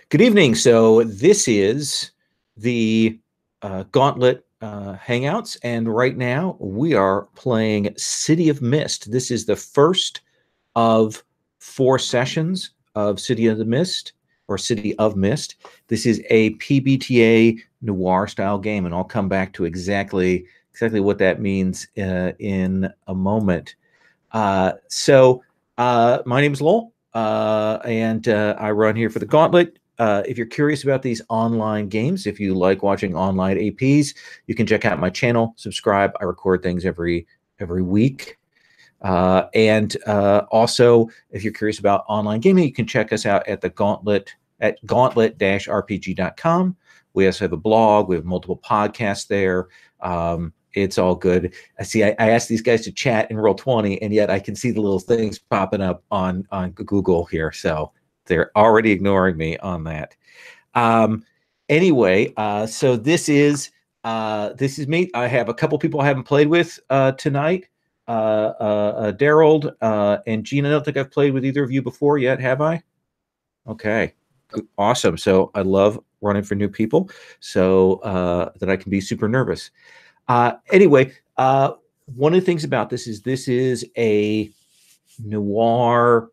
Good evening. So this is the Gauntlet Hangouts, and right now we are playing City of Mist. This is the first of 4 sessions of City of the Mist, or City of Mist. This is a PbtA noir style game, and I'll come back to exactly what that means in a moment. My name is Lowell, and I run here for the Gauntlet. If you're curious about these online games, if you like watching online APs, you can check out my channel, subscribe. I record things every week. Also, if you're curious about online gaming, you can check us out at the Gauntlet at gauntlet-rpg.com. We also have a blog. We have multiple podcasts there. It's all good. I asked these guys to chat in Roll20, and yet I can see the little things popping up on Google here. So they're already ignoring me on that. Anyway, so this is me. I have a couple people I haven't played with tonight. Daryl and Gene. I don't think I've played with either of you before yet, have I? Okay, awesome. So I love running for new people, so that I can be super nervous. Anyway, one of the things about this is a noir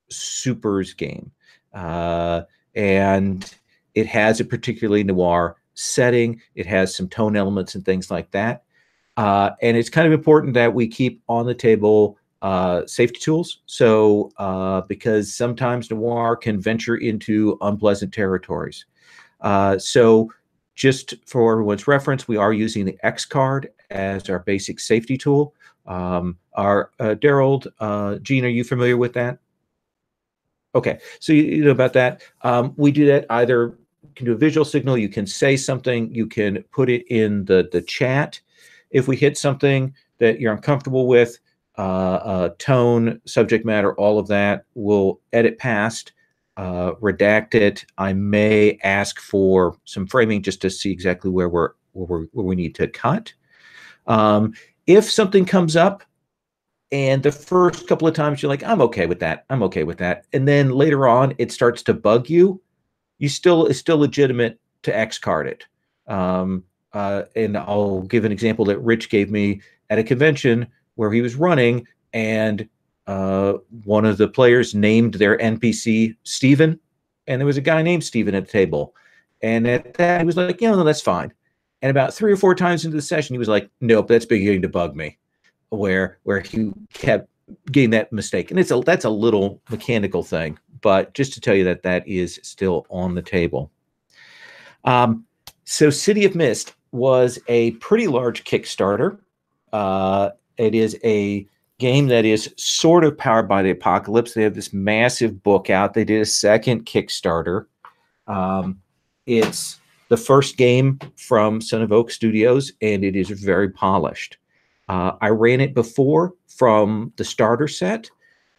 supers game. And it has a particularly noir setting. It has some tone elements and things like that. And it's kind of important that we keep on the table safety tools. So because sometimes noir can venture into unpleasant territories. So just for everyone's reference, we are using the X card as our basic safety tool. Daryl, Gene, are you familiar with that? Okay, so you know about that. We do that either, you can do a visual signal, you can say something, you can put it in the chat. If we hit something that you're uncomfortable with, tone, subject matter, all of that, we'll edit past, redact it. I may ask for some framing just to see exactly where we need to cut. If something comes up, and the first couple of times you're like, I'm okay with that. I'm okay with that. And then later on, it starts to bug you. It's still legitimate to X card it. And I'll give an example that Rich gave me at a convention where he was running, and one of the players named their NPC Steven, and there was a guy named Steven at the table. And at that, he was like, no, that's fine. And about 3 or 4 times into the session, he was like, nope, that's beginning to bug me. Where he kept getting that mistake, and that's a little mechanical thing, but just to tell you that is still on the table. So City of Mist was a pretty large Kickstarter. It is a game that is sort of powered by the apocalypse. They have this massive book out. They did a second Kickstarter. It's the first game from Son of Oak Studios, and it is very polished. I ran it before from the starter set,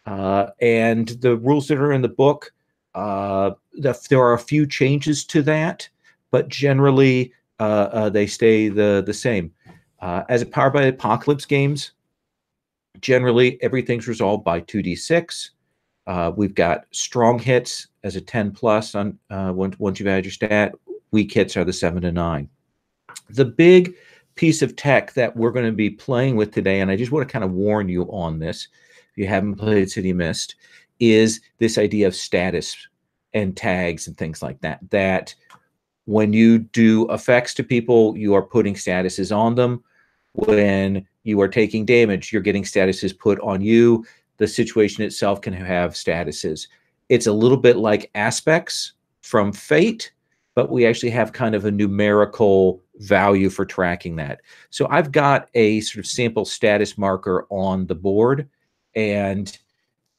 and the rules that are in the book, there are a few changes to that, but generally they stay the same. As a Powered by Apocalypse games, generally everything's resolved by 2d6. We've got strong hits as a 10+ on once you've added your stat. Weak hits are the 7 to 9. The big piece of tech that we're going to be playing with today, and I just want to kind of warn you on this, if you haven't played City of Mist, is this idea of status and tags and things like that. That when you do effects to people, you are putting statuses on them. When you are taking damage, you're getting statuses put on you. The situation itself can have statuses. It's a little bit like aspects from Fate, but we actually have kind of a numerical value for tracking that. So I've got a sort of sample status marker on the board, and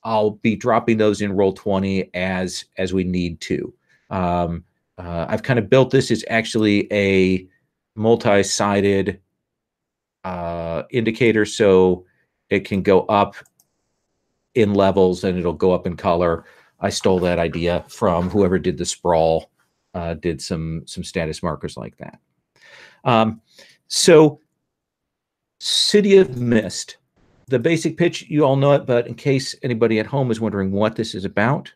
I'll be dropping those in Roll20 as we need to. I've kind of built this as actually a multi-sided indicator, so it can go up in levels and it'll go up in color. I stole that idea from whoever did the sprawl. Did some status markers like that. So City of Mist, the basic pitch, you all know it, but in case anybody at home is wondering what this is about,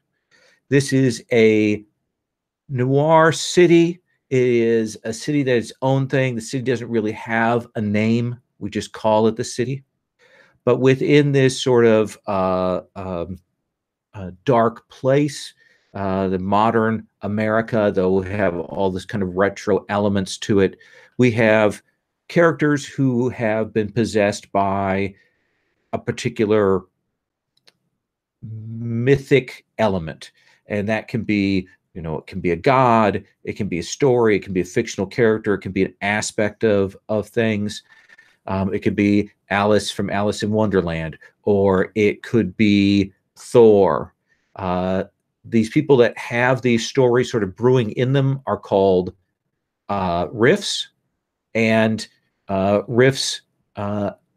this is a Noir City is a city that is its own thing. The city doesn't really have a name. We just call it the city. But within this sort of dark place, the modern America, though we have all this kind of retro elements to it, we have characters who have been possessed by a particular mythic element. And that can be, it can be a god, it can be a story, it can be a fictional character, it can be an aspect of things. It could be Alice from Alice in Wonderland, or it could be Thor. These people that have these stories sort of brewing in them are called riffs, and riffs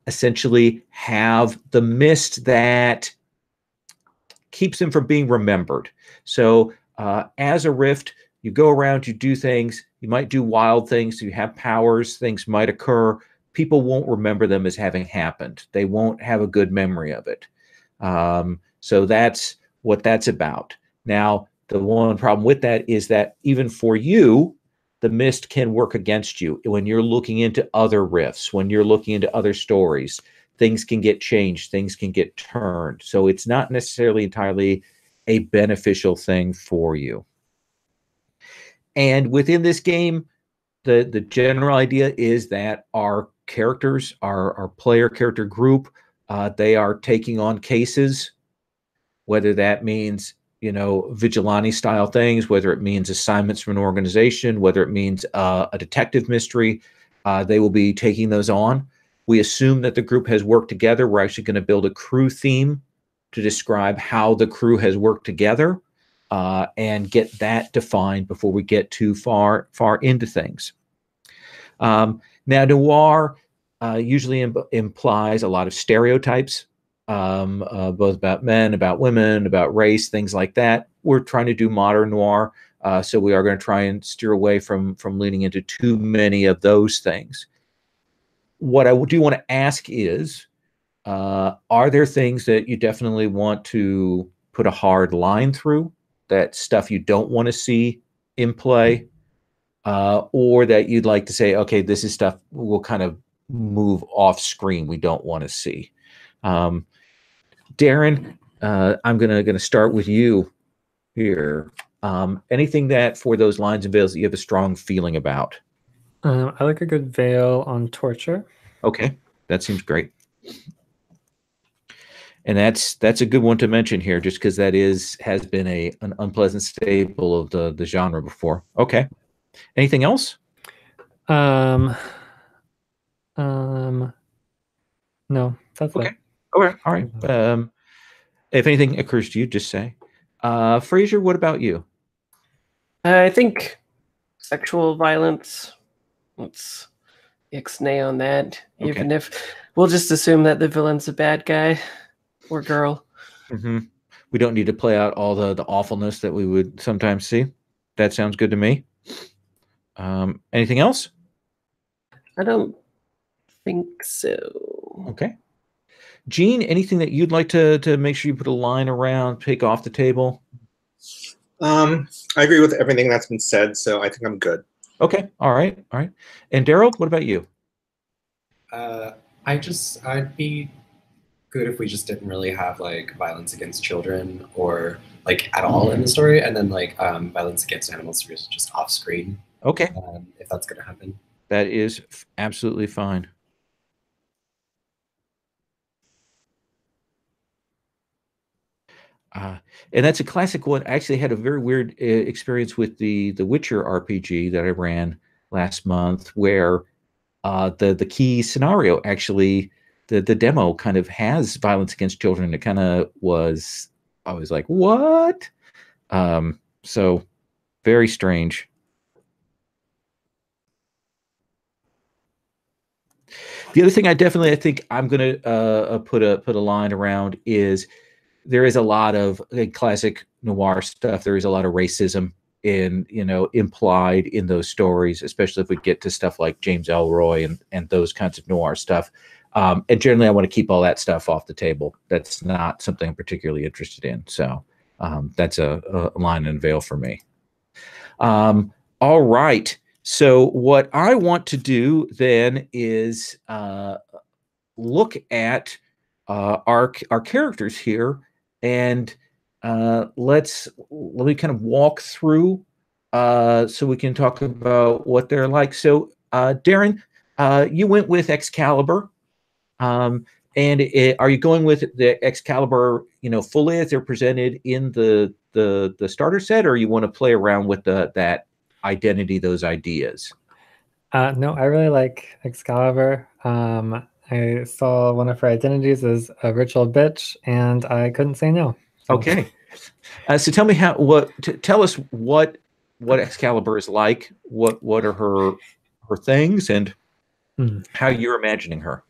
essentially have the mist that keeps them from being remembered. So as a rift, you go around, you do things, you might do wild things, you have powers, things might occur. People won't remember them as having happened. They won't have a good memory of it. So that's what that's about. Now, the one problem with that is that even for you, the mist can work against you. When you're looking into other riffs, when you're looking into other stories, things can get changed, things can get turned. So it's not necessarily entirely a beneficial thing for you. And within this game, the general idea is that our characters, our player character group, they are taking on cases, whether that means vigilante style things, whether it means assignments from an organization, whether it means a detective mystery, they will be taking those on. We assume that the group has worked together. We're actually going to build a crew theme to describe how the crew has worked together, and get that defined before we get too far into things. Now, noir usually implies a lot of stereotypes, both about men, about women, about race, things like that. We're trying to do modern noir, so we are going to try and steer away from leaning into too many of those things. What I do want to ask is, are there things that you definitely want to put a hard line through, that stuff you don't want to see in play, or that you'd like to say, okay, this is stuff we'll kind of move off screen, we don't want to see? Darren, I'm gonna start with you here. Anything that for those lines and veils that you have a strong feeling about? I like a good veil on torture. Okay, that seems great. And that's a good one to mention here, just because that has been an unpleasant staple of the genre before. Okay. Anything else? No, that's Okay. it. Okay. All right. If anything occurs to you, just say. Fraser, what about you? I think sexual violence. Let's ixnay on that. Okay. Even if we'll just assume that the villain's a bad guy or girl. Mm-hmm. We don't need to play out all the awfulness that we would sometimes see. That sounds good to me. Anything else? I don't think so. Okay. Gene, anything that you'd like to make sure you put a line around, take off the table? I agree with everything that's been said, so I think I'm good. Okay. All right. All right. And Daryl, what about you? I'd be good if we just didn't really have like violence against children or like at all in the story, and then like violence against animals was just off screen. Okay. If that's gonna happen. That is absolutely fine. And that's a classic one. I actually had a very weird experience with the Witcher RPG that I ran last month, where the key scenario actually, the demo kind of has violence against children. It kind of was, I was like, what? So very strange. The other thing I think I'm going to put a line around is, there is a lot of classic noir stuff. There is a lot of racism implied in those stories, especially if we get to stuff like James Ellroy and those kinds of noir stuff. And generally, I want to keep all that stuff off the table. That's not something I'm particularly interested in. So that's a line and veil for me. All right. So what I want to do then is look at our characters here, and let me kind of walk through so we can talk about what they're like. So Darren, you went with Excalibur. And are you going with the Excalibur, fully as they're presented in the starter set, or you want to play around with that identity, those ideas? No, I really like Excalibur. I saw one of her identities as a ritual bitch, and I couldn't say no. So. Okay. So tell me tell us what Excalibur is like. What are her things, and how you're imagining her?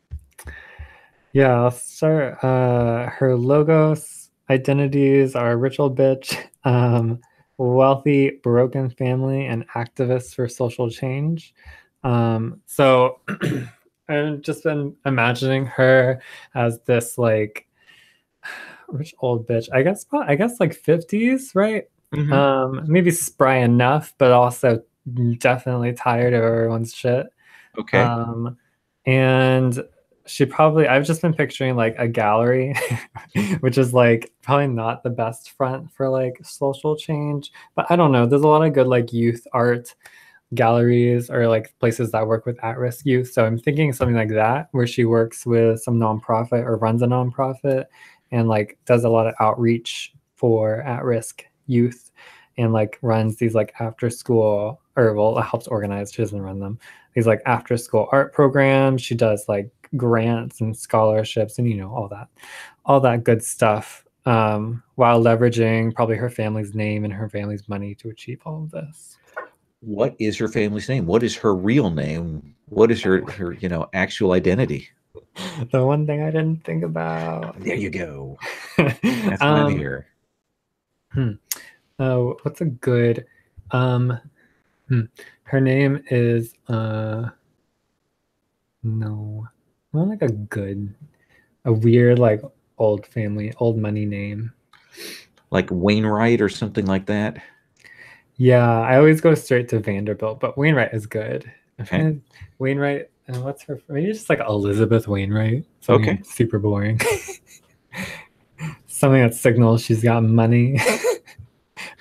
Yeah, I'll start. Her logos identities are ritual bitch, wealthy, broken family, and activist for social change. So I've just been imagining her as this like rich old bitch. I guess like 50s, right? Maybe spry enough, but also definitely tired of everyone's shit. Okay. And I've just been picturing like a gallery, which is like probably not the best front for like social change, but I don't know. There's a lot of good like youth art galleries or like places that work with at-risk youth. So I'm thinking something like that, where she works with some nonprofit or runs a nonprofit and like does a lot of outreach for at-risk youth and like runs these like after school, or well, helps organize, she doesn't run them, these like after school art programs. She does like grants and scholarships and all that good stuff, while leveraging probably her family's name and her family's money to achieve all of this. What is her family's name? What is her real name? What is her actual identity? The one thing I didn't think about. There you go. That's why I'm here. What's a good her name is no, not like a weird like old family, old money name. Like Wainwright or something like that? Yeah, I always go straight to Vanderbilt, but Wainwright is good. Okay. Wainwright, what's her, maybe just like Elizabeth Wainwright. Something super boring. Something that signals she's got money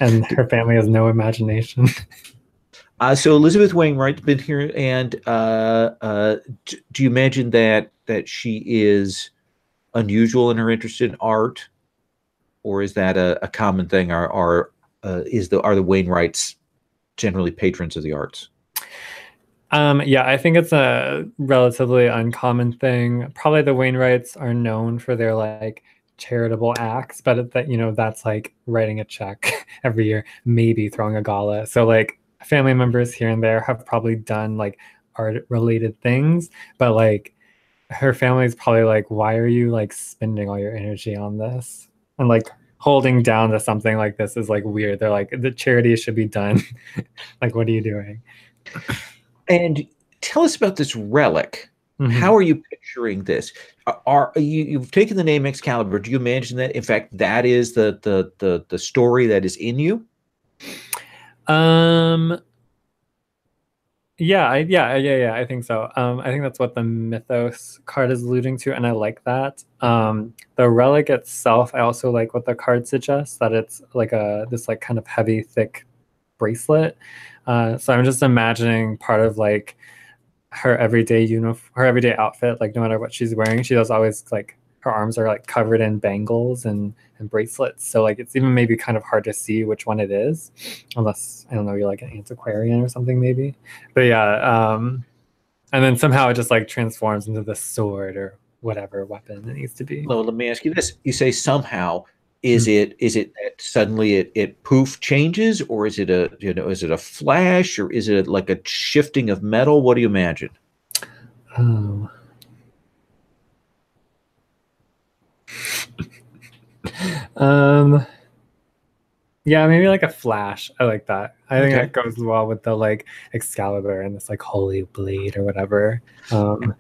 and her family has no imagination. So Elizabeth Wainwright's been here, and do you imagine that she is unusual in her interest in art, or is that a common thing? Are the Wainwrights generally patrons of the arts? Yeah, I think it's a relatively uncommon thing. Probably the Wainwrights are known for their like charitable acts, but that's like writing a check every year, maybe throwing a gala. So like family members here and there have probably done like art related things, but like her family's probably like, why are you like spending all your energy on this? And like holding down to something like this is like weird. They're like, the charity should be done. Like, what are you doing? And tell us about this relic. How are you picturing this? You've taken the name Excalibur? Do you imagine that, in fact, that is the story that is in you? Yeah, I think so. I think that's what the Mythos card is alluding to, and I like that. The relic itself, I also like what the card suggests, that it's like this like kind of heavy, thick bracelet. So I'm just imagining part of like her everyday her everyday outfit, like no matter what she's wearing, she does always like her arms are like covered in bangles and bracelets. So like it's even maybe kind of hard to see which one it is, unless I don't know, you're like an antiquarian or something maybe. But yeah, and then somehow it just like transforms into the sword or whatever weapon it needs to be. Well, let me ask you this: you say somehow. Is it that suddenly it poof changes, or is it a flash, or is it like a shifting of metal? What do you imagine? Oh. Yeah, maybe like a flash. I like that. I think that goes well with the like Excalibur and this like holy blade or whatever. And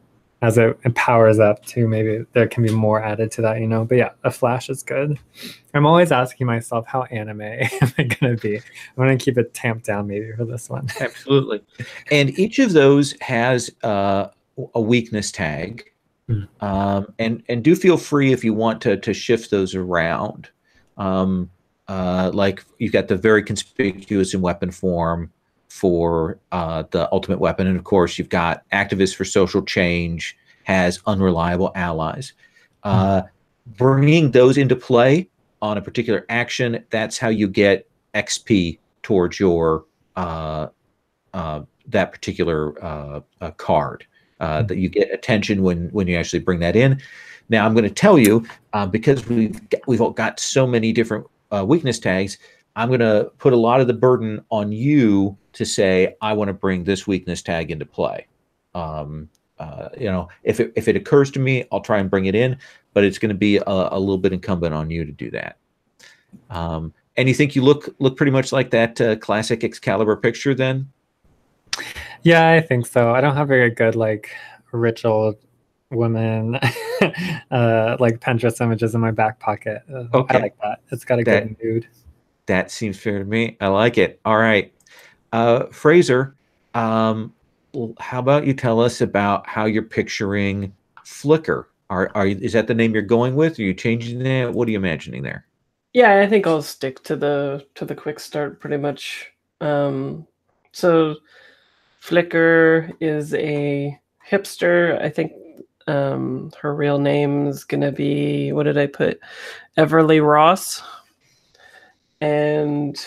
as it powers up too, maybe there can be more added to that, you know. But yeah, a flash is good. I'm always asking myself, how anime am I gonna be? I'm gonna keep it tamped down maybe for this one. Absolutely. And each of those has a weakness tag. And do feel free if you want to shift those around. Like you've got the very conspicuous in weapon form for the ultimate weapon, and of course you've got activist for social change, has unreliable allies. Bringing those into play on a particular action, that's how you get XP towards your that particular card. That you get attention when you actually bring that in. Now I'm going to tell you, because we've all got so many different weakness tags, I'm going to put a lot of the burden on you to say, I want to bring this weakness tag into play. You know, if it occurs to me, I'll try and bring it in, but it's going to be a little bit incumbent on you to do that. And you think you look pretty much like that classic Excalibur picture then? Yeah, I think so. I don't have very good like rich old woman like Pinterest images in my back pocket. Okay. I like that. It's got a good mood. That seems fair to me. I like it. All right. Fraser, how about you tell us about how you're picturing Flicker? Is that the name you're going with? Are you changing that? What are you imagining there? Yeah, I think I'll stick to the quick start pretty much. So Flicker is a hipster. I think her real name's gonna be, what did I put? Everly Ross. And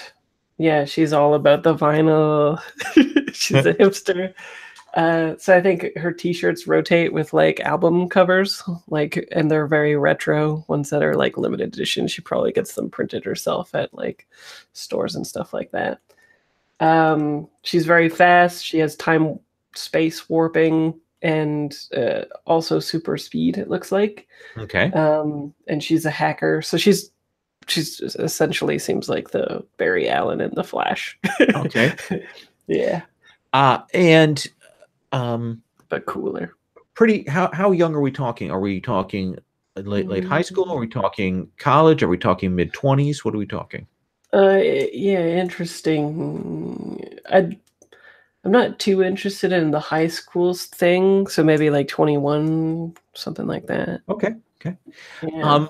yeah, she's all about the vinyl. She's a hipster. So I think her t-shirts rotate with like album covers, like, and they're very retro ones that are like limited edition. She probably gets them printed herself at like stores and stuff like that. She's very fast. She has time space warping and also super speed, it looks like. Okay. And she's a hacker. So she's essentially seems like the Barry Allen in The Flash. Okay. Yeah. But cooler. Pretty. How young are we talking? Are we talking late high school? Are we talking college? Are we talking mid-20s? What are we talking? Yeah, interesting. I'm not too interested in the high school thing, so maybe like 21, something like that. Okay. Yeah.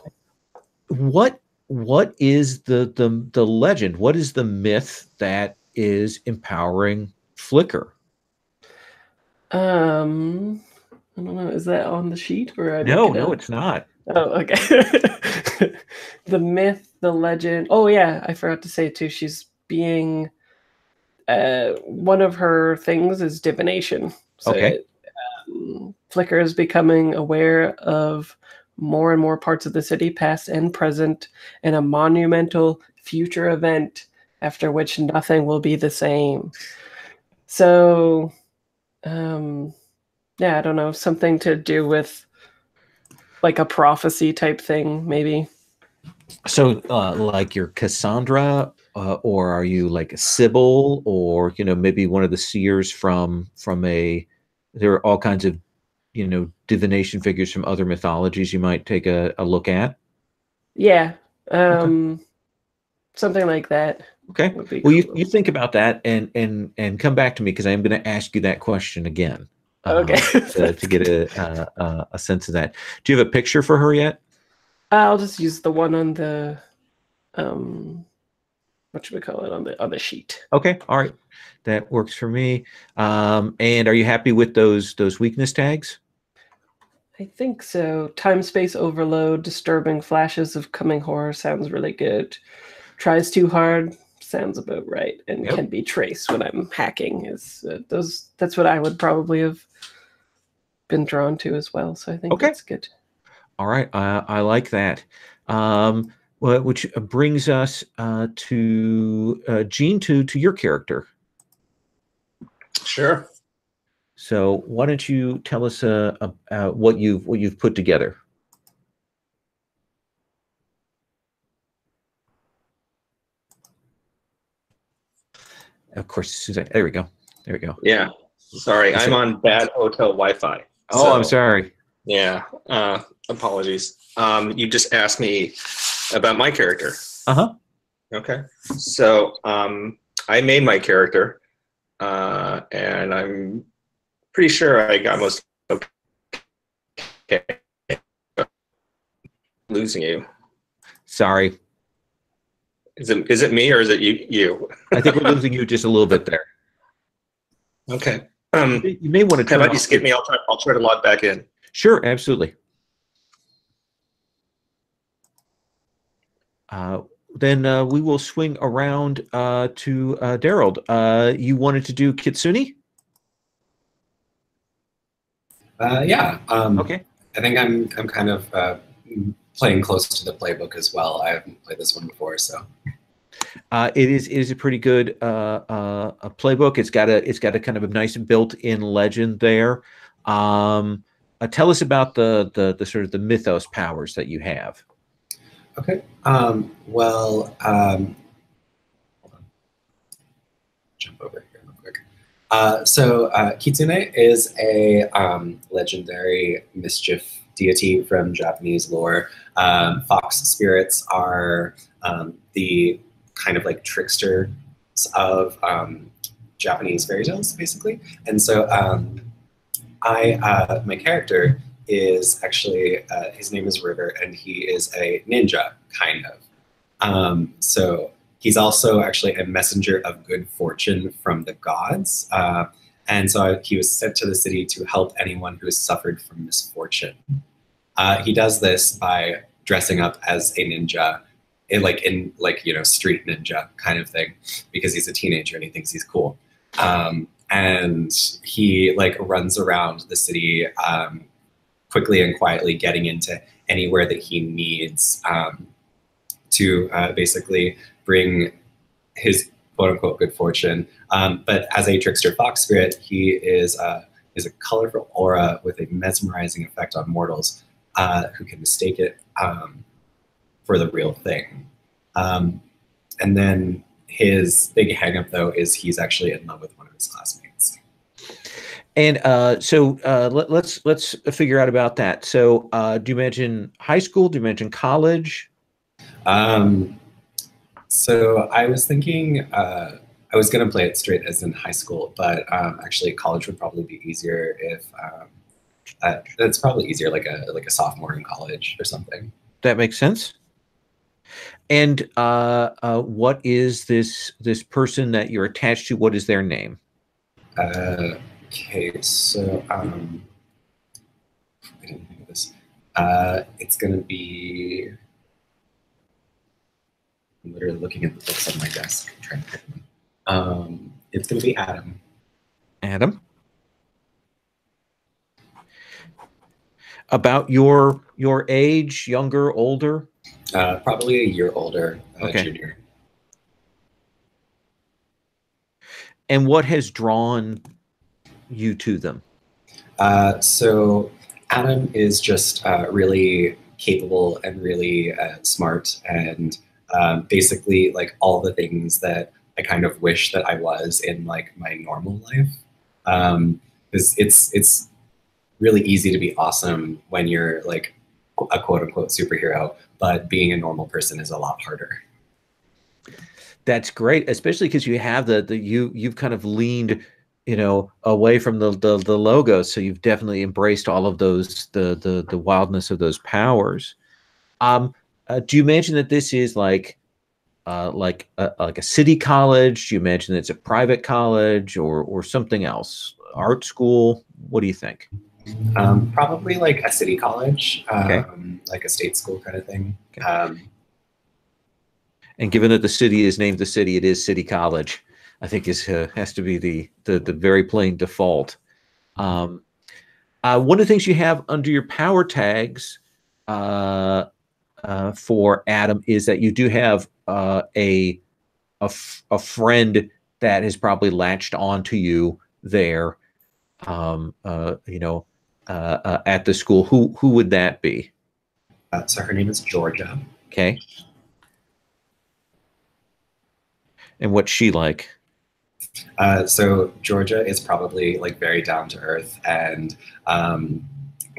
What is the legend? What is the myth that is empowering Flicker? I don't know. Is that on the sheet or No, it's not. Oh, okay. The myth, the legend. Oh yeah, I forgot to say too. She's being one of her things is divination. So Okay. Flicker is becoming aware of more and more parts of the city, past and present, and a monumental future event after which nothing will be the same. So, yeah, I don't know, something to do with like a prophecy type thing, maybe. So, like you're Cassandra, or are you like a Sybil, or maybe one of the seers from a? There are all kinds of divination figures from other mythologies you might take a look at. Yeah, something like that. Okay. Well, cool. you think about that and come back to me, because I am going to ask you that question again. Okay. To get a sense of that. Do you have a picture for her yet? I'll just use the one on the what should we call it, on the sheet. Okay. All right. That works for me. And are you happy with those weakness tags? I think so. Time space overload, disturbing flashes of coming horror sounds really good. Tries too hard sounds about right, and can be traced when I'm hacking. Is that's what I would probably have been drawn to as well. So I think that's good. All right, I like that. Which brings us to Gene, to your character. Sure. So why don't you tell us what you've put together? Of course, Suzanne. There we go. Yeah. Sorry, I'm on bad hotel Wi-Fi. Oh, I'm sorry. Yeah. Apologies. You just asked me about my character. Uh-huh. Okay. So I made my character, and I'm pretty sure I got most okay. Losing you. Sorry. Is it me or is it you? I think we're losing you just a little bit there. Okay. You may want to How turn about you off skip me? I'll try to log back in. Sure, absolutely. Then we will swing around to Daryl. You wanted to do Kitsune? Yeah. Okay. I think I'm kind of playing close to the playbook as well. I haven't played this one before, so. It is a pretty good a playbook. It's got a kind of a nice built-in legend there. Tell us about the sort of the mythos powers that you have. Okay. Hold on. Jump over here real quick. So Kitsune is a legendary mischief deity from Japanese lore. Fox spirits are the kind of like tricksters of Japanese fairy tales, basically. And so my character is actually, his name is River, and he is a ninja, kind of. So he's also actually a messenger of good fortune from the gods. And so he was sent to the city to help anyone who has suffered from misfortune. He does this by dressing up as a ninja, in street ninja kind of thing, because he's a teenager and he thinks he's cool. And he runs around the city quickly and quietly, getting into anywhere that he needs to basically bring his quote unquote good fortune. But as a trickster fox spirit, he is a colorful aura with a mesmerizing effect on mortals who can mistake it for the real thing. And then his big hang-up, though, is he's actually in love with one of his classmates. And so let's figure out about that. So do you mention high school? Do you mention college? So I was thinking I was going to play it straight as in high school, but actually college would probably be easier if it's probably easier like a sophomore in college or something. That makes sense. And what is this person that you're attached to? What is their name? Okay, so I didn't think of this. It's gonna be. I'm literally looking at the books on my desk, trying to pick them. It's gonna be Adam. Adam. About your age, younger, older? Probably a year older, okay. Junior. And what has drawn you to them? So Adam is just really capable and really smart, and basically like all the things that I kind of wish that I was in like my normal life. Because it's really easy to be awesome when you're like a quote unquote superhero, but being a normal person is a lot harder. That's great, especially because you have you've kind of leaned, away from the logo, so you've definitely embraced all of those the wildness of those powers. Do you mention that this is like a city college? Do you mention it's a private college or something else? Art school? What do you think? Probably like a city college, okay. Like a state school kind of thing. Okay. And given that the city is named the city, it is City College. I think has to be the very plain default. One of the things you have under your power tags for Adam is that you do have a friend that has probably latched onto you there. At the school. Who would that be? So her name is Georgia. Okay. And what's she like? So Georgia is probably like very down to earth and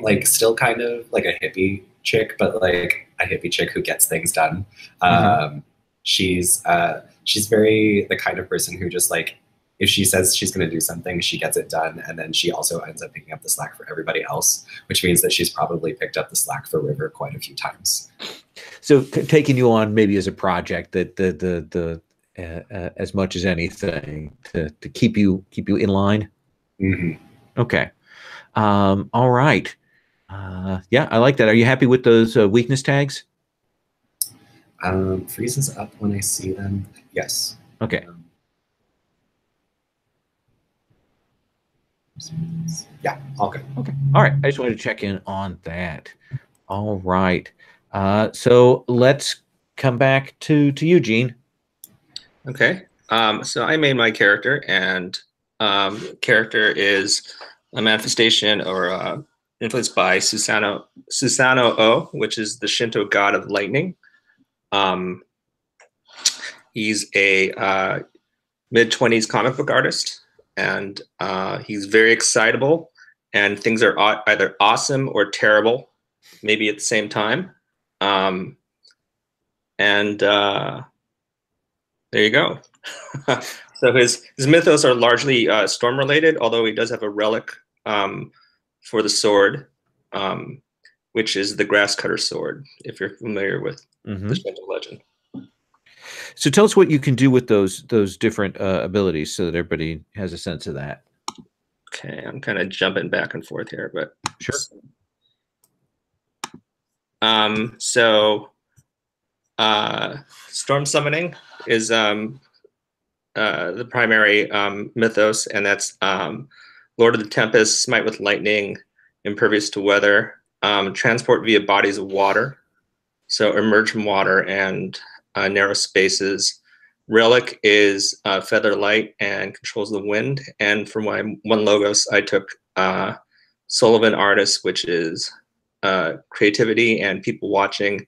like still kind of like a hippie chick, but like a hippie chick who gets things done. She's very the kind of person who just like, if she says she's going to do something, she gets it done, and then she also ends up picking up the slack for everybody else, which means that she's probably picked up the slack for River quite a few times. So taking you on maybe as a project that as much as anything to keep you in line. Okay. All right. Yeah, I like that. Are you happy with those weakness tags? Freezes up when I see them. Yes. Okay. Yeah, all good. Okay. All right. I just wanted to check in on that. All right. So let's come back to Eugene. Okay. So I made my character, and character is a manifestation or influenced by Susanoo O, which is the Shinto god of lightning. He's a mid-20s comic book artist, and he's very excitable, and things are either awesome or terrible, maybe at the same time. There you go. So his mythos are largely storm related, although he does have a relic for the sword, which is the grass cutter sword, if you're familiar with the Shinto legend. So tell us what you can do with those different abilities so that everybody has a sense of that. Okay, I'm kind of jumping back and forth here, but sure. So storm summoning is the primary mythos, and that's Lord of the Tempest, smite with lightning, impervious to weather, transport via bodies of water, so emerge from water and narrow spaces. Relic is feather light and controls the wind. And for my one logos, I took Sullivan Artist, which is creativity and people watching.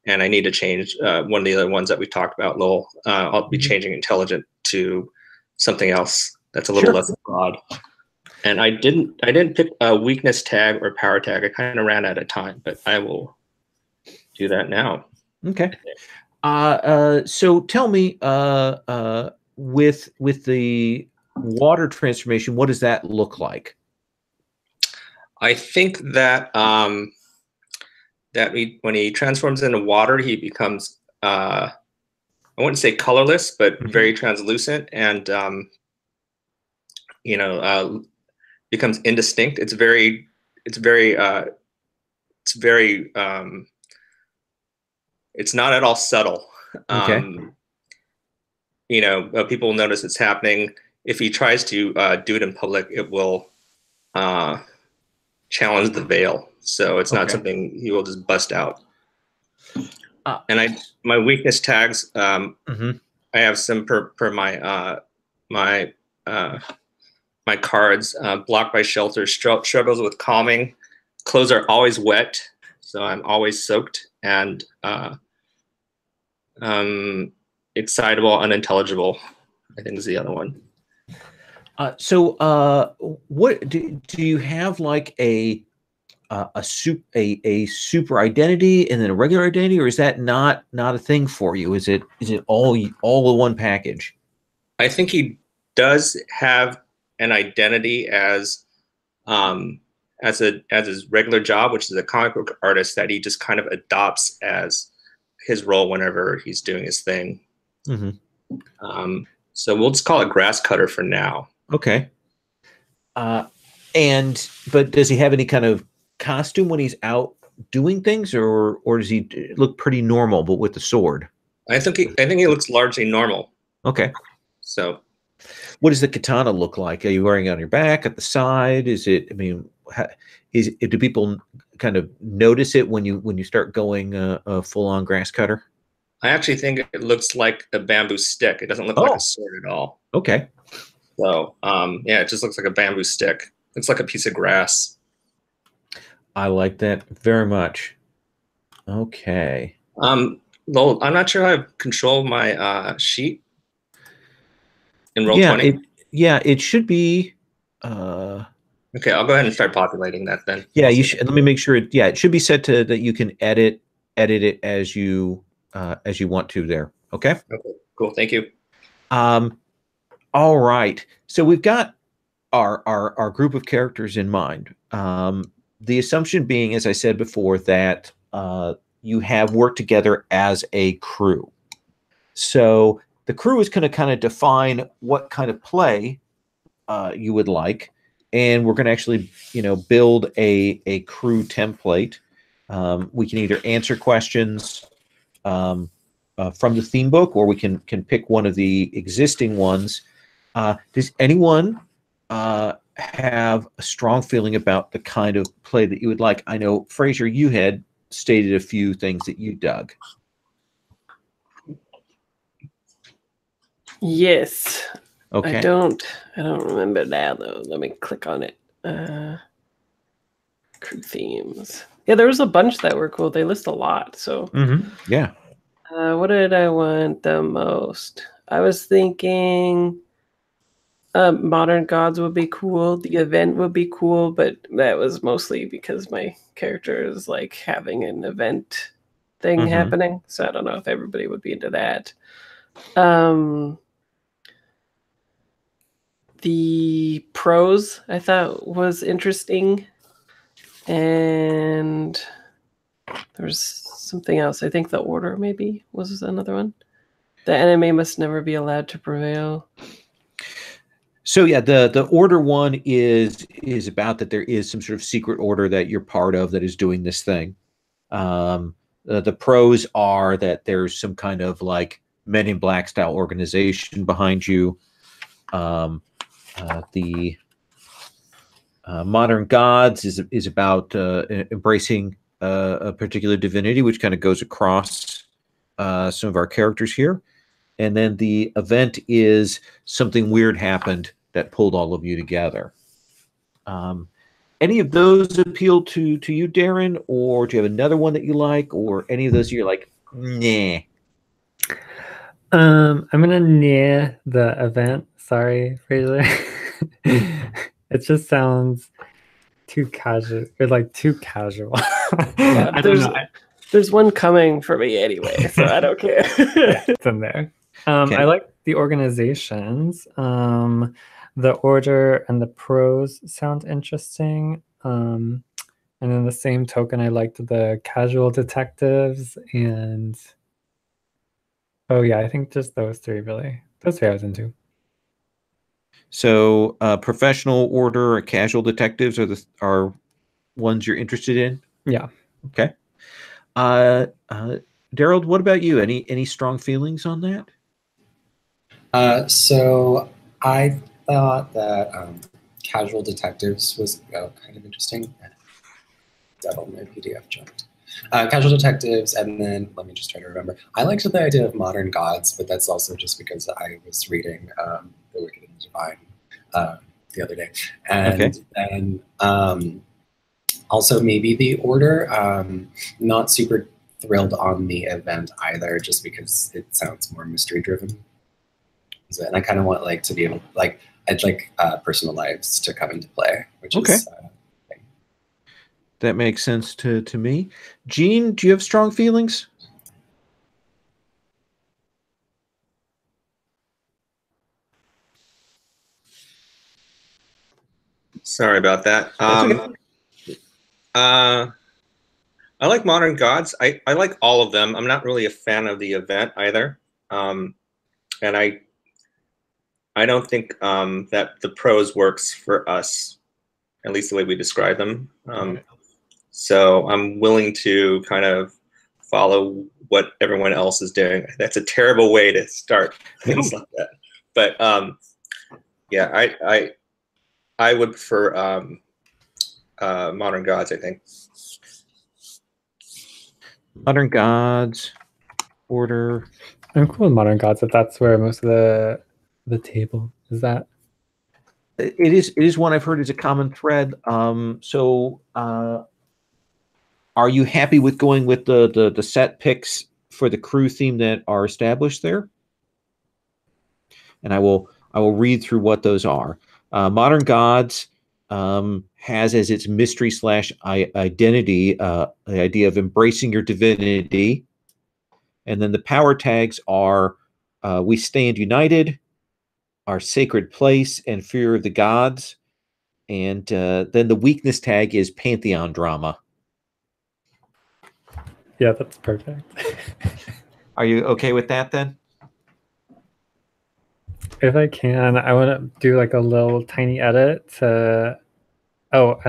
And I need to change one of the other ones that we talked about, Lowell. I'll be changing intelligent to something else that's a little less broad. And I didn't pick a weakness tag or power tag. I kind of ran out of time, but I will do that now. Okay. So tell me, with the water transformation, what does that look like? I think that when he transforms into water, he becomes I wouldn't say colorless, but very translucent, and becomes indistinct. It's not at all subtle. Okay. People will notice it's happening. If he tries to do it in public, it will challenge the veil. So it's not something he will just bust out. And my weakness tags, I have some per my my cards. Blocked by shelter, struggles with calming. Clothes are always wet, so I'm always soaked, and excitable, unintelligible, I think is the other one. So what do you have, like a super identity and then a regular identity, or is that not a thing for you? Is it all in one package? I think he does have an identity as his regular job, which is a comic book artist, that he just kind of adopts as his role whenever he's doing his thing. So we'll just call it grass cutter for now. Okay. But does he have any kind of costume when he's out doing things, or does he look pretty normal but with the sword? I think he looks largely normal. Okay. So what does the katana look like? Are you wearing it on your back, at the side? Is it, I mean, do people kind of notice it when you start going a full-on grass cutter? I actually think it looks like a bamboo stick. It doesn't look like a sword at all. Okay. So yeah, it just looks like a bamboo stick. Looks like a piece of grass. I like that very much. Okay. Lowell, I'm not sure how I control my sheet in Roll20. Yeah, it should be. Okay, I'll go ahead and start populating that then. Yeah, you should. Let me make sure. It should be set to that you can edit it as you want to there. Okay. Okay, cool. Thank you. All right. So we've got our group of characters in mind. The assumption being, as I said before, that you have worked together as a crew. So the crew is going to kind of define what kind of play you would like, and we're going to actually, build a crew template. We can either answer questions from the theme book, or we can pick one of the existing ones. Does anyone have a strong feeling about the kind of play that you would like? I know, Fraser, you had stated a few things that you dug. Yes. Okay. I don't remember now though. Let me click on it. Crew themes. Yeah, there was a bunch that were cool. They list a lot. So yeah. What did I want the most? I was thinking Modern Gods would be cool. The event would be cool, but that was mostly because my character is like having an event thing happening. So I don't know if everybody would be into that. The prose I thought was interesting. And there's something else. I think the order maybe was another one. The enemy must never be allowed to prevail. So yeah, the order one is about that there is some sort of secret order that you're part of that is doing this thing. The pros are that there's some kind of like Men in Black style organization behind you. The Modern Gods is about embracing a particular divinity, which kind of goes across some of our characters here. And then the event is something weird happened that pulled all of you together. Any of those appeal to you, Darren, or do you have another one that you like, or any of those you're like, nah? I'm gonna nah the event. Sorry, Fraser. It just sounds too casual, or like too casual. Yeah, I don't know. There's one coming for me anyway, so I don't care. It's in there. Okay. I like the organizations. The order and the pros sound interesting. And then the same token, I liked the casual detectives and I think just those three really. Those three I was into. So professional order or casual detectives are ones you're interested in? Yeah. Okay. Daryl, what about you? Any strong feelings on that? So I thought that casual detectives was kind of interesting. Devil, my PDF jumped. Casual detectives, and then let me just try to remember. I liked the idea of Modern Gods, but that's also just because I was reading The Wicked and the Divine the other day, and then also maybe the Order. Not super thrilled on the event either, just because it sounds more mystery driven. And I kind of want to be able I'd like personal lives to come into play, which is. That makes sense to me. Gene, do you have strong feelings? Sorry about that. I like Modern Gods. I like all of them. I'm not really a fan of the event either. And I don't think that the prose works for us, at least the way we describe them. So I'm willing to kind of follow what everyone else is doing. That's a terrible way to start things like that. But yeah, I would prefer Modern Gods, I think. Modern Gods, Order. I'm cool with Modern Gods if that's where most of the table is at. It is one I've heard is a common thread. Are you happy with going with the set picks for the crew theme that are established there? And I will I will read through what those are. Modern Gods has as its mystery / identity the idea of embracing your divinity. And then the power tags are We Stand United, Our Sacred Place, and Fear of the Gods. And then the weakness tag is Pantheon Drama. Yeah, that's perfect. Are you okay with that then? If I can, I want to do like a little tiny edit to. Oh,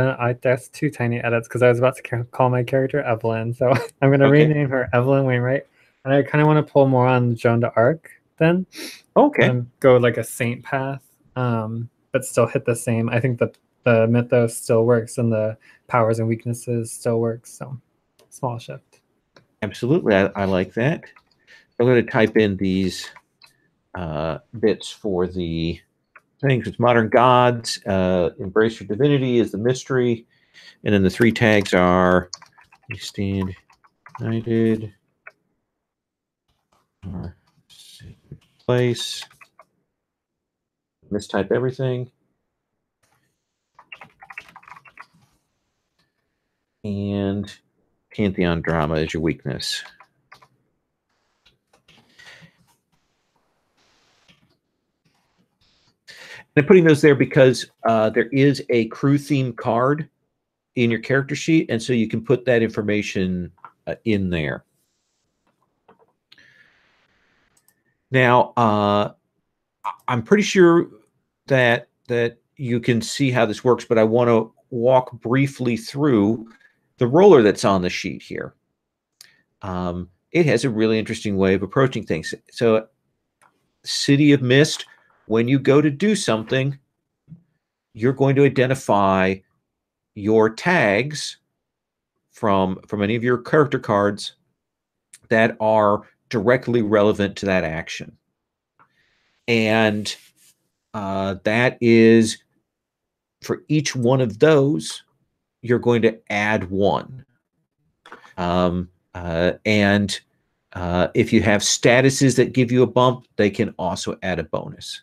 that's 2 tiny edits because I was about to call my character Evelyn. So I'm going to rename her Evelyn Wainwright. And I kind of want to pull more on Joan d'Arc then. Okay. And go like a saint path, but still hit the same. I think the mythos still works and the powers and weaknesses still works. So small shift. Absolutely. I like that. I'm going to type in these bits for the things. It's Modern Gods, Embrace Your Divinity is the mystery, and then the 3 tags are We Stand United, Our Sacred Place, mistype everything, and Pantheon Drama is your weakness. I'm putting those there because there is a crew theme card in your character sheet, and so you can put that information in there. Now, I'm pretty sure that you can see how this works, but I want to walk briefly through the roller that's on the sheet here. It has a really interesting way of approaching things. So, City of Mist, when you go to do something, you're going to identify your tags from any of your character cards that are directly relevant to that action. And that is, for each one of those, you're going to add 1. And if you have statuses that give you a bump, they can also add a bonus.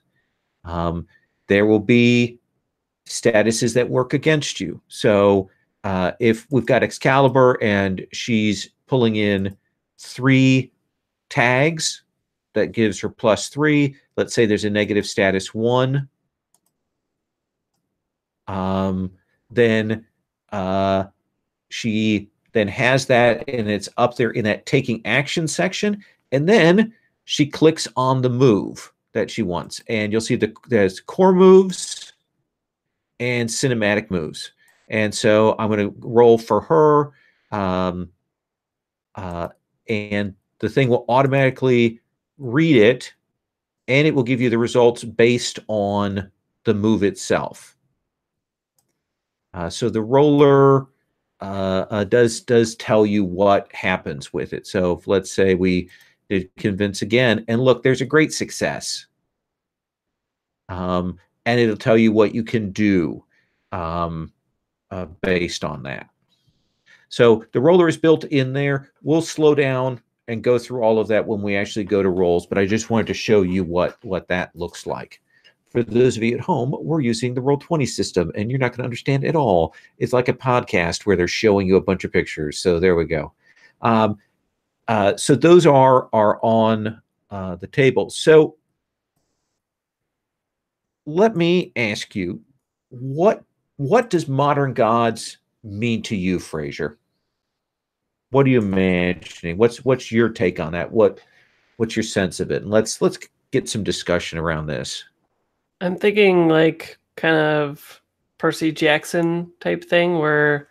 There will be statuses that work against you. So if we've got Excalibur and she's pulling in 3 tags, that gives her +3. Let's say there's a negative status 1. Then she then has that, and it's up there in that taking action section. And then she clicks on the move that she wants. And you'll see there's core moves and cinematic moves. And so I'm going to roll for her. And the thing will automatically read it, and it will give you the results based on the move itself. So the roller does tell you what happens with it. So if, let's say we did convince again, and look, there's a great success. And it'll tell you what you can do based on that. So the roller is built in there. We'll slow down and go through all of that when we actually go to rolls, but I just wanted to show you what that looks like. For those of you at home, we're using the Roll20 system, and you're not going to understand at all. It's like a podcast where they're showing you a bunch of pictures. So there we go. So those are on the table. So let me ask you, what does Modern Gods mean to you, Fraser? What are you imagining? What's your take on that? What's your sense of it? And let's get some discussion around this. I'm thinking like kind of Percy Jackson type thing where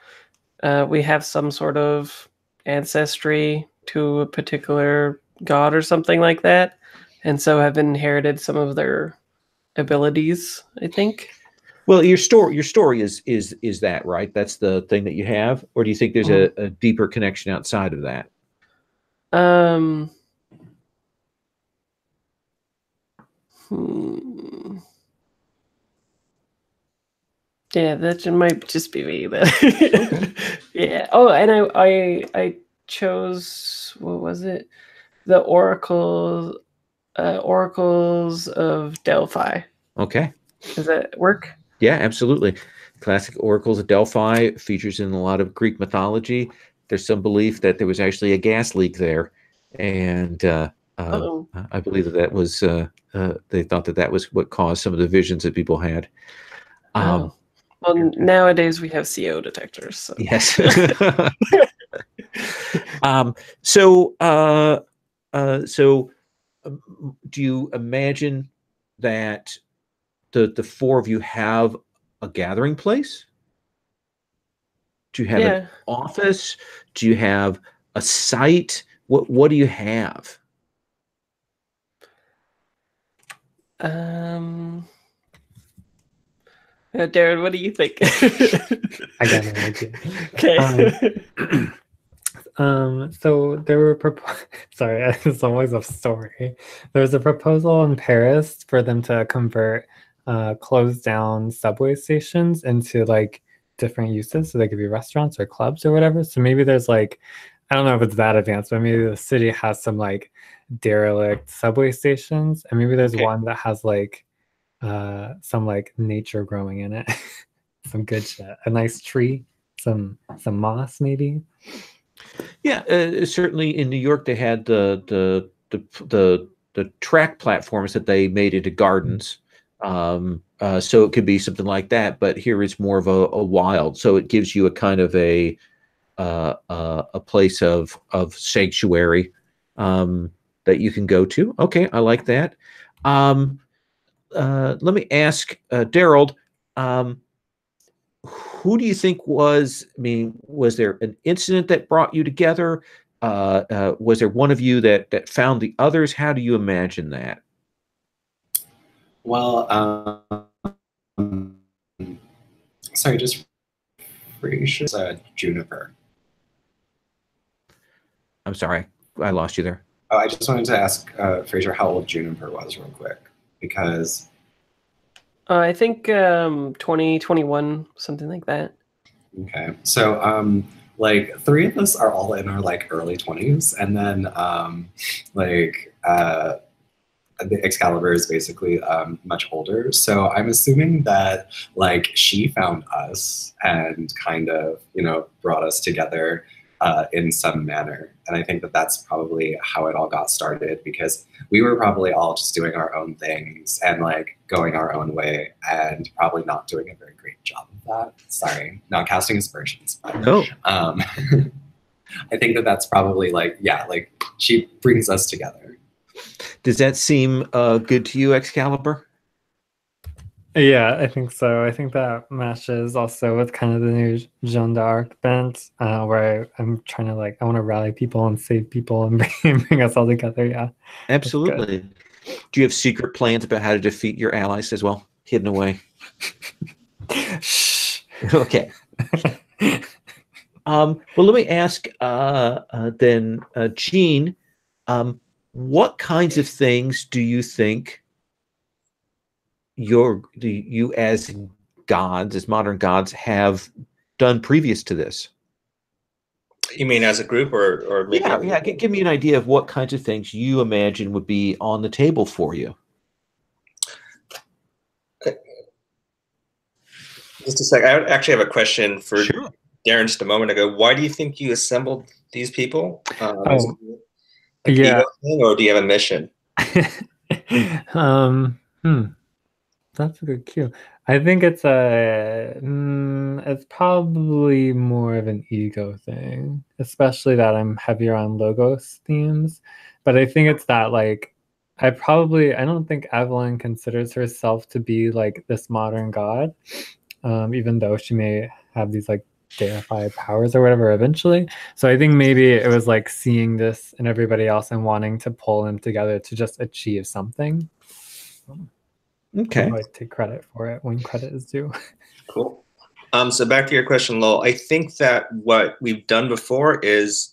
we have some sort of ancestry to a particular god or something like that, and so have inherited some of their abilities, I think. Well, your story is that, right? That's the thing that you have, or do you think there's a deeper connection outside of that? Yeah, that might just be me then. Yeah. Oh, and I chose, what was it? The oracles of Delphi. Okay. Does that work? Yeah, absolutely. Classic oracles of Delphi features in a lot of Greek mythology. There's some belief that there was actually a gas leak there, and Uh-oh. I believe that was they thought that was what caused some of the visions that people had. Oh. Well, nowadays we have CO detectors. So. Yes. So do you imagine that the four of you have a gathering place? Do you have an office? Do you have a site? What do you have? Darren, what do you think? I got no idea. Okay. So there were sorry, it's always a story. There was a proposal in Paris for them to convert closed down subway stations into like different uses, so they could be restaurants or clubs or whatever. So maybe there's like, I don't know if it's that advanced, but maybe the city has some like derelict subway stations, and maybe there's one that has like some like nature growing in it. Some good shit, a nice tree, some moss maybe. Yeah, certainly in New York they had the track platforms that they made into gardens. So it could be something like that, but here it's more of a wild. So it gives you a kind of a place of sanctuary that you can go to. Okay, I like that. Let me ask Daryl. Who do you think was there an incident that brought you together? Was there one of you that found the others? How do you imagine that? Well, sorry, just Frasier's Juniper. I'm sorry, I lost you there. Oh, I just wanted to ask Frasier how old Juniper was real quick, because I think 2021, something like that. Okay, so like three of us are all in our like early 20s, and then the Excalibur is basically much older. So I'm assuming that like she found us and kind of, you know, brought us together in some manner. And I think that that's probably how it all got started, because we were probably all just doing our own things and like going our own way and probably not doing a very great job of that. Sorry, not casting aspersions. But, no. I think that that's probably like, yeah, like she brings us together. Does that seem good to you, Excalibur? Yeah, I think so. I think that matches also with kind of the new Jeanne d'Arc bent, where I'm trying to like, I want to rally people and save people and bring us all together. Yeah, absolutely. Do you have secret plans about how to defeat your allies as well, hidden away? Shh. Okay. Well, let me ask then, Jean, what kinds of things do you think you as gods, as modern gods, have done previous to this? You mean as a group, or maybe yeah? Give me an idea of what kinds of things you imagine would be on the table for you. Just a sec. I actually have a question for Sure. Darren just a moment ago. Why do you think you assembled these people? Like yeah. ego thing, or do you have a mission? That's a good cue. I think it's it's probably more of an ego thing, especially that I'm heavier on logos themes. But I think it's that like I don't think Evelyn considers herself to be like this modern god, even though she may have these like deified powers or whatever eventually. So I think maybe it was like seeing this in everybody else and wanting to pull them together to just achieve something. Okay. I take credit for it when credit is due. Cool. So back to your question, Lowell. I think that what we've done before is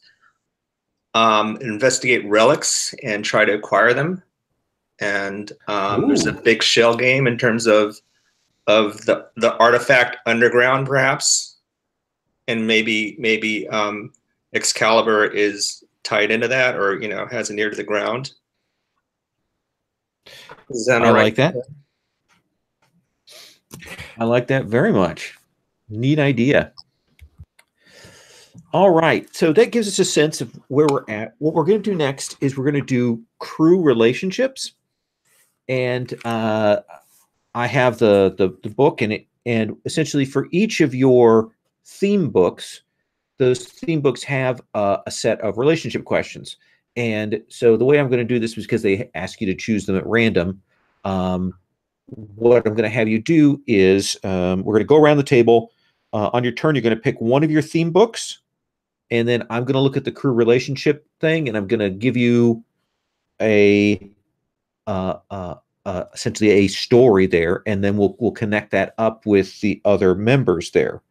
investigate relics and try to acquire them. And there's a big shell game in terms of the artifact underground, perhaps, and maybe Excalibur is tied into that, or has an ear to the ground. Is that I like that. I like that very much. Neat idea. All right. So that gives us a sense of where we're at. What we're going to do next is we're going to do crew relationships. And I have the book, and essentially for each of your theme books, those theme books have a set of relationship questions. And so the way I'm going to do this is because they ask you to choose them at random. What I'm going to have you do is we're going to go around the table. On your turn, you're going to pick one of your theme books, and then I'm going to look at the crew relationship thing, and I'm going to give you essentially a story there, and then we'll connect that up with the other members there.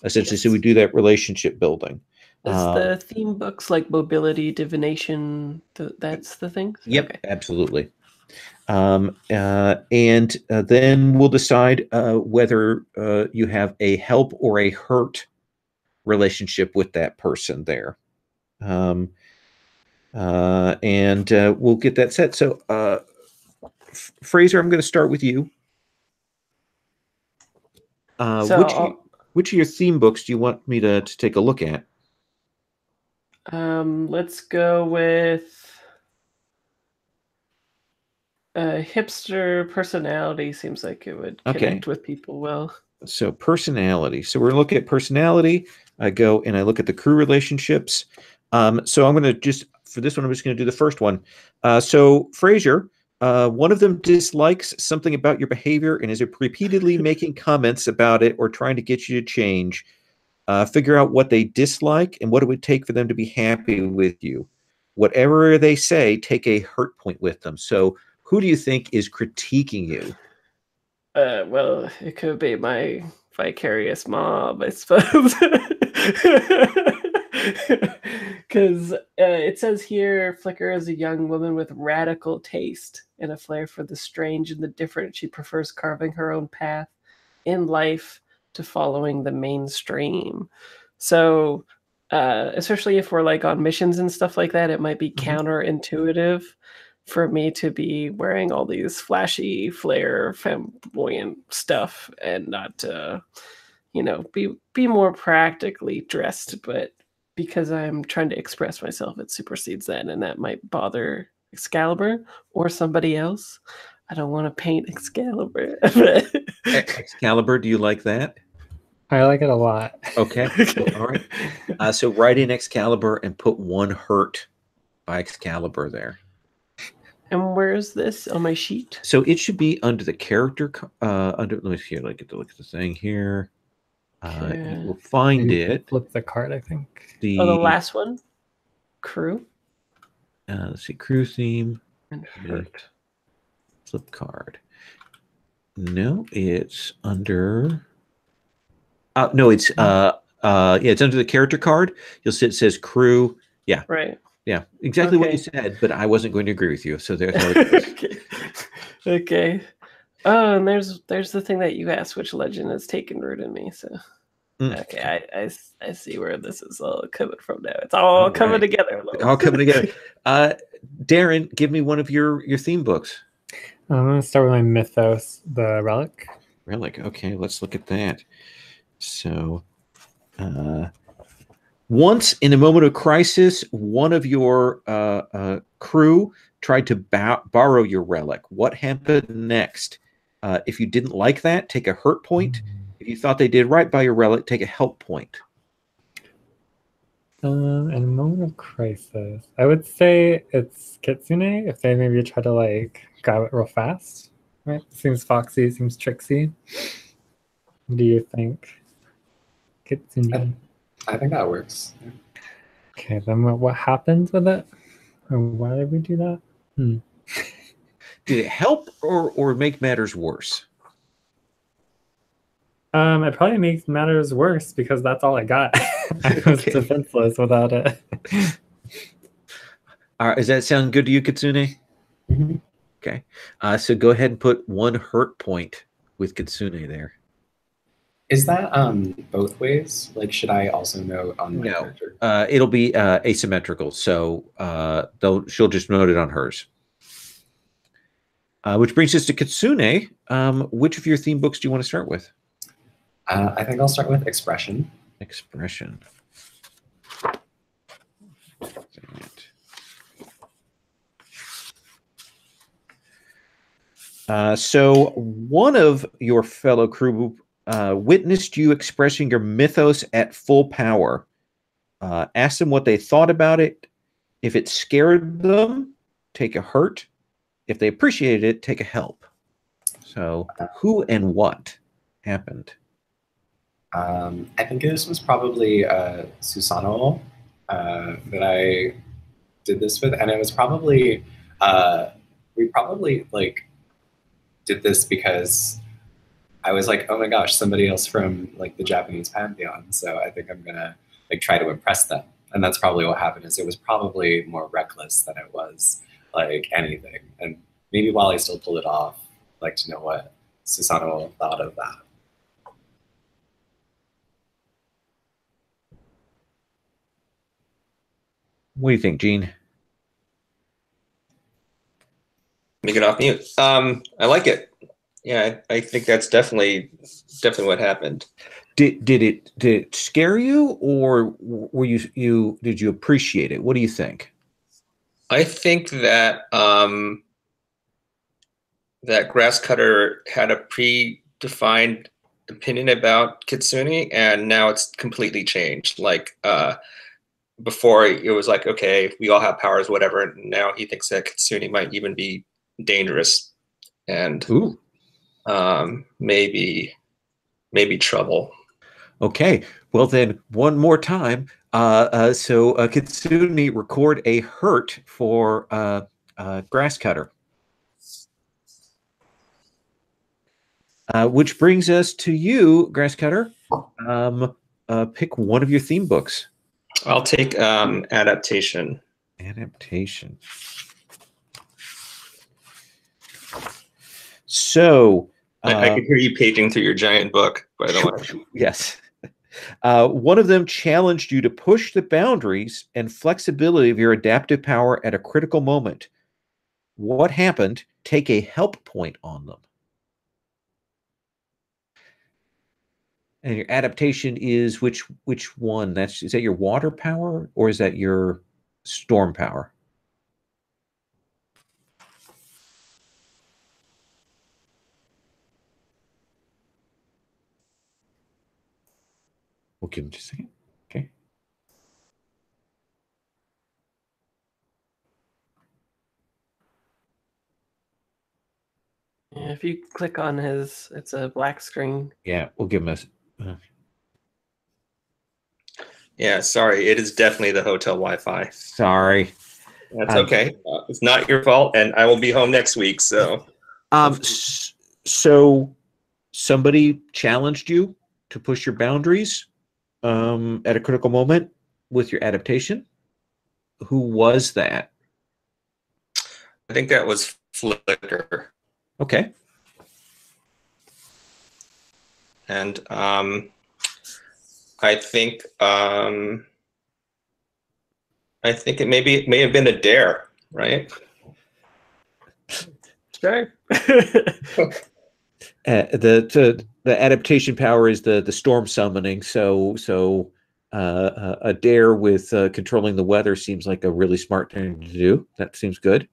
Essentially, so we do that relationship building. Is the theme books like mobility, divination? That's the thing. Yep, okay. Absolutely. And then we'll decide whether you have a help or a hurt relationship with that person there. And we'll get that set. So, Fraser, I'm going to start with you. Which of your theme books do you want me to take a look at? Let's go with hipster personality. Seems like it would connect with people well. So personality. So we're looking at personality. I go and I look at the crew relationships. So I'm going to just, for this one, I'm just going to do the first one. So Fraser, one of them dislikes something about your behavior and is repeatedly making comments about it or trying to get you to change. Figure out what they dislike and what it would take for them to be happy with you. Whatever they say, take a hurt point with them. So who do you think is critiquing you? Well, it could be my vicarious mob, I suppose. Because it says here, Flicker is a young woman with radical taste and a flair for the strange and the different. She prefers carving her own path in life to following the mainstream. So, especially if we're like on missions and stuff like that, it might be counterintuitive for me to be wearing all these flashy, flair, flamboyant stuff and not, be more practically dressed. But because I'm trying to express myself, it supersedes that, and that might bother Excalibur or somebody else. I don't want to paint Excalibur. Excalibur, do you like that? I like it a lot. Okay. All right. So write in Excalibur and put one hurt by Excalibur there. And where is this on my sheet? So it should be under the character. Let me see. I get to look at the thing here. You will find it. Flip the card, I think. The last one. Crew. Let's see. Crew theme. And hurt. Flip card. No, it's under. No, it's it's under the character card. You'll see it says crew. Yeah. Right. Yeah, exactly what you said, but I wasn't going to agree with you. So there's how it is. Okay. Oh, and there's the thing that you asked, which legend has taken root in me. So okay, I see where this is all coming from now. It's all coming together. All coming together. Darren, give me one of your theme books. I'm going to start with my Mythos, the Relic. Relic. Okay, let's look at that. So, once in a moment of crisis, one of your crew tried to borrow your relic. What happened next? If you didn't like that, take a hurt point. If you thought they did right by your relic, take a help point. In a moment of crisis, I would say it's Kitsune. If they maybe try to grab it real fast, right? Seems foxy, seems tricksy. What do you think, Kitsune? I think that works. Okay, then what happens with it? Or why did we do that? Did it help or make matters worse? It probably makes matters worse because that's all I got. I was defenseless without it. All right, does that sound good to you, Kitsune? Mm-hmm. Okay. So go ahead and put one hurt point with Kitsune there. Is that both ways? Should I also note on my character? It'll be asymmetrical, so she'll just note it on hers. Which brings us to Kitsune. Which of your theme books do you want to start with? I think I'll start with Expression. Expression. So one of your fellow crew witnessed you expressing your mythos at full power. Asked them what they thought about it. If it scared them, take a hurt. If they appreciated it, take a help. So who and what happened? I think this was probably Susano that I did this with, and it was probably we probably like did this because I was like, oh my gosh, somebody else from like the Japanese pantheon, so I think I'm gonna like try to impress them. And that's probably what happened. Is it was probably more reckless than it was like anything. And maybe while I still pull it off, I'd like to know what Susano thought of that. What do you think, Gene? Let me get off mute. I like it. Yeah, I think that's definitely what happened. Did it scare you, or were did you appreciate it? What do you think? I think that that Grasscutter had a predefined opinion about Kitsune, and now it's completely changed. Like before, it was like, okay, we all have powers, whatever. And now he thinks that Kitsune might even be dangerous, and maybe trouble. Okay, well then, one more time. So Kitsune, record a hurt for Grasscutter. Which brings us to you, Grasscutter. Pick one of your theme books. I'll take Adaptation. Adaptation. So I could hear you paging through your giant book, by the way. Yes. One of them challenged you to push the boundaries and flexibility of your adaptive power at a critical moment. What happened? Take a help point on them. And your adaptation is which one? Is that your water power, or is that your storm power? We'll give him just a second. Okay. Yeah, if you click on his, it's a black screen. Yeah, we'll give him a. Yeah, sorry. It is definitely the hotel Wi-Fi. Sorry. That's okay. It's not your fault, and I will be home next week. So, so somebody challenged you to push your boundaries at a critical moment with your adaptation. Who was that? I think that was Flicker. Okay. And I think it may have been a dare, right? Sure. The adaptation power is the storm summoning. So a dare with controlling the weather seems like a really smart thing to do. That seems good.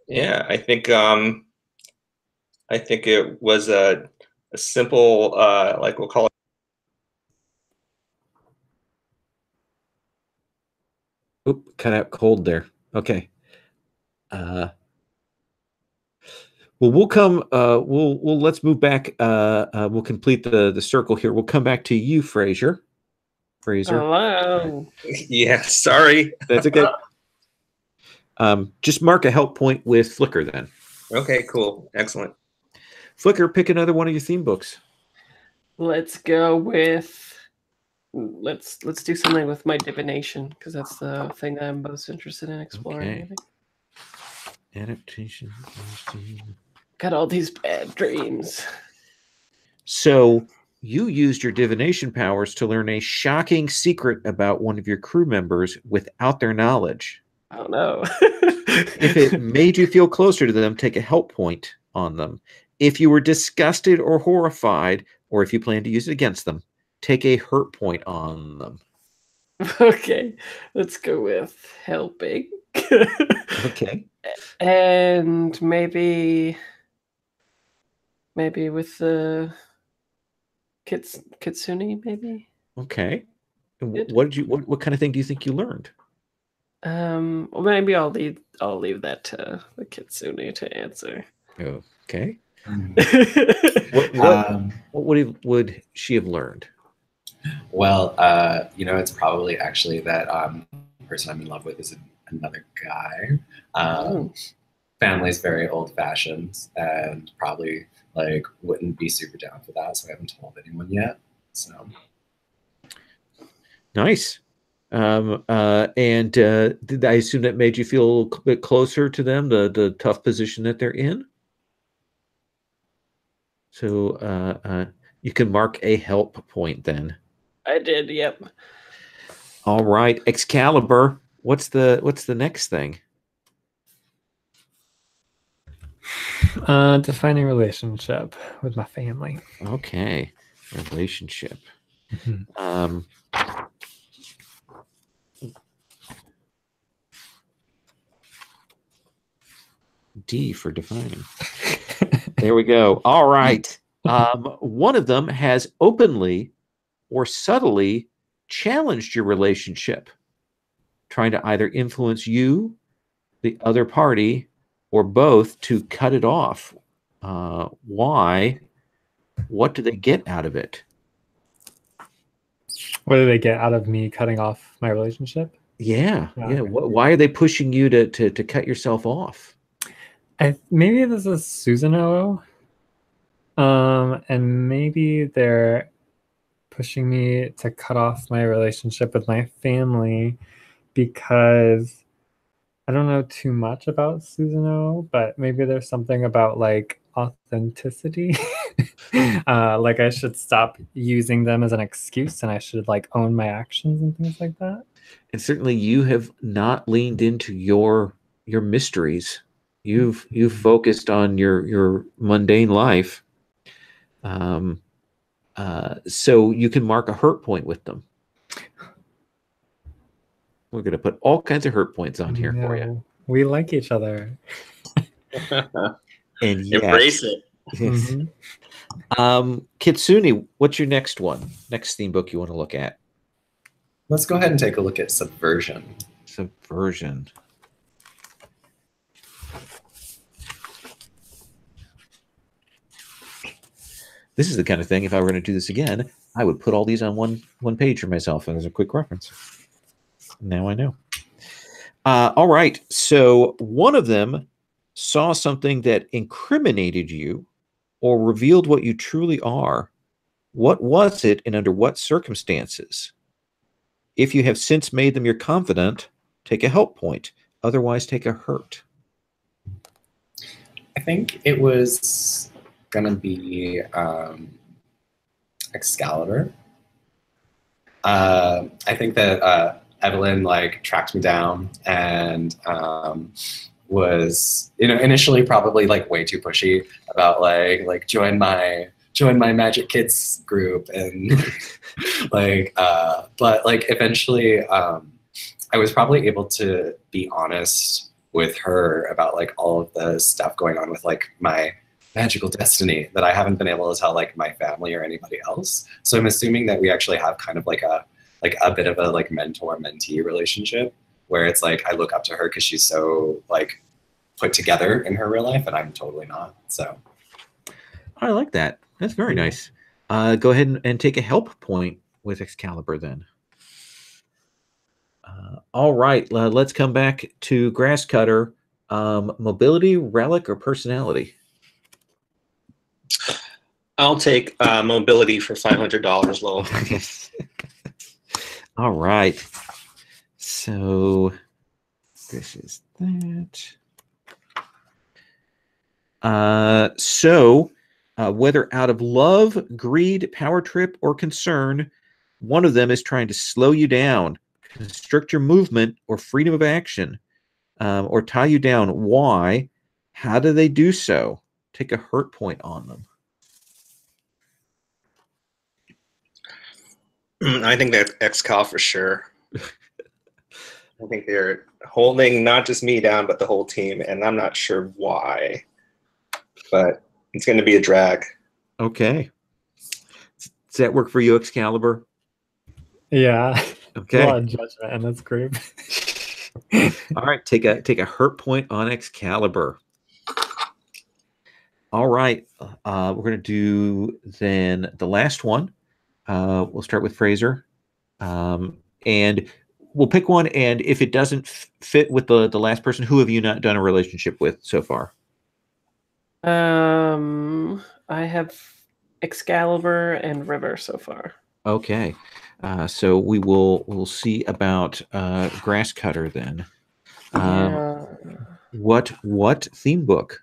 Yeah, I think it was a simple like we'll call it. Oop, cut out cold there. Okay. Well, we'll come. We'll let's move back. We'll complete the circle here. We'll come back to you, Fraser. Hello. Yeah, sorry. That's okay. Just mark a help point with Flicker then. Okay, cool, excellent. Flicker, pick another one of your theme books. Let's go with. Let's do something with my divination, because that's the thing that I'm most interested in exploring. Okay. Adaptation. Got all these bad dreams. So you used your divination powers to learn a shocking secret about one of your crew members without their knowledge. Oh no. If it made you feel closer to them, take a help point on them. If you were disgusted or horrified, or if you plan to use it against them, take a hurt point on them. Okay, let's go with helping. Okay. And maybe with the kitsune, maybe. Okay. And Good. what kind of thing do you think you learned? Well, maybe I'll leave that to the kitsune to answer. Okay. Um, What would she have learned? Well, it's probably actually that person I'm in love with is another guy. Family's very old-fashioned and probably like wouldn't be super down for that, so I haven't told anyone yet. So Nice. And did I assume that made you feel a bit closer to them, the tough position that they're in? So you can mark a help point then. I did. Yep. All right, Excalibur. What's the next thing? Defining relationship with my family. Okay, relationship. D for defining. There we go. All right. One of them has openly or subtly challenged your relationship, trying to either influence you, the other party, or both to cut it off. Why? What do they get out of it? What do they get out of me cutting off my relationship? Yeah. Okay. Why are they pushing you to cut yourself off? Maybe this is Susanoo. And maybe they're pushing me to cut off my relationship with my family because I don't know too much about Susanoo, but maybe there's something about like authenticity. Like I should stop using them as an excuse and I should like own my actions and things like that. And certainly you have not leaned into your mysteries. You've focused on your mundane life. So you can mark a hurt point with them. We're going to put all kinds of hurt points on here for you. We like each other. And yes, embrace it. Yes. Kitsune, what's your next one? Next theme book you want to look at? let's go ahead and take a look at subversion. Subversion. This is the kind of thing, if I were going to do this again, I would put all these on one page for myself and as a quick reference. Now I know. All right. So one of them saw something that incriminated you or revealed what you truly are. What was it and under what circumstances? If you have since made them your confidant, take a help point. Otherwise, take a hurt. I think it was going to be Excalibur. I think that Evelyn tracked me down and was initially probably way too pushy about join my Magic Kids group and but eventually I was probably able to be honest with her about all of the stuff going on with my magical destiny that I haven't been able to tell my family or anybody else. So I'm assuming that we actually have kind of a bit of a mentor-mentee relationship where it's I look up to her because she's so put together in her real life and I'm totally not. So I like that. That's very nice. Go ahead and take a help point with Excalibur then. All right, let's come back to Grasscutter. Mobility, relic, or personality? I'll take mobility for $500, Lowell. All right. So this is that. Whether out of love, greed, power trip, or concern, one of them is trying to slow you down, constrict your movement or freedom of action. or tie you down. Why? How do they do so? Take a hurt point on them. I think that's Excal for sure. I think they're holding not just me down, but the whole team, and I'm not sure why. But it's going to be a drag. Okay. Does that work for you, Excalibur? Yeah. Okay. A lot of judgment in this group. All right. Take a hurt point on Excalibur. All right. We're going to do then the last one. We'll start with Fraser. And we'll pick one. And if it doesn't fit with the last person, who have you not done a relationship with so far? I have Excalibur and River so far. Okay. So we'll see about Grass Cutter then. Yeah. What theme book?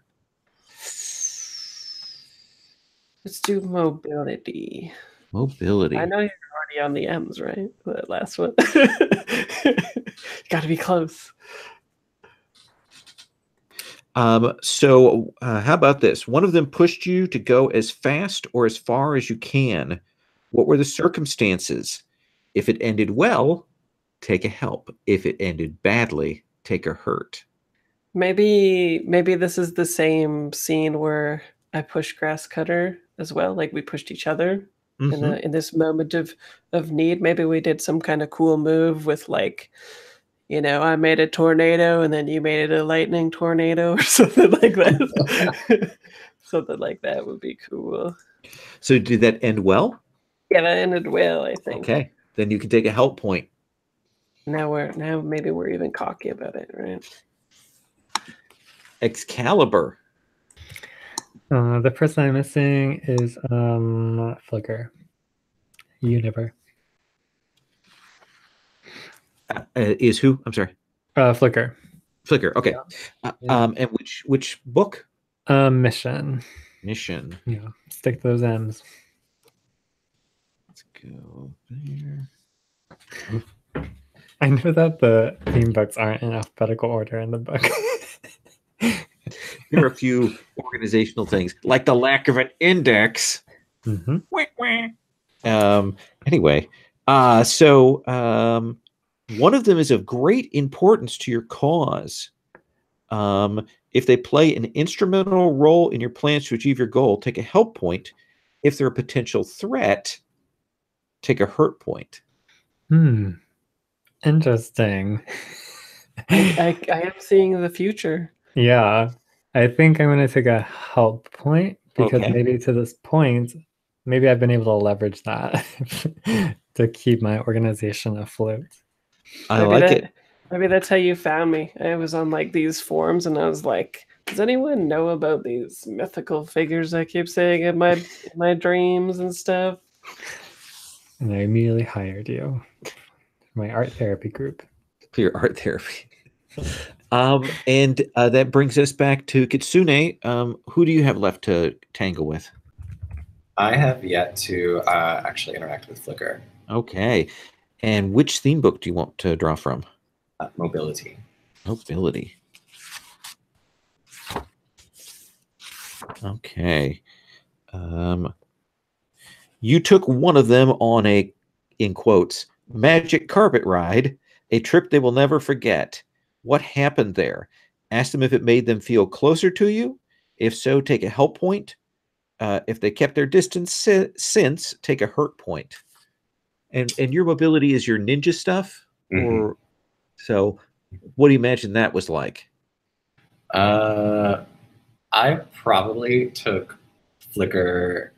Let's do mobility. Mobility. I know you're already on the M's, right? That last one. Got to be close. So how about this? One of them pushed you to go as fast or as far as you can. What were the circumstances? If it ended well, take a help. If it ended badly, take a hurt. Maybe this is the same scene where I pushed Grass Cutter as well. Like we pushed each other in this moment of need. Maybe we did some kind of cool move with like, you know, I made a tornado and then you made it a lightning tornado or something like that. Something like that would be cool. So did that end well? Yeah, that ended well, I think. Okay, then you can take a help point. Now maybe we're even cocky about it, right? Excalibur. The person I'm missing is Flicker. Univer. Is who? I'm sorry. Flicker. Flicker. Okay. Yeah. And which book? Mission. Mission. Yeah. Stick those M's. Let's go there. I know that the theme books aren't in alphabetical order in the book. There are a few organizational things, like the lack of an index. Mm-hmm. Anyway, so one of them is of great importance to your cause. If they play an instrumental role in your plans to achieve your goal, take a help point. If they're a potential threat, take a hurt point. Interesting. I am seeing the future. Yeah. I think I'm going to take a help point because Okay. maybe to this point, maybe I've been able to leverage that to keep my organization afloat. I like it. Maybe that's how you found me. I was on like these forums and I was like, does anyone know about these mythical figures I keep saying in my dreams and stuff? And I immediately hired you for my art therapy group. For your art therapy. And that brings us back to Kitsune. Who do you have left to tangle with? I have yet to actually interact with Flicker. Okay. And which theme book do you want to draw from? Mobility. Mobility. Okay. You took one of them on a, in quotes, magic carpet ride, a trip they will never forget. What happened there? Ask them if it made them feel closer to you. If so, take a help point. If they kept their distance since, take a hurt point. And your mobility is your ninja stuff? Or so what do you imagine that was like? I probably took Flicker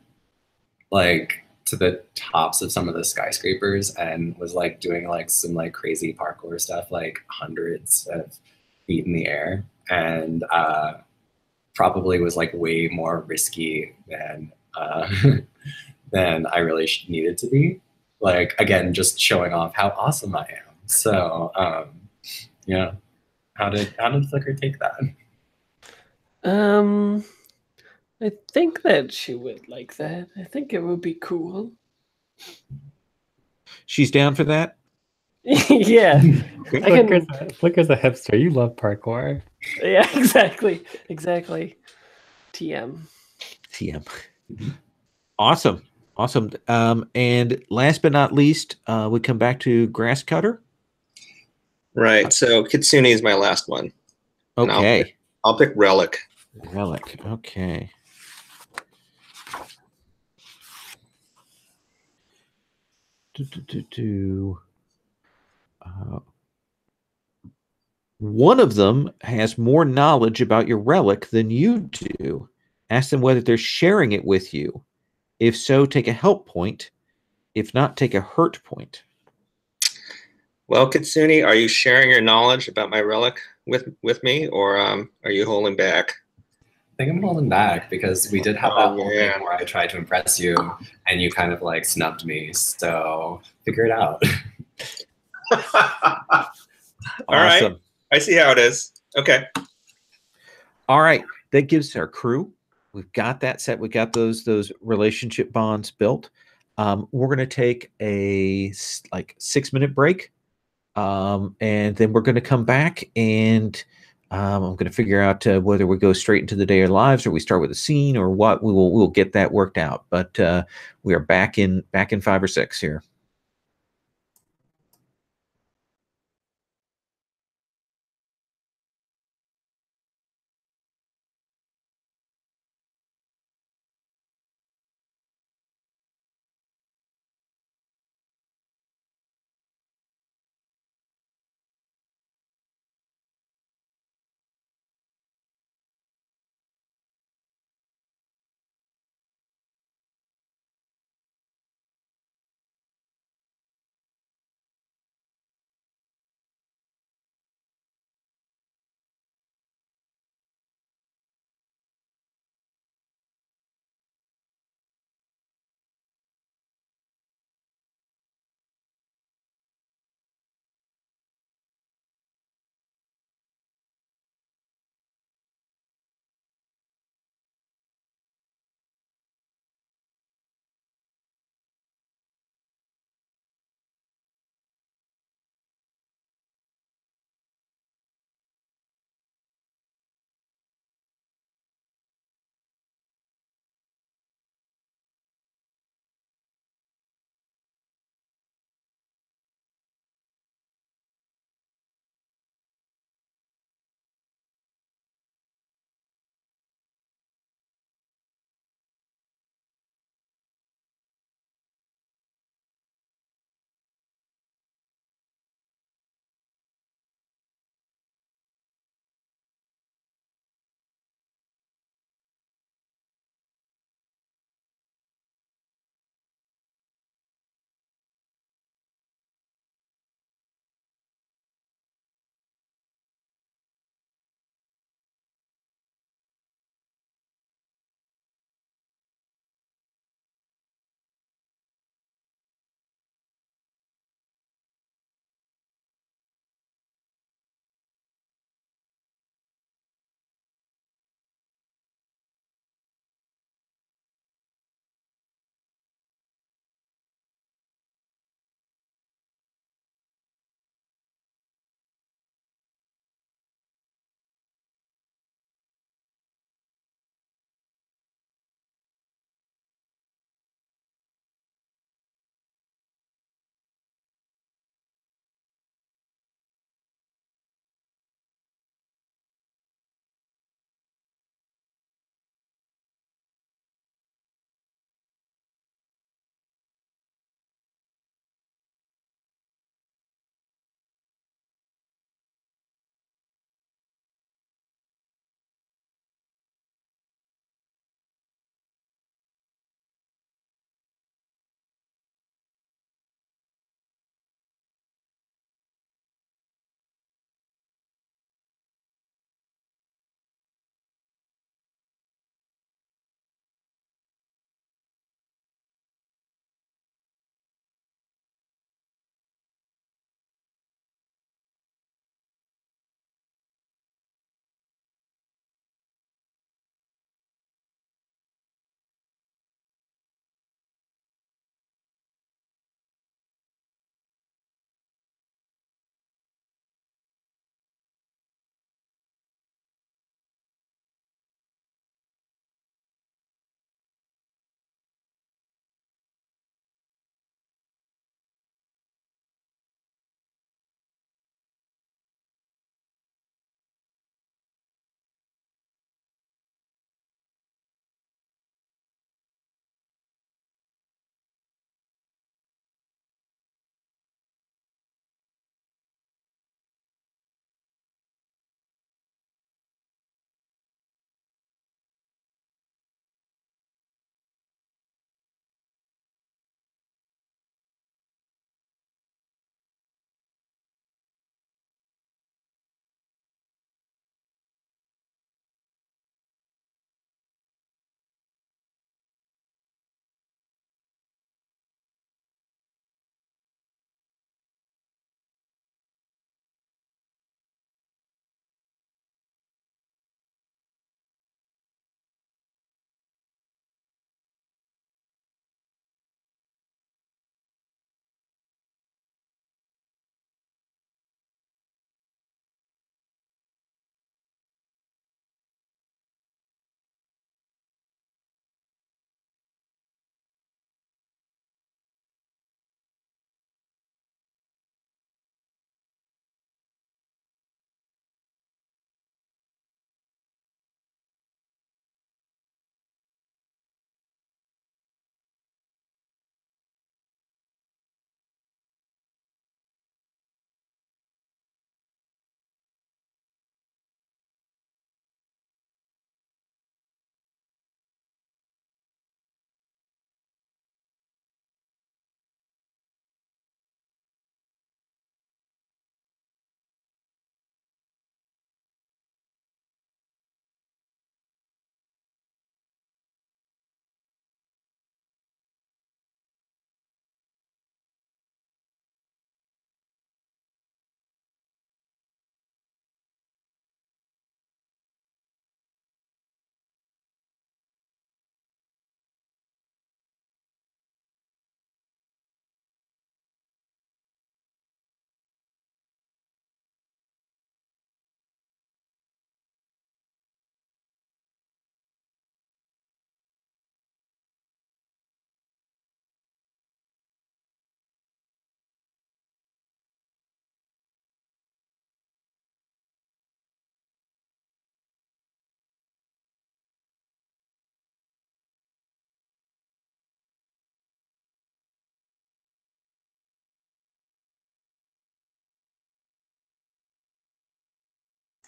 like to the tops of some of the skyscrapers and was like doing like some like crazy parkour stuff, like hundreds of feet in the air, and probably was like way more risky than than I really needed to be. Like again, just showing off how awesome I am. So yeah, how did Flicker take that? I think that she would like that. I think it would be cool. She's down for that? Yeah, I can. Flicker's a hipster. You love parkour. Yeah, exactly. TM. TM. Awesome. And last but not least, we come back to Grass Cutter. Right. So Kitsune is my last one. And Okay. I'll pick Relic. Relic. Okay. One of them has more knowledge about your relic than you do. Ask them whether they're sharing it with you. If so, take a help point. If not, take a hurt point. Well, Kitsune, are you sharing your knowledge about my relic with me, or are you holding back? I think I'm holding back because we did have that whole man. thing where I tried to impress you and you kind of like snubbed me. So figure it out. All right. I see how it is. Okay. All right. That gives our crew. We've got that set. We got those relationship bonds built. We're going to take a 6-minute break. And then we're going to come back and I'm going to figure out whether we go straight into the day of lives or we start with a scene or what. We'll get that worked out. But we are back in 5 or 6 here.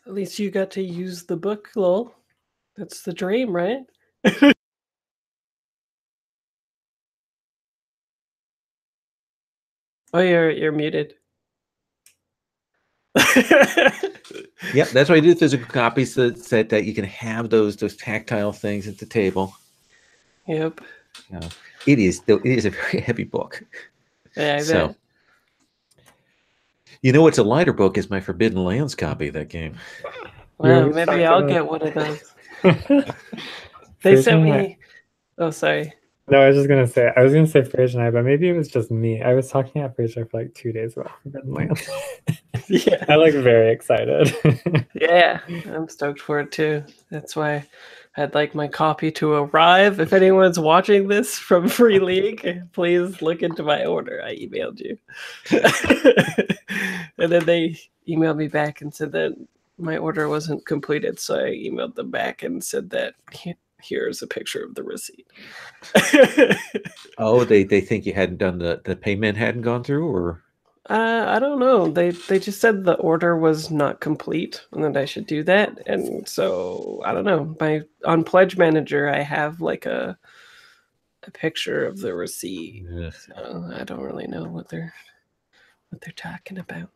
At least you got to use the book, lol. That's the dream, right? Oh, you're muted. Yep, that's why I do physical copies so that you can have those tactile things at the table. Yep. It is a very heavy book. Yeah, I So, bet. you know what's a lighter book is my Forbidden Lands copy of that game. Well, always maybe talk I'll about- get one of those. They sent me. Oh, sorry. No, I was gonna say Fraser and I, but maybe it was just me. I was talking at Fraser for like 2 days about Forbidden Lands. Yeah. I'm like very excited. Yeah, I'm stoked for it too. That's why I'd like my copy to arrive. If anyone's watching this from Free League, please look into my order. I emailed you. And then they emailed me back and said that my order wasn't completed. So I emailed them back and said that here's a picture of the receipt. Oh, they think you hadn't done the payment hadn't gone through, or I don't know. They just said the order was not complete and that I should do that. And so I don't know. On Pledge Manager I have like a picture of the receipt. yeah. So I don't really know what they're talking about.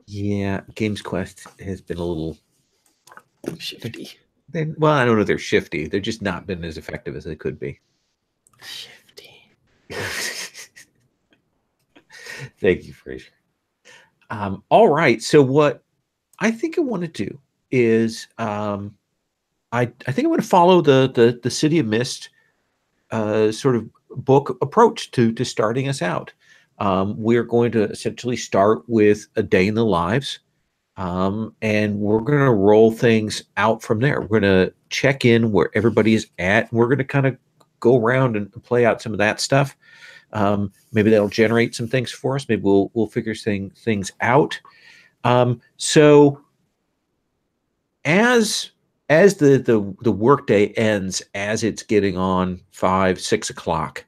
Yeah, Games Quest has been a little Shifty. well, I don't know if they're shifty. They've just not been as effective as they could be. Shifty. Thank you, Fraser. All right. So what I think I want to do is I think I want to follow the City of Mist sort of book approach to starting us out. We're going to essentially start with a day in the lives, and we're going to roll things out from there. We're going to check in where everybody is at. We're going to kind of go around and play out some of that stuff. Maybe that'll generate some things for us. Maybe we'll figure things out. So as the workday ends, as it's getting on 5, 6 o'clock,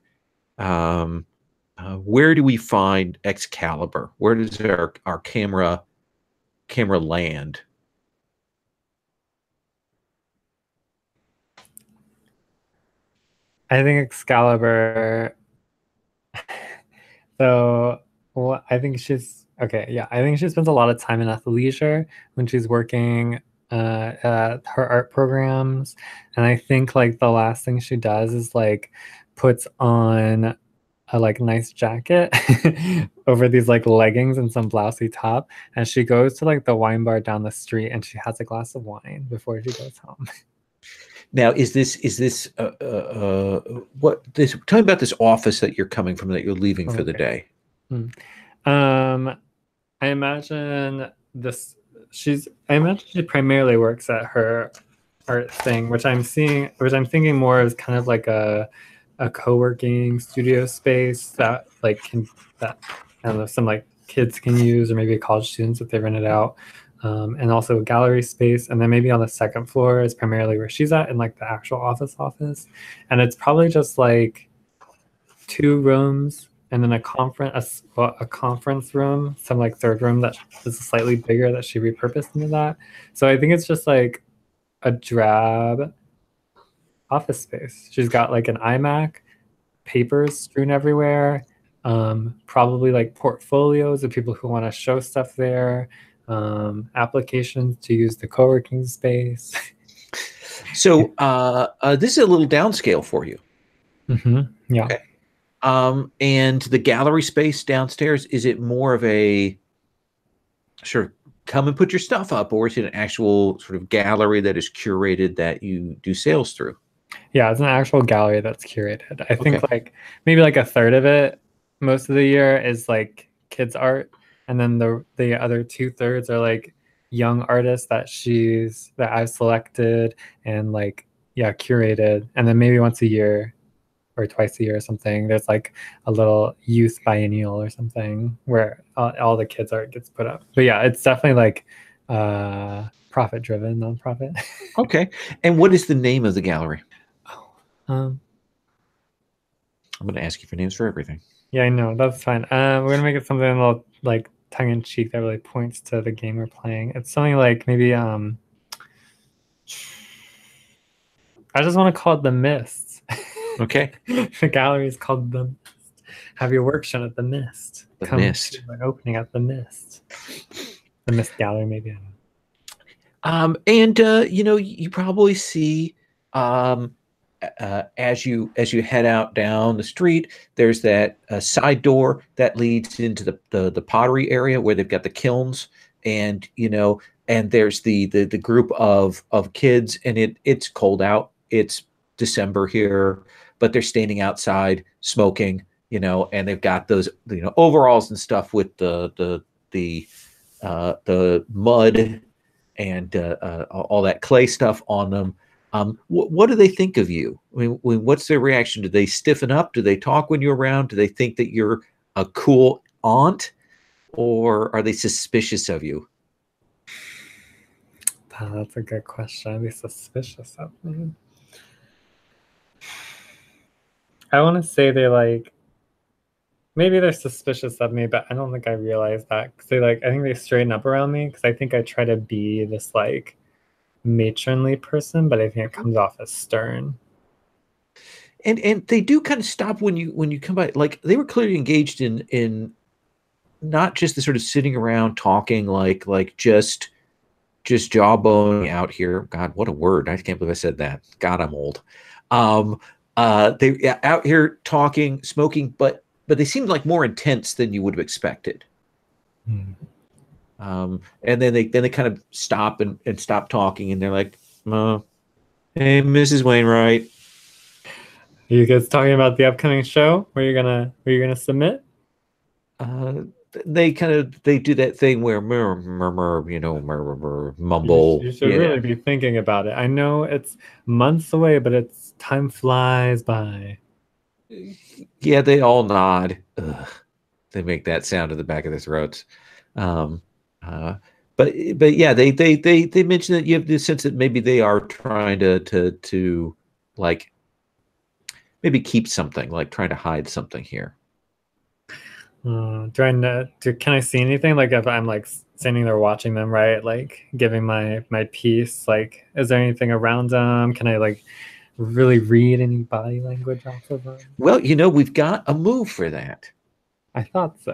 where do we find Excalibur? Where does our camera land? I think Excalibur. So, well, I think she's okay. Yeah, I think she spends a lot of time in athleisure when she's working at her art programs, and I think like the last thing she does is like puts on a like nice jacket over these like leggings and some blousey top, and she goes to like the wine bar down the street and she has a glass of wine before she goes home. Now, is this what this? Tell me about this office that you're coming from, that you're leaving for the day. I imagine I imagine she primarily works at her art thing, which I'm thinking more is kind of like a co-working studio space that I don't know, some like kids can use, or maybe college students if they rent it out. And also a gallery space, and then maybe on the second floor is primarily where she's at, in like the actual office, and it's probably just like 2 rooms and then a conference room, some like third room that is slightly bigger that she repurposed into that. So I think it's just like a drab office space. She's got like an iMac, papers strewn everywhere, probably like portfolios of people who want to show stuff there. Applications to use the co-working space. So this is a little downscale for you. Yeah. Okay. And the gallery space downstairs, is it more of a sort of come and put your stuff up, or is it an actual sort of gallery that is curated that you do sales through? Yeah, it's an actual gallery that's curated. I think like maybe like a third of it most of the year is like kids art, and then the other 2/3 are like young artists that I've selected and like curated, and then maybe once a year or twice a year or something there's like a little youth biennial or something where all the kids art gets put up. But yeah, it's definitely like profit driven, nonprofit. Okay. And what is the name of the gallery? I'm going to ask you for names for everything. Yeah, I know, that's fine. We're gonna make it something a little like tongue-in-cheek that really points to the game we're playing. It's something like maybe I just want to call it the Mist. Okay. The gallery is called the Mist. Have your work shown at the Mist. The Come Mist. to an opening at the Mist. The Mist Gallery, maybe. I don't know. And you probably see as you head out down the street, there's that side door that leads into the pottery area where they've got the kilns, and and there's the group of kids, and it's cold out. It's December here, but they're standing outside smoking, and they've got those overalls and stuff with the mud and all that clay stuff on them. What do they think of you? I mean, what's their reaction? Do they stiffen up? Do they talk when you're around? Do they think that you're a cool aunt, or are they suspicious of you? That's a good question. Are they suspicious of me? I want to say maybe they're suspicious of me, but I don't think I realize that, because I think they straighten up around me, because I think I try to be this matronly person, but I think it comes off as stern. And they do kind of stop when you come by. Like, they were clearly engaged in not just the sort of sitting around talking, like just jawboning out here. God, what a word! I can't believe I said that. God, I'm old. They out here talking, smoking, but they seemed like more intense than you would have expected. Hmm. And then they kind of stop and stop talking, and they're like, "Hey, Mrs. Wainwright." Are you guys talking about the upcoming show? Where you're gonna submit? They do that thing where mumble. You should really be thinking about it. I know it's months away, but time flies by. Yeah, they all nod. Ugh. They make that sound in the back of their throats. But yeah, they mention that you have the sense that maybe they are trying to like maybe keep something, like trying to hide something here. Can I see anything? Like, if I'm standing there watching them, right? Like, giving my piece. Like, is there anything around them? Can I really read any body language off of them? Well, we've got a move for that. I thought so.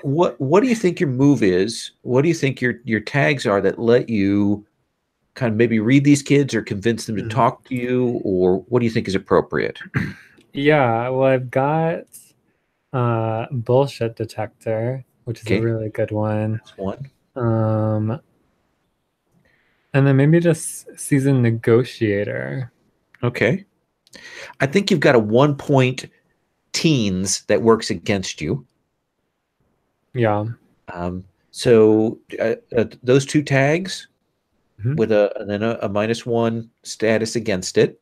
What do you think your move is? What do you think your tags are that let you kind of maybe read these kids or convince them to talk to you, or what do you think is appropriate? Yeah, well, I've got bullshit detector, which is a really good one. That's one. And then maybe just seasoned negotiator. Okay. I think you've got a 1-point teens that works against you. Yeah. So those two tags with a -1 status against it.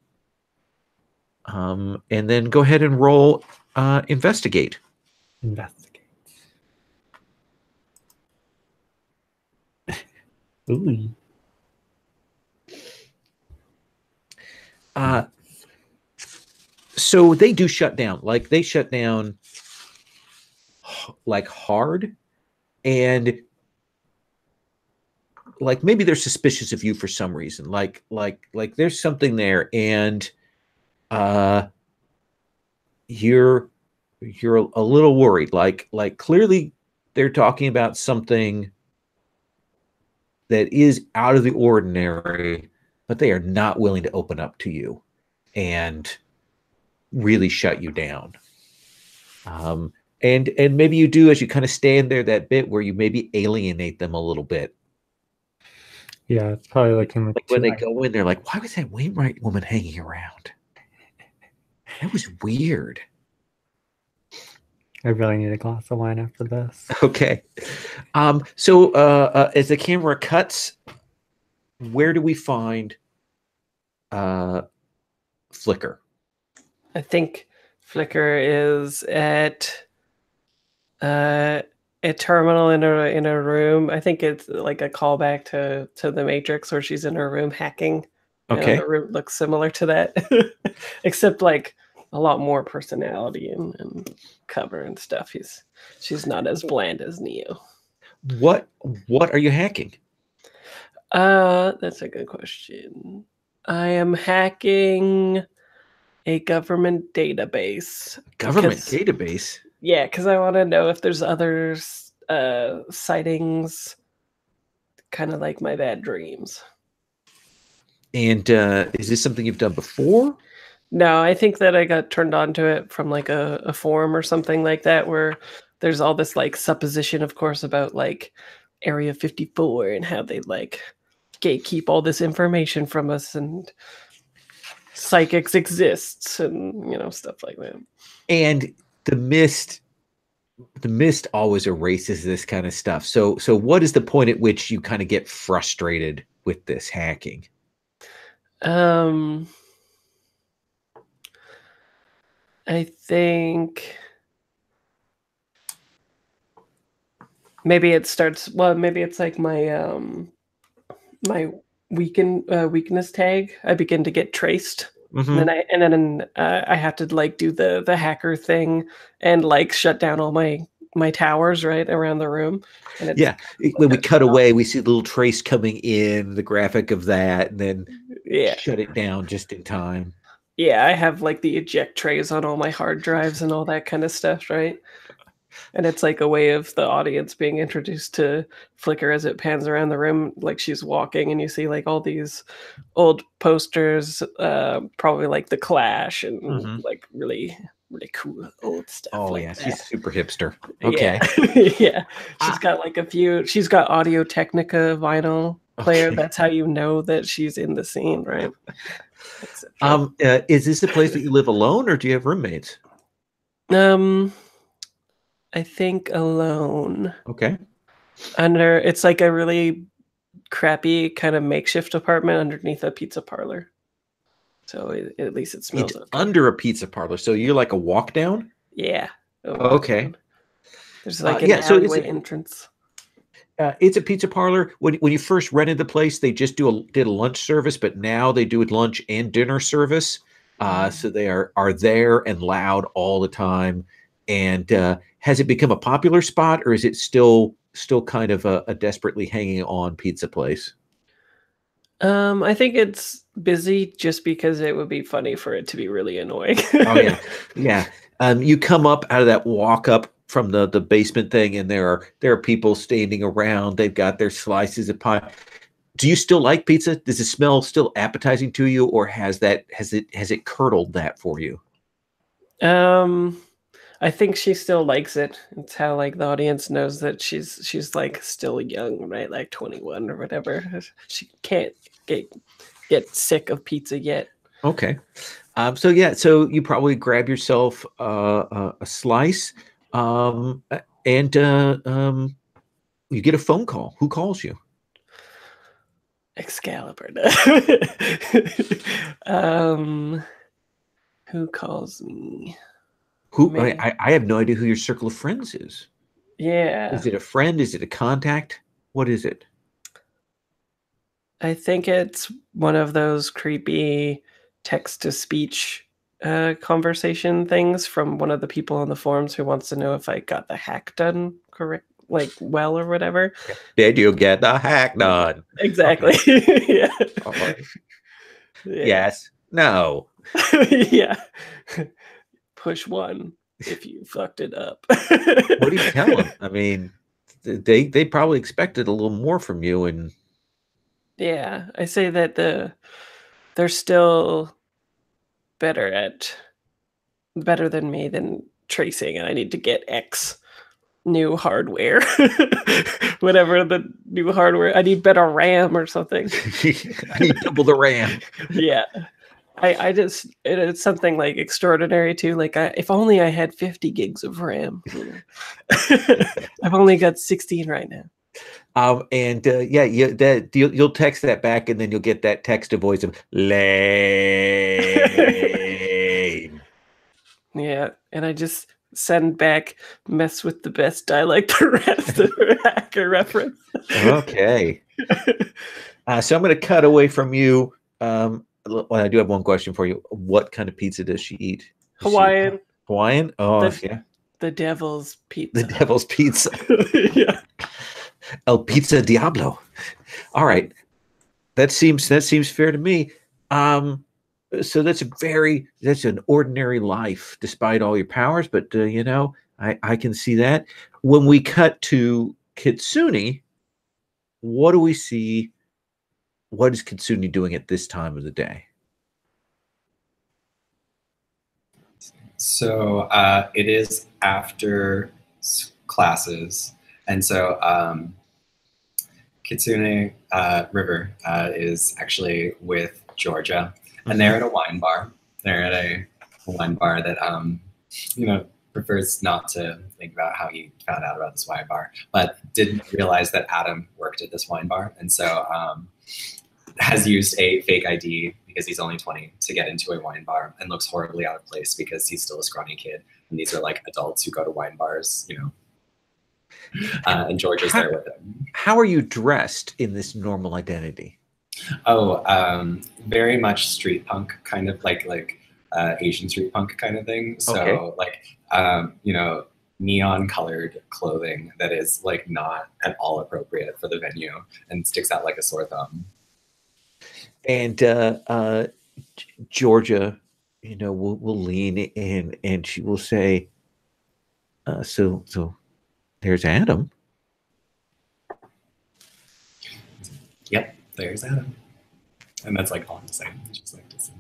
And then go ahead and roll investigate. Investigate. Ooh. So they do shut down. Like, they shut down hard, and maybe they're suspicious of you for some reason. Like there's something there, and you're a little worried. Like clearly they're talking about something that is out of the ordinary, but they are not willing to open up to you and really shut you down. And maybe you do, as you kind of stand there, that bit where you maybe alienate them a little bit. Yeah, it's probably looking like when they go in, they're like, "Why was that Wainwright woman hanging around? That was weird." I really need a glass of wine after this. Okay. So as the camera cuts, where do we find Flicker? I think Flicker is at a terminal in a room. I think it's like a callback to the Matrix, where she's in her room hacking. Okay. The room looks similar to that, except a lot more personality and cover and stuff. She's not as bland as Neo. What are you hacking? That's a good question. I am hacking a government database. Government because- database? Yeah, because I want to know if there's other sightings, kind of like my bad dreams. And is this something you've done before? No, I think that I got turned on to it from like a forum or something like that, where there's all this like supposition, of course, about like Area 54 and how they like gatekeep all this information from us, and psychics exists, and stuff like that. And the mist always erases this kind of stuff. So what is the point at which you kind of get frustrated with this hacking? I think maybe it starts. Well, maybe it's like my my weakness tag. I begin to get traced, Mhm. and then I have to like do the hacker thing and like shut down all my towers right around the room. And it's, Yeah, when we cut away, we see a little trace coming in, the graphic of that, and then yeah, shut it down just in time. yeah. I have like the eject trays on all my hard drives and all that kind of stuff, right? And it's like a way of the audience being introduced to Flicker as it pans around the room, like she's walking, and you see like all these old posters, probably like The Clash and Mhm. like really cool old stuff. Oh like yeah, that. she's super hipster. Okay. Yeah. Yeah. She's got like a few. She's got Audio Technica vinyl player. Okay. That's how you know that she's in the scene, right? Is this a place that you live alone, or do you have roommates? I think alone. Okay. It's like a really crappy kind of makeshift apartment underneath a pizza parlor. So at least it smells It's okay. under a pizza parlor, so you're like a walk down? Yeah. Okay. There's like an yeah, so alleyway entrance. It's a pizza parlor. When you first rented the place, they just did a lunch service, but now they do a lunch and dinner service. So they are there and loud all the time. And has it become a popular spot, or is it still kind of a desperately hanging on pizza place? I think it's busy just because it would be funny for it to be really annoying. Oh yeah, yeah. You come up out of that walk up from the basement thing, and there are people standing around. They've got their slices of pie. Do you still like pizza? Does it smell still appetizing to you, or has it curdled that for you? I think she still likes it. It's how like the audience knows that she's like still young, right? Like 21 or whatever. She can't get sick of pizza yet. Okay. So yeah, so you probably grab yourself a slice, and you get a phone call. Who calls you? Excalibur. Who calls me? Who? I have no idea who your circle of friends is. Yeah. Is it a friend? Is it a contact? What is it? I think it's one of those creepy text-to-speech conversation things from one of the people on the forums who wants to know if I got the hack done correct, like well or whatever. Did you get the hack done? Exactly. Okay. Yeah. Yeah. Yeah. Yes. No. Yeah. Push 1 if you fucked it up. What do you tell them? I mean, they probably expected a little more from you, and yeah, I say that they're still better than me than tracing, and I need to get X new hardware. Whatever the new hardware. I need better RAM or something. I need double the RAM. Yeah. It's something like extraordinary too. Like if only I had 50 gigs of RAM. I've only got 16 right now. And yeah, you'll text that back, and then you'll get that text to voice of lame. Yeah, and I just send back mess with the best dialect the hacker reference. Okay. So I'm going to cut away from you. Well, I do have one question for you. What kind of pizza does she eat? Hawaiian. Hawaiian? Oh, yeah. The devil's pizza. The devil's pizza. Yeah. El Pizza Diablo. All right. That seems fair to me. So that's an ordinary life despite all your powers, but I can see that. When we cut to Kitsune, what do we see? What is Kitsune doing at this time of the day? So it is after classes, and so Kitsune River is actually with Georgia, and they're at a wine bar. They're at a wine bar that prefers not to think about how he found out about this wine bar, but didn't realize that Adam worked at this wine bar, and so has used a fake ID because he's only 20 to get into a wine bar, and looks horribly out of place because he's still a scrawny kid, and these are like adults who go to wine bars, and George is there with him. How are you dressed in this normal identity? Oh, very much street punk, kind of like Asian street punk kind of thing. So okay. Neon colored clothing that is like not at all appropriate for the venue and sticks out like a sore thumb. And Georgia, will lean in and she will say, so there's Adam. Yep, there's Adam. And that's like all I'm saying. Just like this.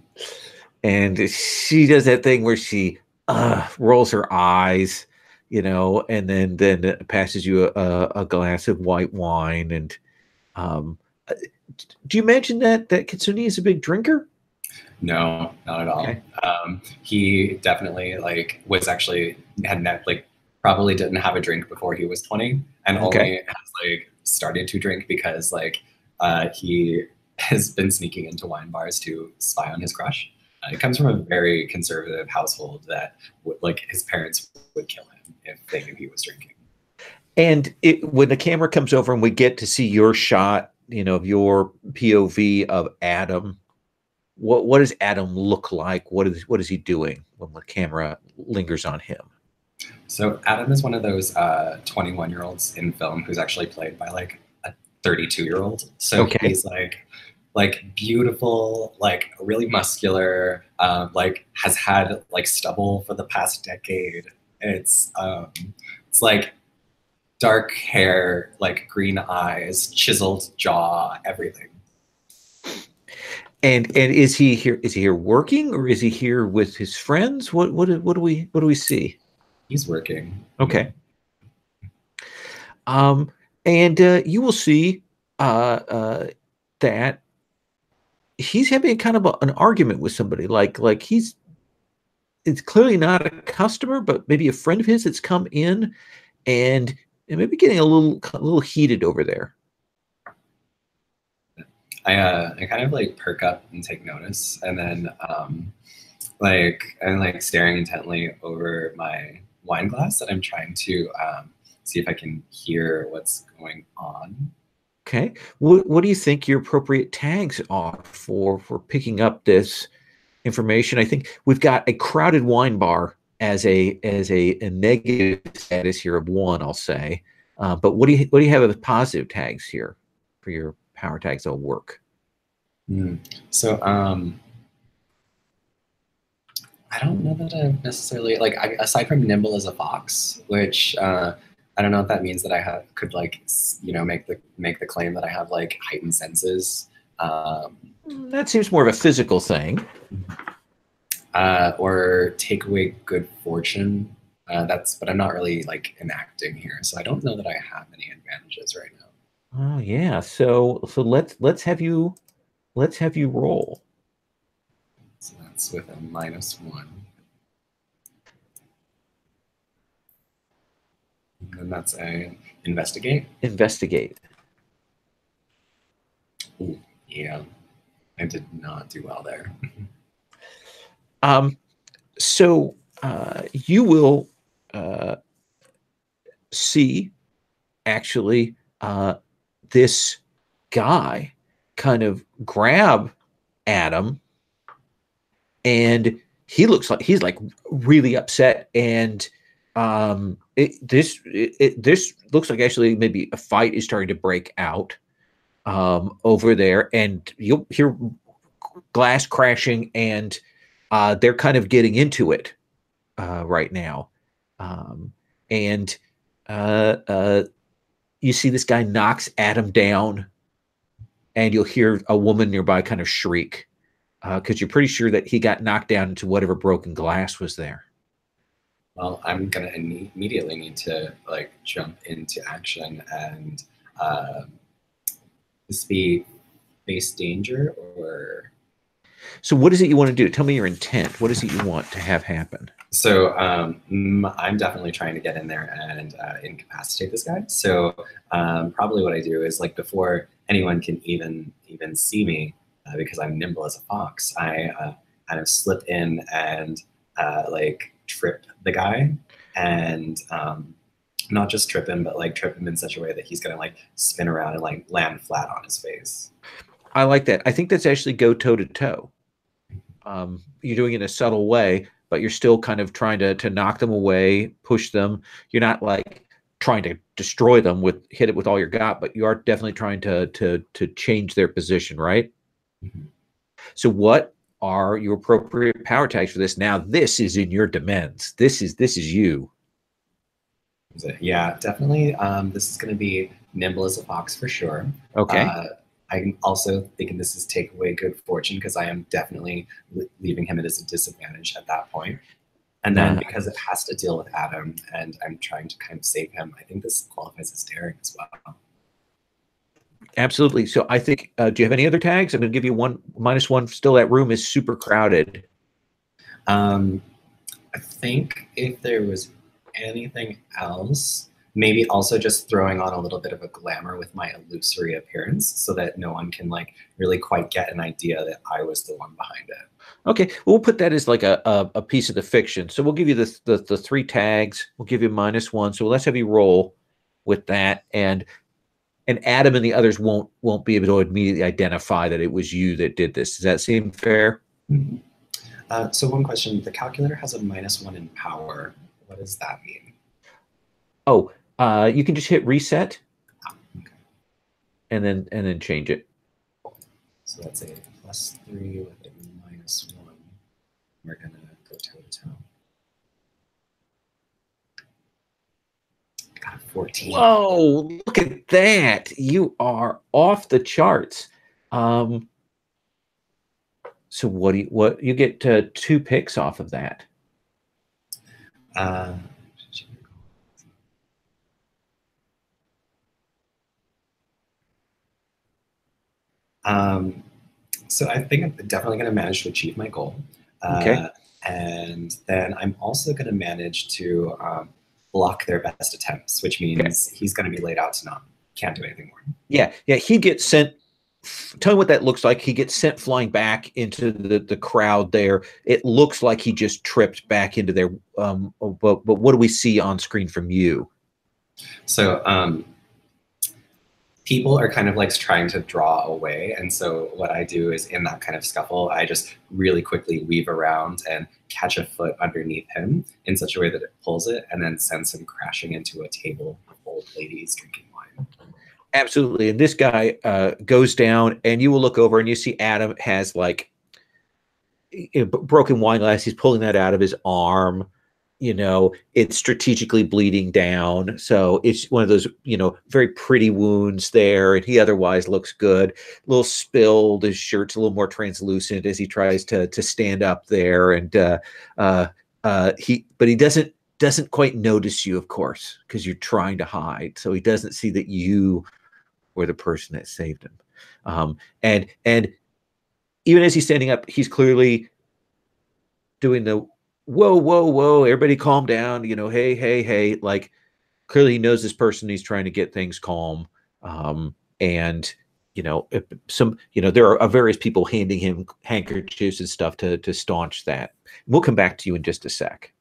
And she does that thing where she rolls her eyes, and then passes you a glass of white wine. And do you mention that Kitsune is a big drinker? No, not at all. Okay. He definitely was actually probably didn't have a drink before he was 20, and only has started to drink because he has been sneaking into wine bars to spy on his crush. It comes from a very conservative household that his parents would kill him if they knew he was drinking. And when the camera comes over and we get to see your shot, of your POV of Adam, what does Adam look like? What is he doing when the camera lingers on him? So Adam is one of those 21-year-olds in film who's actually played by a 32-year-old. So he's beautiful, really muscular, has had stubble for the past decade. It's dark hair, green eyes, chiseled jaw, everything. And is he here? Is he here working, or is he here with his friends? What do we see? He's working. Okay. And you will see that he's having kind of an argument with somebody. It's clearly not a customer, but maybe a friend of his that's come in, and maybe getting a little heated over there. I kind of perk up and take notice, and then I'm staring intently over my wine glass, and I'm trying to see if I can hear what's going on. Okay, what do you think your appropriate tags are for picking up this information? I think we've got a crowded wine bar as a negative status here of 1, I'll say. But what do you have as positive tags here for your power tags that'll work? So I don't know that I necessarily aside from nimble as a fox, which I don't know if that means that I could make the claim that I have heightened senses. That seems more of a physical thing. Or take away good fortune. But I'm not really enacting here, so I don't know that I have any advantages right now. Oh yeah, so let's have you roll. So that's with a -1, and that's a investigate. Investigate. Ooh, yeah, I did not do well there. So you will see actually this guy kind of grab Adam, and he looks like he's really upset, and this looks like actually maybe a fight is starting to break out. over there, and you'll hear glass crashing, and they're kind of getting into it right now. And you see this guy knocks Adam down, and you'll hear a woman nearby kind of shriek, because you're pretty sure that he got knocked down into whatever broken glass was there. Well, I'm gonna immediately need to like jump into action and this be face danger or. So what is it you want to do? Tell me your intent. What is it you want to have happen? So I'm definitely trying to get in there and incapacitate this guy. So probably what I do is like before anyone can even see me, because I'm nimble as a fox, I kind of slip in and like trip the guy, and not just trip him, but like trip him in such a way that he's gonna like spin around and like land flat on his face. I like that. I think that's actually go toe to toe. You're doing it in a subtle way, but you're still kind of trying to knock them away, push them. You're not like trying to destroy them hit it with all your got, but you are definitely trying to change their position, right? Mm-hmm. So what are your appropriate power tags for this? Now this is in your demands. This is you. Yeah, definitely. This is going to be nimble as a fox for sure. Okay. I'm also thinking this is take away good fortune, because I am definitely leaving him at a disadvantage at that point. And then because it has to deal with Adam and I'm trying to kind of save him, I think this qualifies as daring as well. Absolutely. So I think, do you have any other tags? I'm going to give you -1. Still, that room is super crowded. I think if there was anything else, maybe also just throwing on a little bit of a glamour with my illusory appearance so that no one can like really quite get an idea that I was the one behind it. Okay, well, we'll put that as like a piece of the fiction. So we'll give you the 3 tags. We'll give you -1. So let's have you roll with that, and Adam and the others won't be able to immediately identify that it was you that did this. Does that seem fair? Mm-hmm. So one question: the calculator has a -1 in power. What does that mean? Oh, you can just hit reset, Okay. and then change it. So that's a +3 with a -1. We're gonna go toe to toe. Got a 14. Whoa! Look at that. You are off the charts. So what you get 2 picks off of that. So I think I'm definitely going to manage to achieve my goal. Okay. And then I'm also going to manage to block their best attempts, which means he's going to be laid out to can't do anything more. Yeah, he gets sent. Tell me what that looks like. He gets sent flying back into the crowd there. It looks like he just tripped back into there. But what do we see on screen from you? So people are kind of like trying to draw away. And so what I do is in that kind of scuffle, I just really quickly weave around and catch a foot underneath him in such a way that it pulls it and then sends him crashing into a table of old ladies drinking wine. Absolutely. And this guy goes down, and you will look over and you see Adam has like a broken wine glass. He's pulling that out of his arm. It's strategically bleeding down. So it's one of those, very pretty wounds there. And he otherwise looks good. A little spilled. His shirt's a little more translucent as he tries to stand up there. And he doesn't quite notice you, of course, because you're trying to hide. So he doesn't see that you were the person that saved him. And even as he's standing up, he's clearly doing the whoa, everybody calm down, hey, like clearly he knows this person. He's trying to get things calm. And there are various people handing him handkerchiefs and stuff to staunch that. We'll come back to you in just a sec.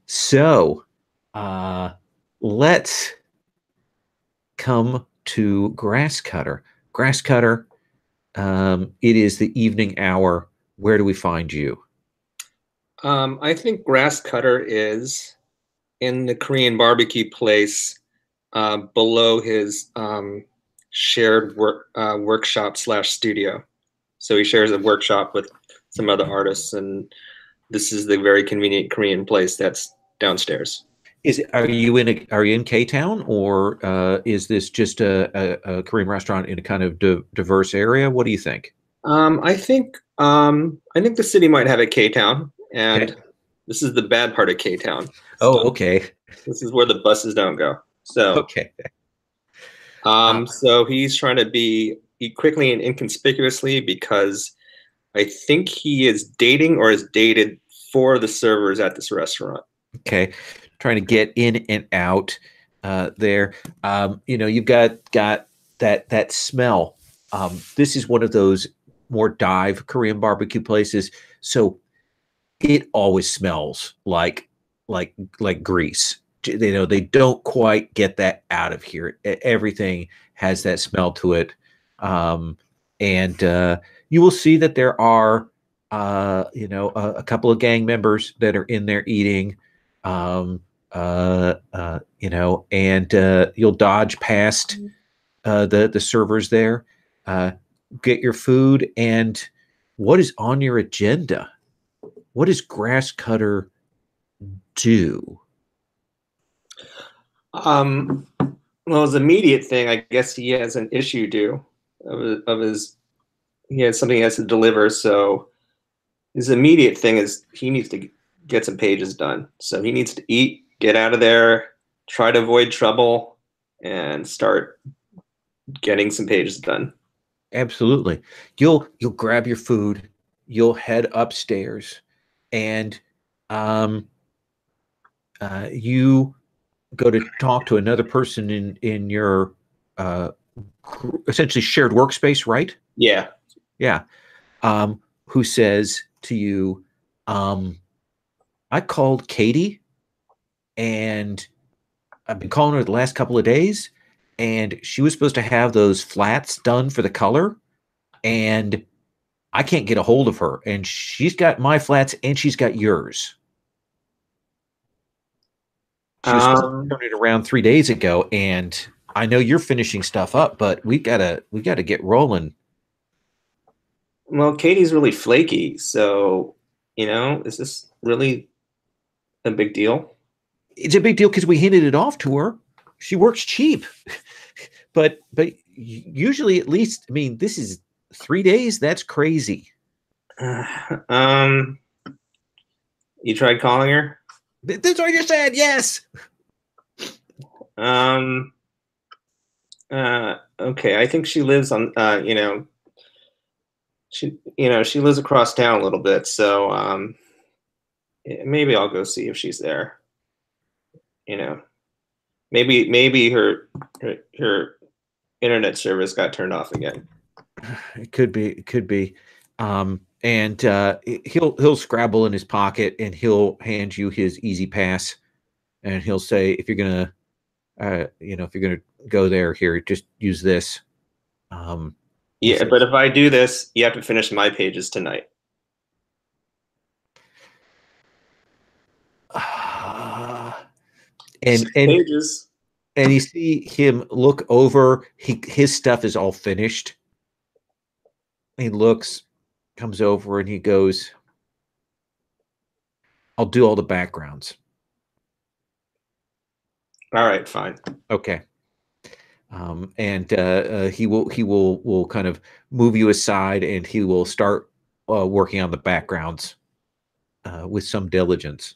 So let's come to Grasscutter. Grasscutter, it is the evening hour. Where do we find you? I think Grasscutter is in the Korean barbecue place below his shared workshop / studio. So he shares a workshop with some other artists, and this is the very convenient Korean place that's downstairs. Are you in K-Town, or is this just a Korean restaurant in a kind of diverse area? What do you think? I think the city might have a K-Town, and Okay. this is the bad part of K-Town. Oh, okay. This is where the buses don't go. So Okay. So he's trying to be quickly and inconspicuously, because I think he is dating or is dated 4 of the servers at this restaurant. Okay. Trying to get in and out there. You've got that smell. This is one of those more dive Korean barbecue places, so it always smells like grease. They don't quite get that out of here. Everything has that smell to it, and you will see that there are a couple of gang members that are in there eating. And you'll dodge past the servers there, get your food. And what is on your agenda? What does Grasscutter do? Well, his immediate thing, I guess he has an issue due he has something he has to deliver. So his immediate thing is he needs to get some pages done. So he needs to eat, get out of there, try to avoid trouble, and start getting some pages done. Absolutely. You'll grab your food, you'll head upstairs, and you go to talk to another person in your essentially shared workspace, right? Yeah. Yeah. Who says to you, I called Katie, and I've been calling her the last couple of days, and she was supposed to have those flats done for the color, and I can't get a hold of her, and she's got my flats and she's got yours. She was supposed to turn it around 3 days ago, and I know you're finishing stuff up, but we gotta get rolling. Well, Katie's really flaky, so is this really a big deal? It's a big deal because we handed it off to her. She works cheap, but usually, at least, I mean, this is 3 days. That's crazy. You tried calling her? That's what you said. Yes. Okay. I think she lives on. She lives across town a little bit. So maybe I'll go see if she's there. Maybe her internet service got turned off again. It could be. And he'll scrabble in his pocket, and he'll hand you his Easy Pass, and he'll say, if you're gonna go there, here, just use this. Yeah, but if I do this, you have to finish my pages tonight. And pages. And you see him look over. His stuff is all finished. He looks, comes over, and he goes, I'll do all the backgrounds. All right, fine. Okay. And he will kind of move you aside, and he will start working on the backgrounds with some diligence.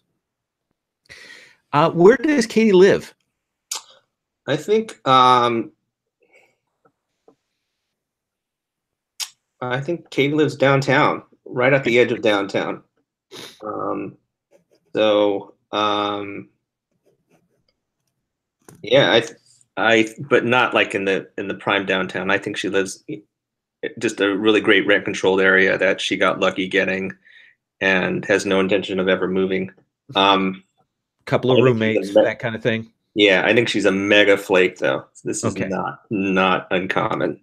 Where does Katie live? I think Katie lives downtown, right at the edge of downtown. Yeah, but not like in the prime downtown. I think she lives just a really great rent controlled area that she got lucky getting, and has no intention of ever moving. Couple of roommates, that kind of thing. Yeah, I think she's a mega flake, though. This is not uncommon.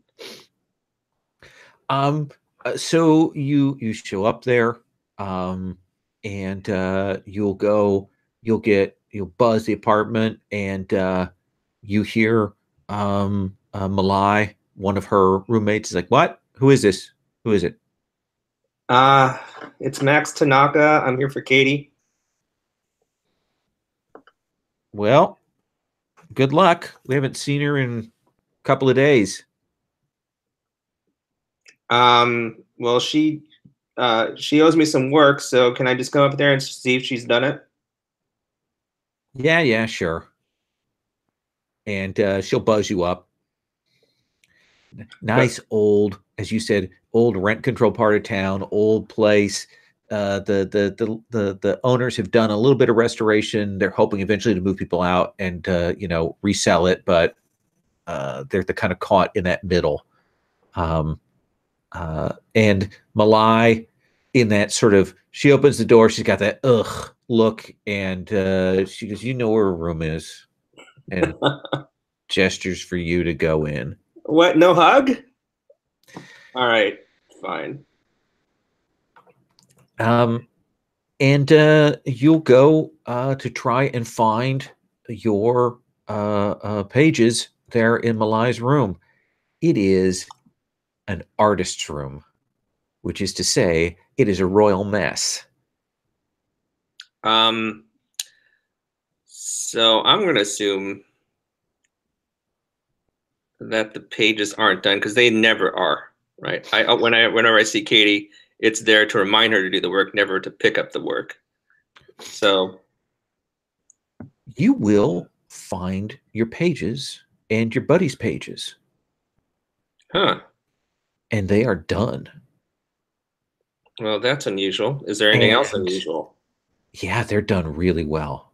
So you show up there, and you'll buzz the apartment, and you hear Malai one of her roommates is like, "What? Who is this? Who is it?" It's Max Tanaka. I'm here for Katie. Well, good luck. We haven't seen her in a couple of days. Well, she owes me some work, so can I just go up there and see if she's done it? Yeah, sure. And she'll buzz you up. Nice old, as you said, old rent control part of town, old place. The owners have done a little bit of restoration. They're hoping eventually to move people out and resell it, but they're kind of caught in that middle. And Malai, in that sort of, she opens the door. She's got that ugh look, and she goes, "You know where her room is," and gestures for you to go in. What? No hug? All right, fine. And you'll go to try and find your pages there in Malai's room. It is an artist's room, which is to say, it is a royal mess. So I'm going to assume that the pages aren't done because they never are, right? Whenever I see Katie, it's there to remind her to do the work, never to pick up the work. So you will find your pages and your buddy's pages. Huh. And they are done. Well, that's unusual. Is there anything else unusual? Yeah, they're done really well.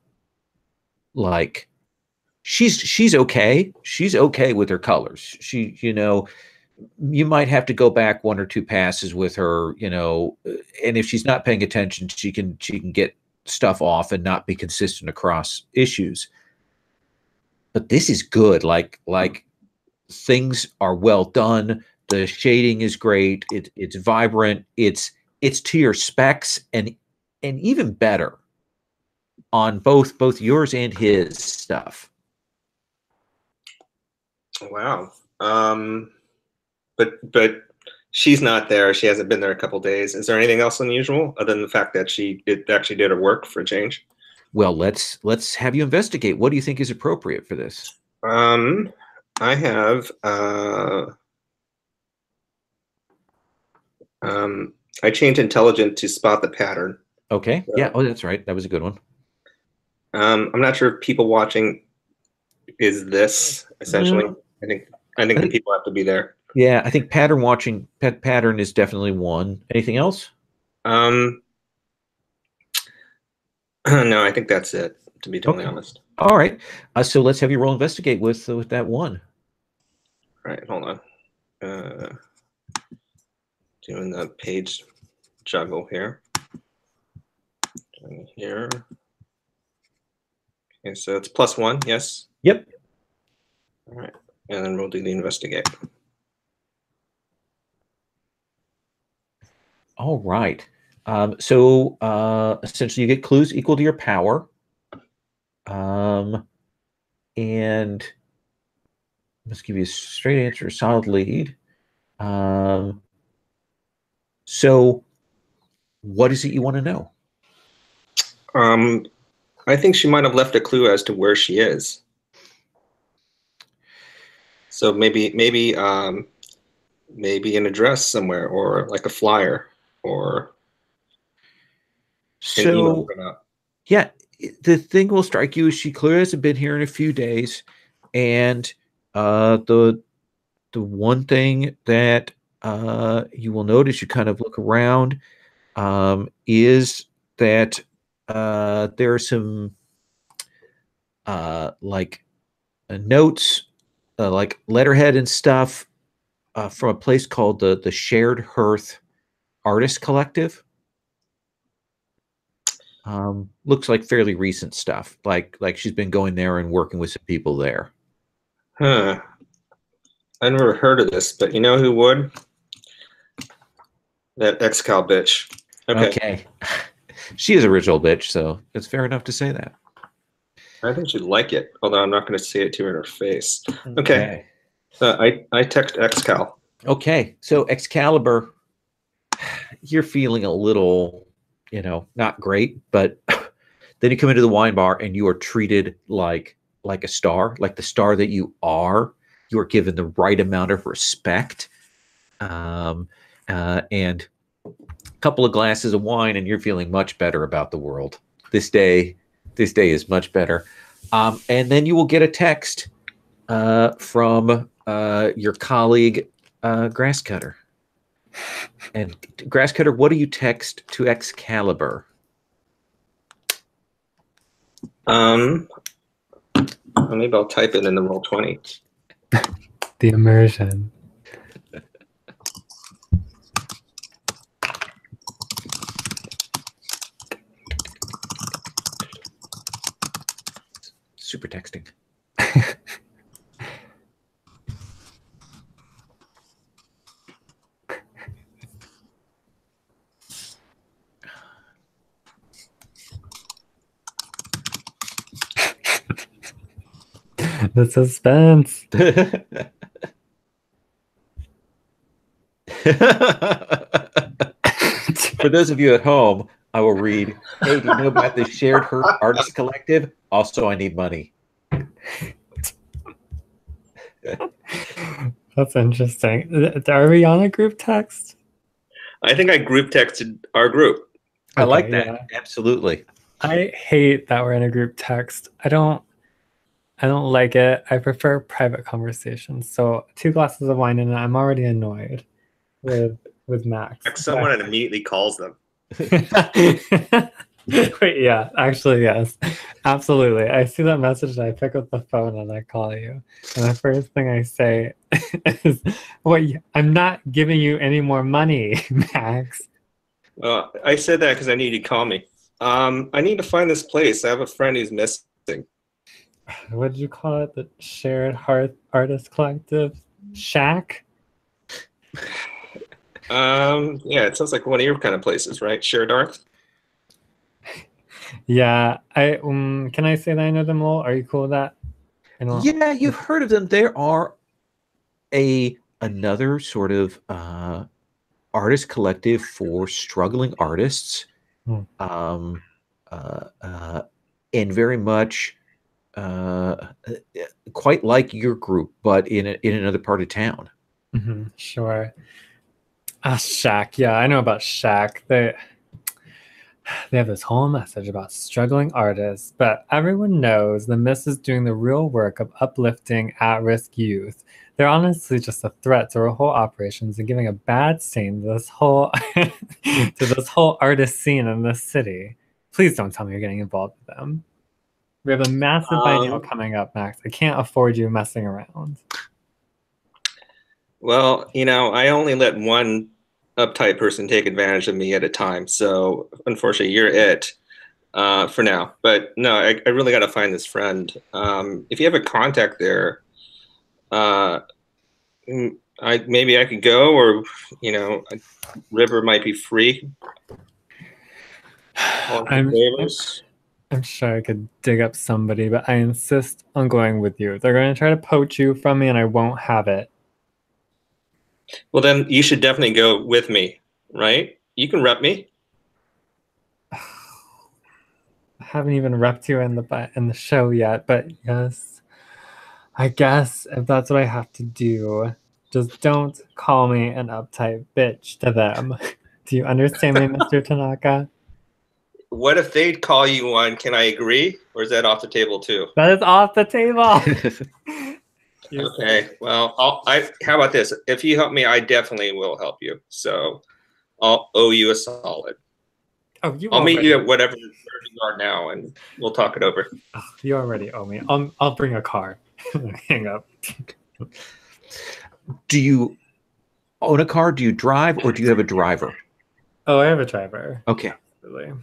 Like, she's okay. She's okay with her colors. She, you might have to go back one or two passes with her, and if she's not paying attention, she can get stuff off and not be consistent across issues. But this is good. Like things are well done. The shading is great. It's vibrant. It's to your specs and even better on both yours and his stuff. Wow. But she's not there. She hasn't been there a couple days. Is there anything else unusual other than the fact that she actually did her work for a change? Well, let's have you investigate. What do you think is appropriate for this? I have I changed intelligent to spot the pattern. Okay. So, yeah. Oh, that's right. That was a good one. I'm not sure if people watching is this essentially. I think the people have to be there. Yeah, I think pattern is definitely one. Anything else? No, I think that's it, to be totally honest. All right. So let's have you roll investigate with that one. All right, hold on. Doing the page juggle here. Here. Okay, so it's +1, yes? Yep. All right, and then we'll do the investigate. All right. So essentially you get clues equal to your power. And let's give you a straight answer, a solid lead. So what is it you want to know? I think she might have left a clue as to where she is. So maybe an address somewhere, or like a flyer, or an email printout. Yeah, the thing will strike you is she clearly hasn't been here in a few days, and the one thing that you will notice, you kind of look around, is that there are some like notes, like letterhead and stuff from a place called the Shared Hearth Artist Collective. Looks like fairly recent stuff. Like she's been going there and working with some people there. Huh. I never heard of this, but you know who would? That Excal bitch. Okay. She is a rich old bitch, so it's fair enough to say that. I think she'd like it, although I'm not going to say it to her in her face. Okay. I text Excal. Okay, so Excalibur, you're feeling a little, not great, but then you come into the wine bar and you are treated like a star, like the star that you are. You are given the right amount of respect, and a couple of glasses of wine, and you're feeling much better about the world. This day is much better. And then you will get a text from your colleague, Grasscutter. And Grasscutter, what do you text to Excalibur? Maybe I'll type it in the Roll20. The immersion. Super texting. The suspense. For those of you at home, I will read, hey, do you know about the Shared Hurt Artist Collective? Also, I need money. That's interesting. Are we on a group text? I think I group texted our group. I like that. Yeah. Absolutely. I hate that we're in a group text. I don't like it. I prefer private conversations. So 2 glasses of wine and I'm already annoyed with Max. Someone immediately calls them. Wait, yeah, actually, yes, absolutely. I see that message and I pick up the phone and I call you. And the first thing I say is, I'm not giving you any more money, Max. Well, I said that because I need you to call me. I need to find this place. I have a friend who's missing. What did you call it? The Shared Hearth Artist Collective? Shack? Yeah, it sounds like one of your kind of places, right? Shared Art? Yeah, can I say that I know them all? Are you cool with that? Yeah, you've heard of them. There are another sort of artist collective for struggling artists, and very much quite like your group, but in another part of town. Mm-hmm, sure. Shack. Yeah, I know about Shack. They have this whole message about struggling artists, but everyone knows the Mythos is doing the real work of uplifting at-risk youth. They're honestly just a threat to our whole operations and giving a bad stain to this whole artist scene in this city. Please don't tell me you're getting involved with them. We have a massive biennial coming up, Max. I can't afford you messing around. Well, I only let one uptight person take advantage of me at a time. So unfortunately, you're it for now. But no, I really got to find this friend. If you have a contact there, maybe I could go, or River might be free. I'm sure I could dig up somebody, but I insist on going with you. They're going to try to poach you from me, and I won't have it. Well, then you should definitely go with me, right? You can rep me. I haven't even repped you in the show yet, but yes, I guess if that's what I have to do, just don't call me an uptight bitch to them. Do you understand me, Mr. Tanaka? What if they'd call you one? Can I agree, or is that off the table too? That is off the table. Okay, well, how about this? If you help me, I definitely will help you. So I'll owe you a solid. Oh, I'll meet you at whatever you are now, and we'll talk it over. Oh, you already owe me. I'll bring a car. Hang up. Do you own a car? Do you drive, or do you have a driver? Oh, I have a driver. Okay. Absolutely.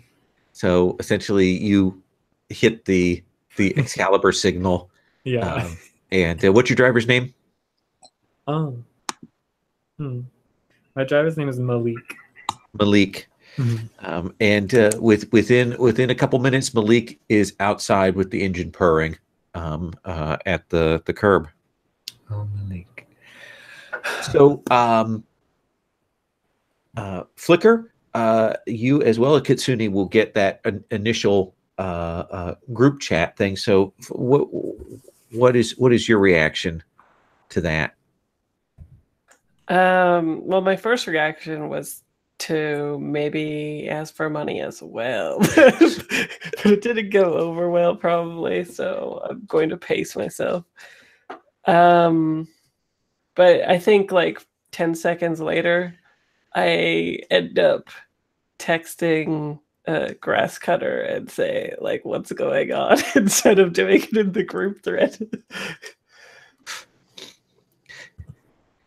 So essentially, you hit the Excalibur signal. Yeah. And what's your driver's name? My driver's name is Malik. Malik. Mm-hmm. And within a couple minutes, Malik is outside with the engine purring at the curb. Oh, Malik. So, Flicker, you as well as Kitsune will get that initial group chat thing. So, what is your reaction to that? Well, my first reaction was to maybe ask for money as well, but it didn't go over well, probably. So I'm going to pace myself. But I think like 10 seconds later, I end up texting Grass Cutter and say like, "What's going on?" instead of doing it in the group thread.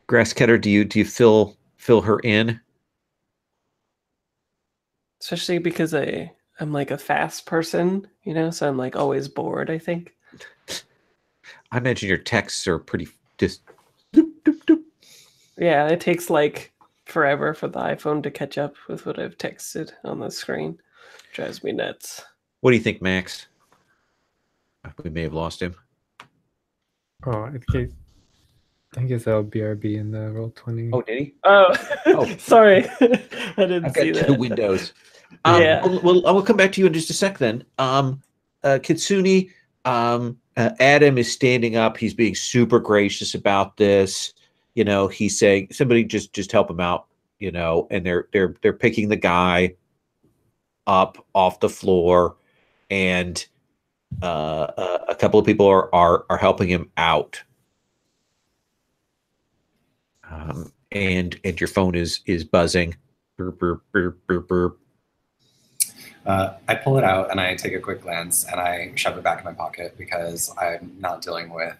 Grass Cutter, do you fill her in? Especially because I'm like a fast person, you know, so I'm like always bored, I think. I imagine your texts are pretty just doop, doop, doop. Yeah, it takes like forever for the iPhone to catch up with what I've texted on the screen. Drives me nuts. What do you think, Max? We may have lost him. Oh, I think it's LBRB in the Roll20. Oh, did he? Oh, sorry. I didn't I've see got that. two windows. Yeah. Well, I will come back to you in just a sec then. Kitsune, Adam is standing up. He's being super gracious about this. You know, he's saying, somebody just help him out, you know, and they're picking the guy up off the floor, and a couple of people are helping him out. And your phone is buzzing. Burp, burp, burp, burp, burp. I pull it out and I take a quick glance and I shove it back in my pocket because I'm not dealing with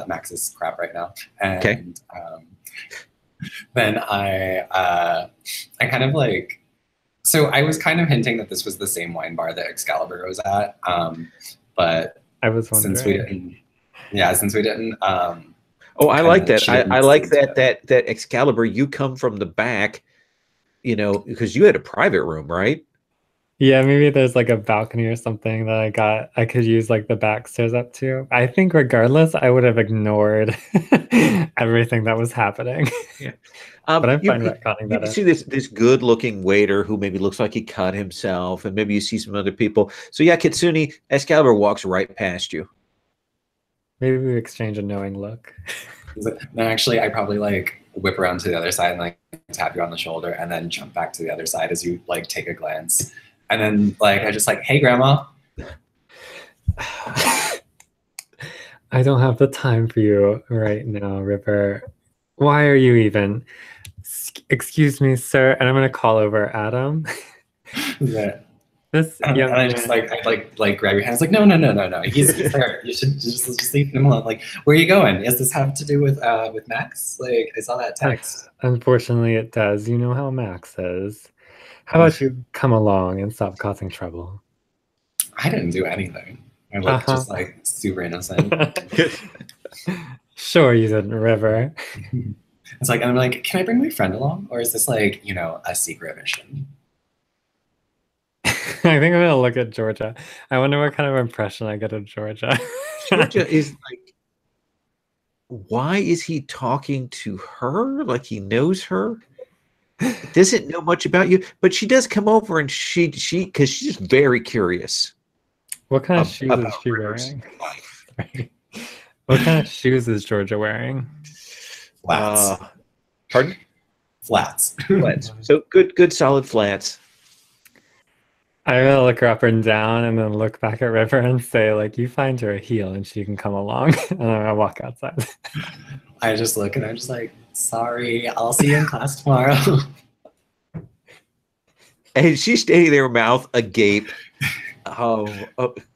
Max's crap right now. And Okay. Then I kind of like, so I was kind of hinting that this was the same wine bar that Excalibur was at, but I was wondering. since we didn't. Oh, I like that. She I didn't like seem that Excalibur. You come from the back, you know, because you had a private room, right? Yeah, maybe there's like a balcony or something that I could use like the back stairs up to. I think regardless, I would have ignored everything that was happening. Yeah. But I'm fine you retconning can that. see this good looking waiter who maybe looks like he cut himself, and maybe you see some other people. So yeah, Kitsune, Excalibur walks right past you. Maybe we exchange a knowing look. No, actually, I probably like whip around to the other side and like tap you on the shoulder and then jump back to the other side as you like take a glance. And then like I just like, hey, Grandma. I don't have the time for you right now, River. Why are you even? Excuse me, sir. And I'm gonna call over Adam. Yeah. This And young I just like grab your hands like no. He's there. You should just leave him alone. Like, where are you going? Does this have to do with Max? Like, I saw that text. Unfortunately, it does. You know how Max is. How about you come along and stop causing trouble? I didn't do anything. I look just like super innocent. Sure, you didn't, River. It's like, and I'm like, can I bring my friend along, or is this like, you know, a secret mission? I think I'm gonna look at Georgia. I wonder what kind of impression I get of Georgia. Georgia is like, why is he talking to her? Like he knows her? Doesn't know much about you, but she does come over and she because she's very curious. What kind of shoes is she wearing? What kind of shoes is Georgia wearing? Flats. Pardon? Flats. Flats. So good solid flats. I'm gonna look her up and down and then look back at River and say, like, you find her a heel and she can come along. And then I walk outside. I just look and I'm just like, sorry, I'll see you in class tomorrow. And she's standing there, mouth agape,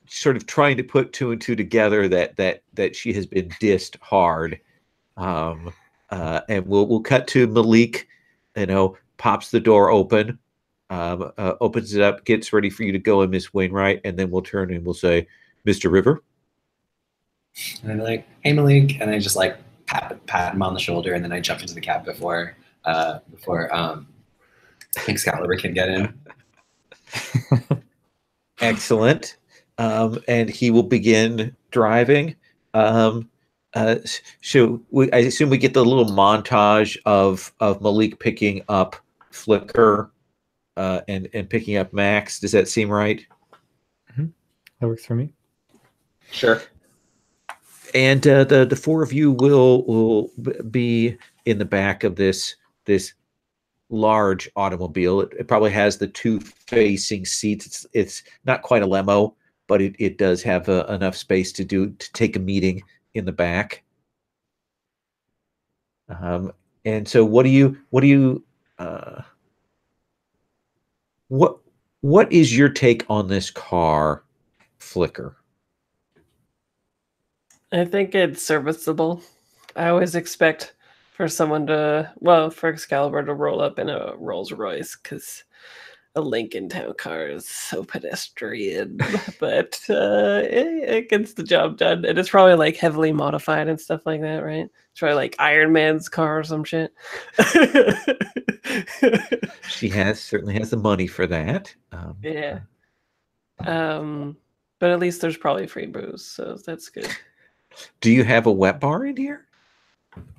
sort of trying to put two and two together that she has been dissed hard. And we'll cut to Malik, you know, pops the door open. Opens it up, gets ready for you to go in, Miss Wainwright, and then we'll turn and we'll say, Mr. River. And I'm like, hey, Malik. And I just like pat him on the shoulder, and then I jump into the cab before Excalibur can get in. Excellent. And he will begin driving. I assume we get the little montage of Malik picking up Flicker and picking up Max. Does that seem right? That works for me. Sure. And the four of you will be in the back of this large automobile. It probably has the two facing seats. It's not quite a limo, but it does have enough space to take a meeting in the back. And so what is your take on this car, Flicker? I think it's serviceable. I always expect for someone to, well, for Excalibur to roll up in a Rolls Royce, because a Lincoln Town car is so pedestrian, but it gets the job done. And it's probably like heavily modified and stuff like that, right? It's probably like Iron Man's car or some shit. She certainly has the money for that. Yeah. But at least there's probably free booze, so that's good. Do you have a wet bar in here?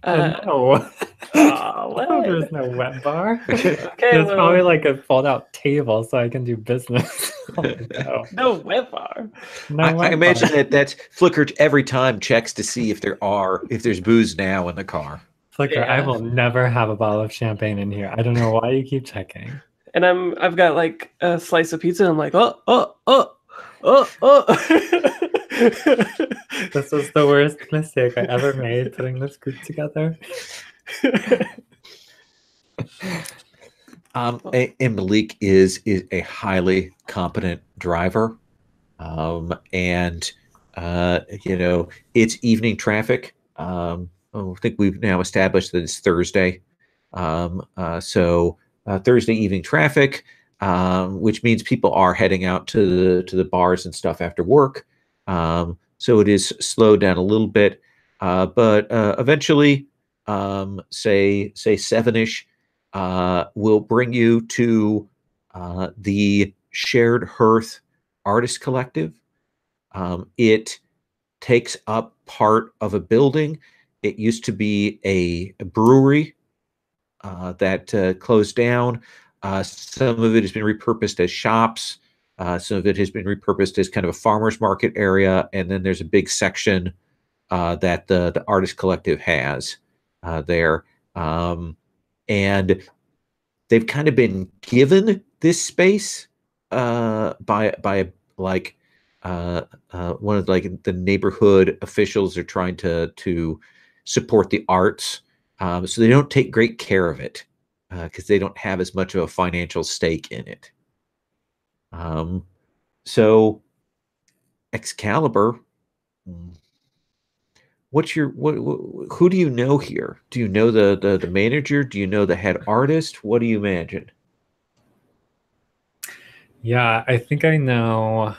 No. Oh, There's no wet bar. Okay, There's well, probably like a fold-out table so I can do business. no wet bar. No I wet imagine bar. that's Flicker every time checks to see if there's booze now in the car. Flicker, I Yeah. will never have a bottle of champagne in here. I don't know why you keep checking. And I've got like a slice of pizza, and I'm like, oh. This was the worst mistake I ever made putting this group together. And Malik is a highly competent driver, and it's evening traffic. I think we've now established that it's Thursday, so Thursday evening traffic, which means people are heading out to the bars and stuff after work. So it is slowed down a little bit, but eventually, say 7-ish, will bring you to the Shared Hearth Artist Collective. It takes up part of a building. It used to be a brewery that closed down. Some of it has been repurposed as shops. Some of it has been repurposed as kind of a farmer's market area. And then there's a big section that the Artist Collective has there. And they've kind of been given this space by like one of like the neighborhood officials are trying to support the arts. So they don't take great care of it because they don't have as much of a financial stake in it. So Excalibur, who do you know here? Do you know the manager? Do you know the head artist? What do you imagine? Yeah, I think I know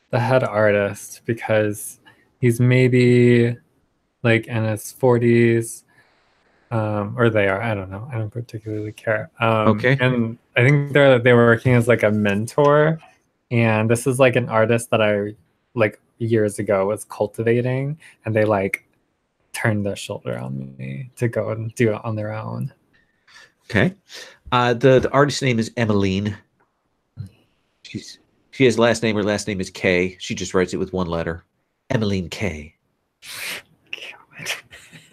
the head artist because he's maybe like in his 40s, or they are. I don't know. I don't particularly care. Okay. And I think they were working as like a mentor, and this is like an artist that I like years ago was cultivating, and they like turned their shoulder on me to go and do it on their own. Okay. The artist's name is Emmeline. She has last name. Her last name is K. She just writes it with one letter. Emmeline K.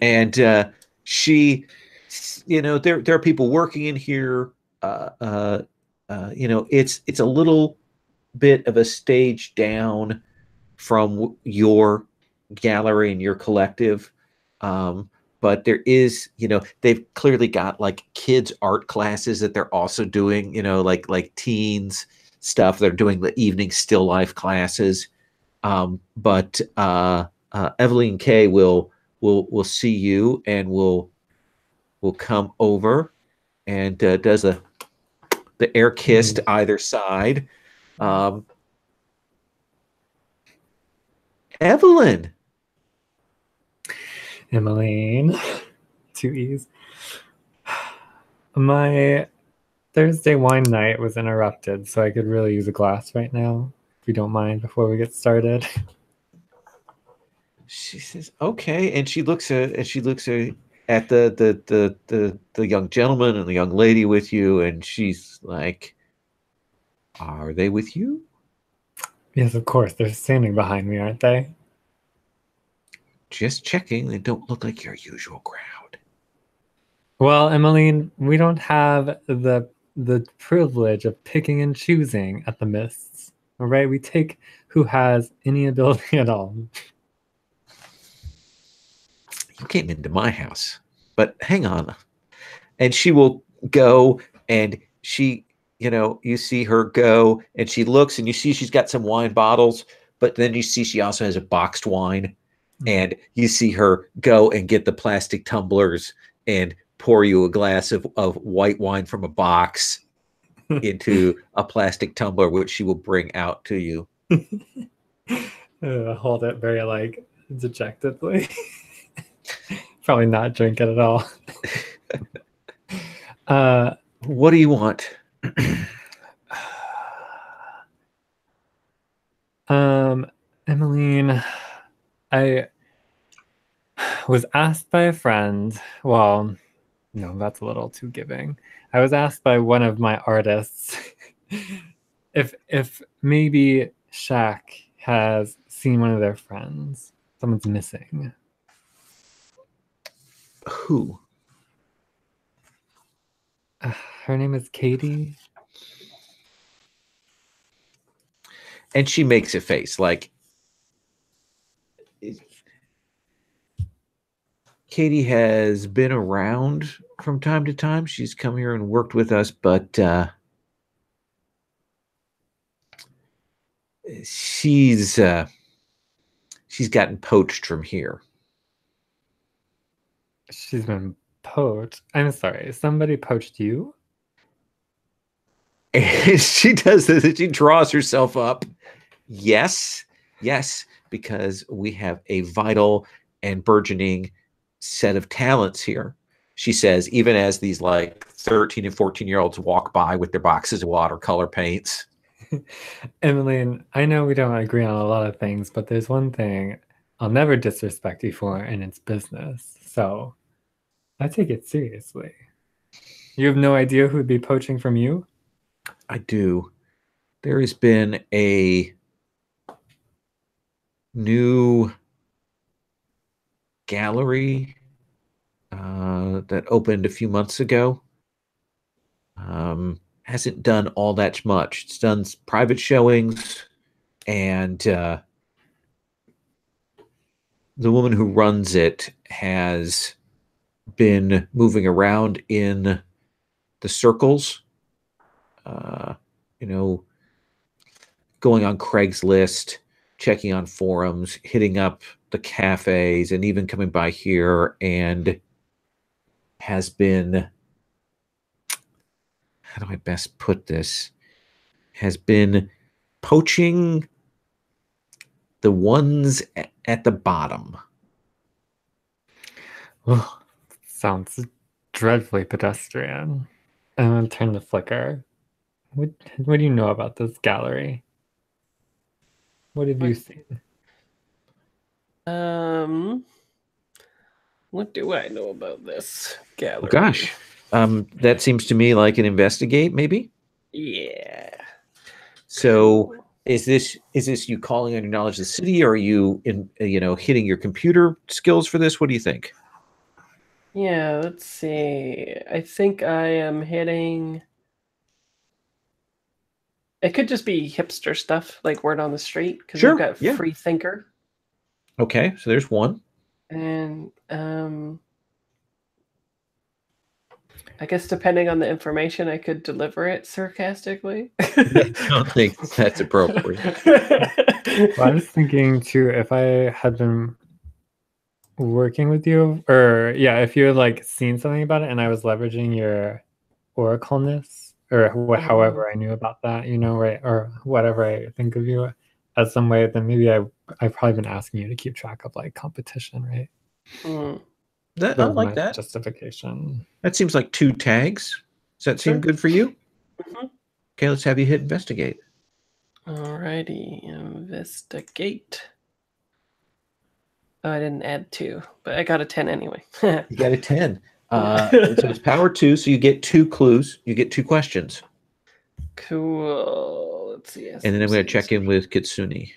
And she, there are people working in here. It's a little bit of a stage down from your gallery and your collective. But there is, they've clearly got like kids art classes that they're also doing, like teens stuff. They're doing the evening still life classes. But Evelyn K will see you and will come over and does the air kiss to either side. Evelyn. Emmeline, 2 E's. My Thursday wine night was interrupted, so I could really use a glass right now, if you don't mind, before we get started. She says, "Okay," and she looks at the young gentleman and the young lady with you, and she's like, "Are they with you?" Yes, of course. They're standing behind me, aren't they? Just checking. They don't look like your usual crowd. Well, Emmeline, we don't have the privilege of picking and choosing at the Mists. All right, we take who has any ability at all. You came into my house, but hang on. And she will go, and you see her go, and she looks, and you see she's got some wine bottles, but then you see she also has a boxed wine, and you see her go and get the plastic tumblers and pour you a glass of white wine from a box into a plastic tumbler, which she will bring out to you. Hold it very like dejectedly. Probably not drink it at all. What do you want? Emmeline, I was asked by a friend. Well, no, that's a little too giving. I was asked by one of my artists if maybe Shaq has seen one of their friends. Someone's missing. Who? Her name is Katie. And she makes a face like, Katie has been around from time to time. She's come here and worked with us, but she's gotten poached from here. She's been poached. I'm sorry. Somebody poached you? And she does this, and she draws herself up. Yes, because we have a vital and burgeoning set of talents here. She says, even as these like 13 and 14-year-olds walk by with their boxes of watercolor paints. Emmeline, I know we don't agree on a lot of things, but there's one thing I'll never disrespect you for, and it's business. So I take it seriously. You have no idea who'd be poaching from you? I do. There has been a new gallery that opened a few months ago. Hasn't done all that much. It's done private showings, and the woman who runs it has been moving around in the circles, going on Craigslist, checking on forums, hitting up the cafes, and even coming by here, and has been, how do I best put this, has been poaching the ones at the bottom. Oh, sounds dreadfully pedestrian. I'm gonna turn to Flickr. What do you know about this gallery? What have you seen? What do I know about this gallery? Oh, gosh. That seems to me like an investigate, maybe? Yeah. So is this you calling on your knowledge of the city, or are you hitting your computer skills for this? What do you think? Yeah, let's see. I think I am hitting. It could just be hipster stuff, like word on the street, because Sure, we've got yeah. Free Thinker. Okay, so there's one. And I guess depending on the information, I could deliver it sarcastically. I don't think that's appropriate. Well, I was thinking too, if I had been working with you, or if you had like seen something about it and I was leveraging your oracleness, or however I knew about that, right, or whatever I think of you as some way, then maybe I've probably been asking you to keep track of like competition, right? I like that justification. That seems like 2 tags. Does that seem good for you? Mm-hmm. Okay, let's have you hit investigate. Alrighty, investigate. Oh, I didn't add 2, but I got a 10 anyway. You got a 10. So it's power 2, so you get 2 clues. You get 2 questions. Cool. Let's see. And then I'm going to check in with Kitsune.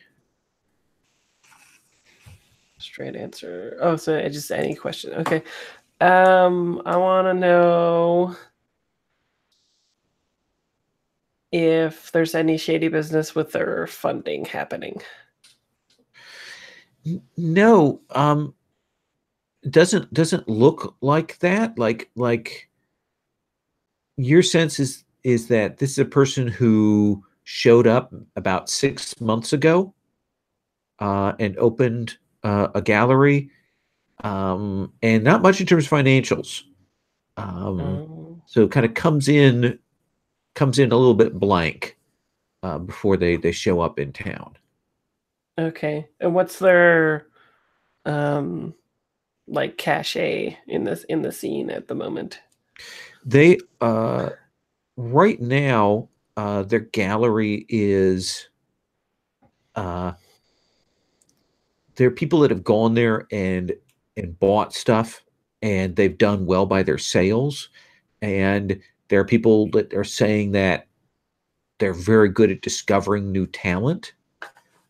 Straight answer. Oh, so just any question. Okay. I want to know if there's any shady business with their funding happening. No, doesn't look like that. Like your sense is that this is a person who showed up about 6 months ago and opened a gallery, and not much in terms of financials. So it kind of comes in a little bit blank before they show up in town. Okay. And what's their like cachet in the scene at the moment? They right now their gallery is there are people that have gone there and bought stuff, and they've done well by their sales, and there are people that are saying that they're very good at discovering new talent,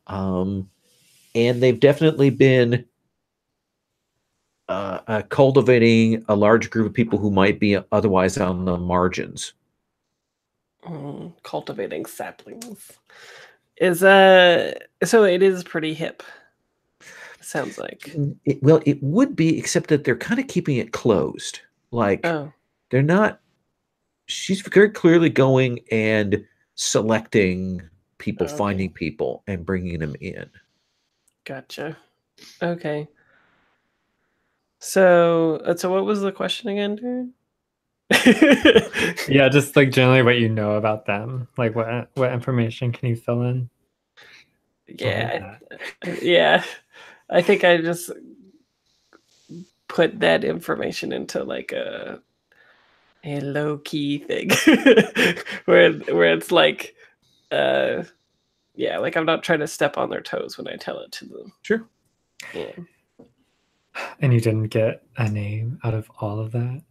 and they've definitely been cultivating a large group of people who might be otherwise on the margins. Cultivating saplings is so it is pretty hip. Sounds like. Well, it would be, except that they're kind of keeping it closed. Like they're not. She's very clearly going and selecting people, finding people, and bringing them in. Gotcha. Okay. So what was the question again, dude? Yeah, just like generally what you know about them. Like what information can you fill in? Yeah. Yeah. I think I just put that information into like a low-key thing where it's like yeah, like I'm not trying to step on their toes when I tell it to them. Sure. Yeah. And you didn't get a name out of all of that?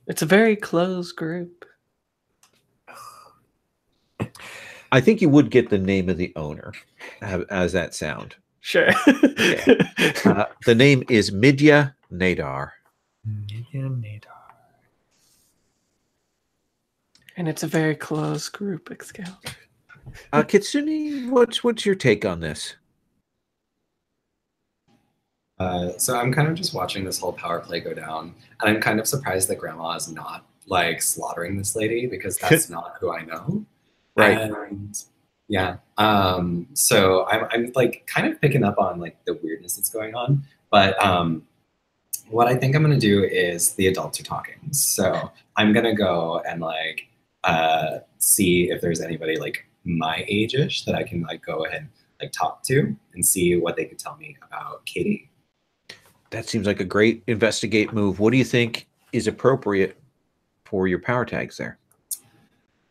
It's a very close group. I think you would get the name of the owner. How's that sound? Sure. Okay. The name is Midya Nadar. Midya Nadar. And it's a very close group, Excalibur. Kitsune, what's your take on this? So I'm kind of just watching this whole power play go down, and I'm kind of surprised that Grandma is not like slaughtering this lady, because that's not who I know. Right. And yeah. So I'm like kind of picking up on like the weirdness that's going on, but what I think I'm gonna do is the adults are talking. So I'm gonna go and like see if there's anybody like my age-ish that I can like go ahead and like talk to and see what they could tell me about Katie. That seems like a great investigate move. What do you think is appropriate for your power tags there?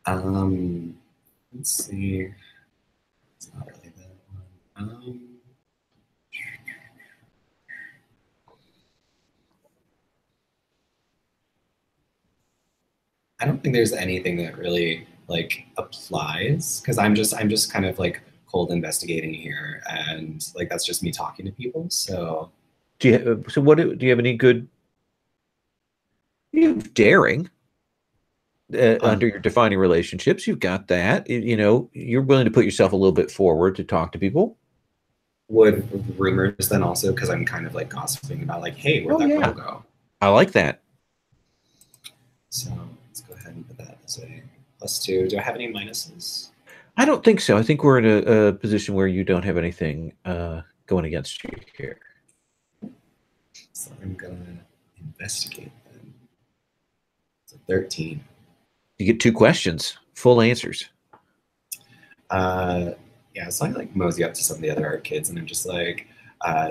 Let's see. It's not really that one. I don't think there's anything that really like applies, because I'm just kind of like cold investigating here, and like that's just me talking to people. So Do you have any good? You have daring under your defining relationships. You've got that. You know, you're willing to put yourself a little bit forward to talk to people. Would rumors then also, because I'm kind of like gossiping about like, hey, where'd that girl go? I like that. So let's go ahead and put that as a +2. Do I have any minuses? I don't think so. I think we're in a position where you don't have anything going against you here. So I'm gonna investigate then. It's a 13. You get 2 questions, full answers. Yeah, so I like mosey up to some of the other art kids, and I'm just like,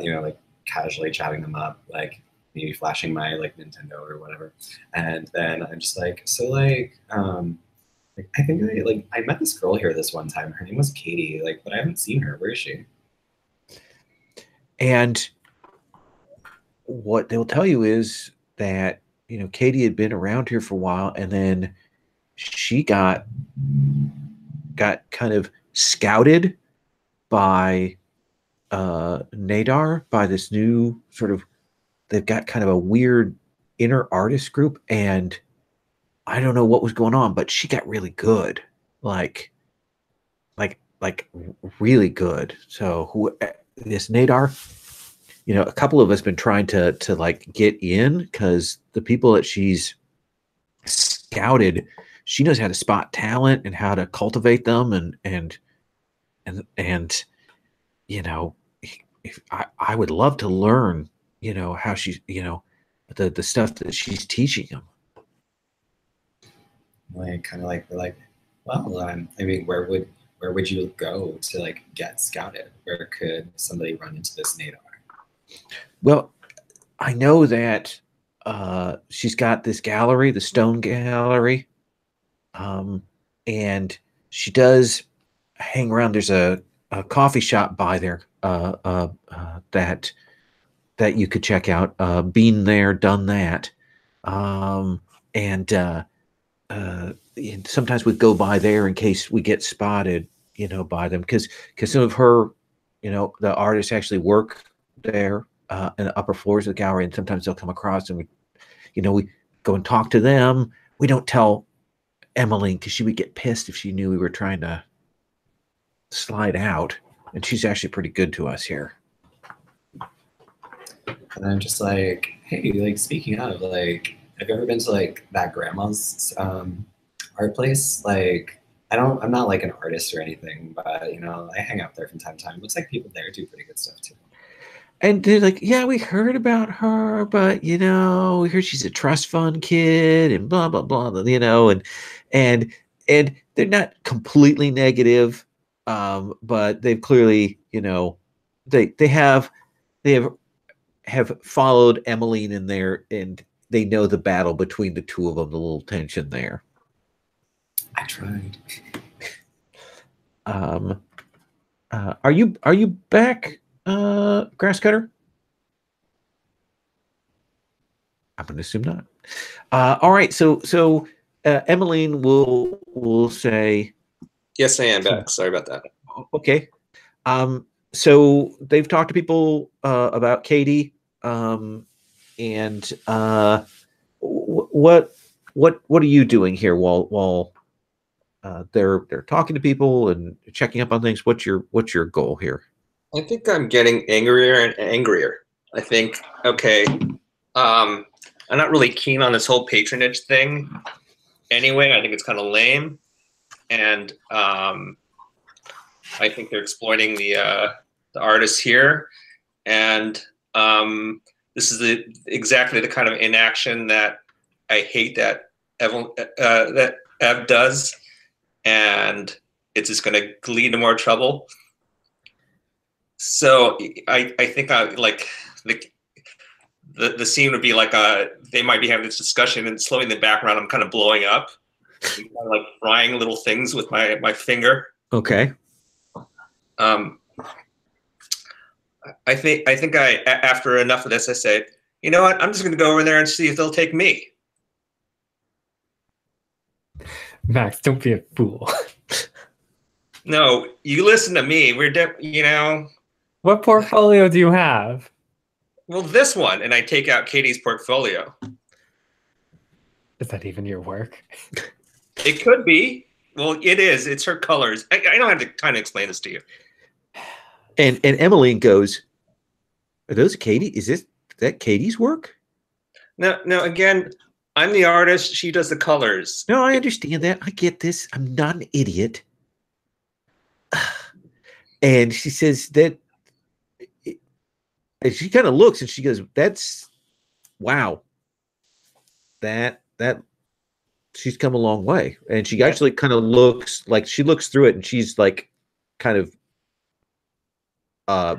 you know, like casually chatting them up, like maybe flashing my like Nintendo or whatever, and then I'm just like, so like, I think I met this girl here this one time. Her name was Katie, like, but I haven't seen her. Where is she? And what they'll tell you is that, Katie had been around here for a while, and then she got kind of scouted by Nadar, by this new sort of, they've got kind of a weird inner artist group, and I don't know what was going on, but she got really good, like really good. So this Nadar, a couple of us been trying to like get in, because the people that she's scouted, she knows how to spot talent and how to cultivate them, and if I would love to learn, how she's, the stuff that she's teaching them. Like, kind of like, we're like, well, I mean, where would you go to like get scouted? Where could somebody run into this Nadar? Well, I know that she's got this gallery, the Stone Gallery, and she does hang around. There's a coffee shop by there that you could check out. Been there, done that, and sometimes we go by there in case we get spotted, by them, because some of her, the artists actually work there in the upper floors of the gallery, and sometimes they'll come across, and we go and talk to them. We don't tell Emmeline, because she would get pissed if she knew we were trying to slide out, and she's actually pretty good to us here. And I'm just like, hey, like, speaking of, like, have you ever been to like that grandma's art place? Like, I'm not like an artist or anything, but I hang out there from time to time. It looks like people there do pretty good stuff too. And they're like, yeah, we heard about her, but we heard she's a trust fund kid and blah blah blah, and they're not completely negative, but they've clearly, they have followed Emmeline in there, and they know the battle between the two of them, the little tension there. I tried. Are you back, Grass Cutter? I'm going to assume not. All right, so Emmeline will say, Yes, I am back. Sorry about that. Okay. So they've talked to people about Katie, and what are you doing here while they're talking to people and checking up on things? What's your goal here? I think I'm getting angrier and angrier. I think, okay, I'm not really keen on this whole patronage thing. Anyway, I think it's kind of lame, and I think they're exploiting the artists here, and this is exactly the kind of inaction that I hate that Ev does, and it's just going to lead to more trouble. So I think like the scene would be like they might be having this discussion, and slowly in the background I'm kind of blowing up, kind of like frying little things with my finger. Okay. I think after enough of this, I say, you know what? I'm just going to go over there and see if they'll take me. Max, don't be a fool. No, you listen to me. What portfolio do you have? Well, this one, and I take out Katie's portfolio. Is that even your work? It could be. Well, it is. It's her colors. I don't have the time to explain this to you. And Emmeline goes, are those Katie? Is that Katie's work? No, again, I'm the artist. She does the colors. No, I understand that. I get this. I'm not an idiot. And she says that, and she kind of looks and she goes, wow. That she's come a long way. And she actually kind of looks like, she looks through it and she's like kind of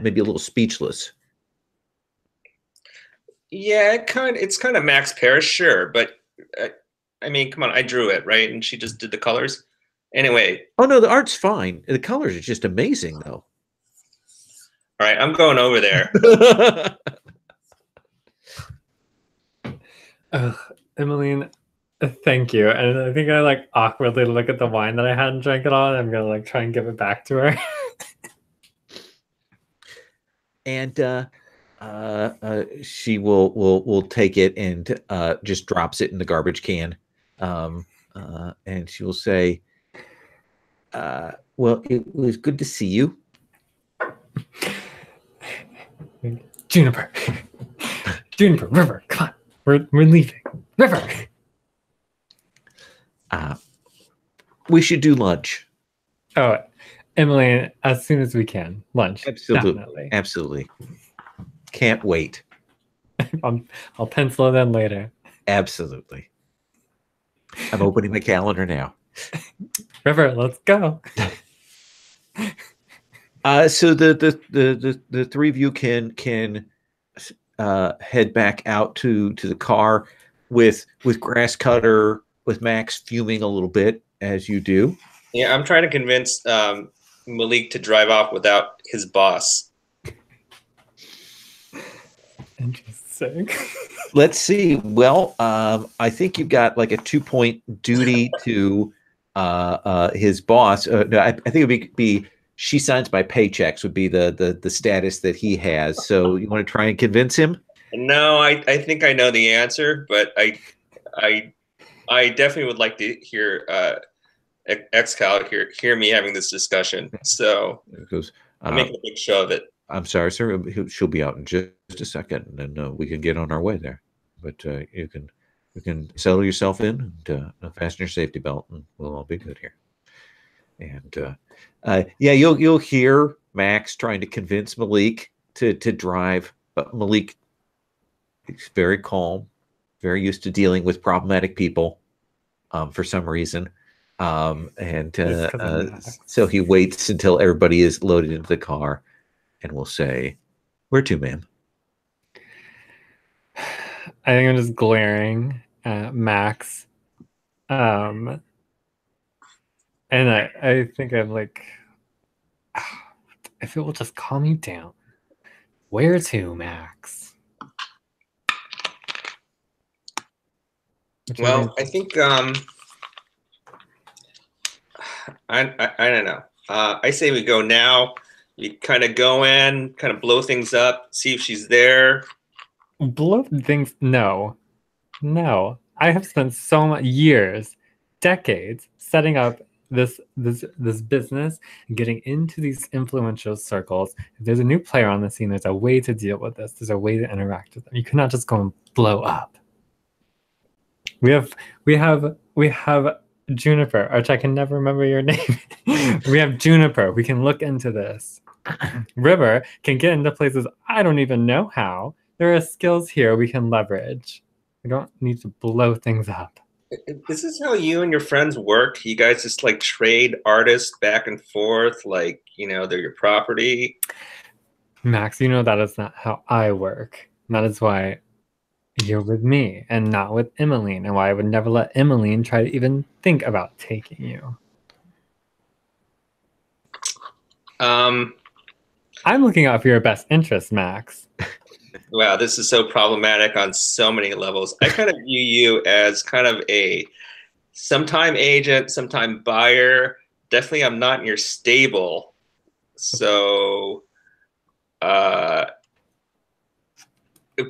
maybe a little speechless. Yeah, it's kind of Max Parrish, sure, but I mean, come on, I drew it, right? And she just did the colors. Anyway. Oh no, the art's fine. The colors are just amazing, though. All right, I'm going over there. Ugh, Emmeline, thank you. And I think I like awkwardly look at the wine that I hadn't drank at all, and I'm gonna like try and give it back to her. And she will take it and just drops it in the garbage can. And she will say, well, it was good to see you. Juniper. Juniper, River, come on. We're leaving. River. We should do lunch. Oh, Emily, as soon as we can. Lunch. Absolutely. Definitely. Absolutely. Can't wait. I'll pencil it in later. Absolutely. I'm opening my calendar now. River, let's go. So the three of you can head back out to the car with Grass Cutter, with Max fuming a little bit as you do. Yeah, I'm trying to convince Malik to drive off without his boss. Interesting. Let's see. Well, I think you've got like a 2-point duty to his boss. No, I think it would be she signs my paychecks would be the status that he has. So you want to try and convince him? No, I think I know the answer, but I definitely would like to hear Excal hear me having this discussion. So I'm making a big show of it. I'm sorry, sir. She'll be out in just a second, and then we can get on our way there. But you can settle yourself in and fasten your safety belt, and we'll all be good here. And yeah, you'll hear Max trying to convince Malik to drive, but Malik is very calm, very used to dealing with problematic people for some reason. And so he waits until everybody is loaded into the car and will say, "Where to, ma'am?" I think I'm just glaring at Max. And I think I'm like, if it will just calm you down. Where to, Max? Well, I think I don't know. I say we go now. We kind of go in, kind of blow things up, see if she's there. Blow things? No. I have spent so much years, decades, setting up this business and getting into these influential circles. If there's a new player on the scene, there's a way to deal with this. There's a way to interact with them. You cannot just go and blow up. We have Juniper, which I can never remember your name. We have Juniper. We can look into this. River can get into places I don't even know how. There are skills here we can leverage. We don't need to blow things up. Is this how you and your friends work? You guys just like trade artists back and forth, like, you know, they're your property? Max, you know that is not how I work. That is why you're with me and not with Emmeline, and why I would never let Emmeline try to even think about taking you. I'm looking out for your best interest, Max. Wow, this is so problematic on so many levels. I kind of view you as kind of a sometime agent, sometime buyer. Definitely I'm not in your stable. So, but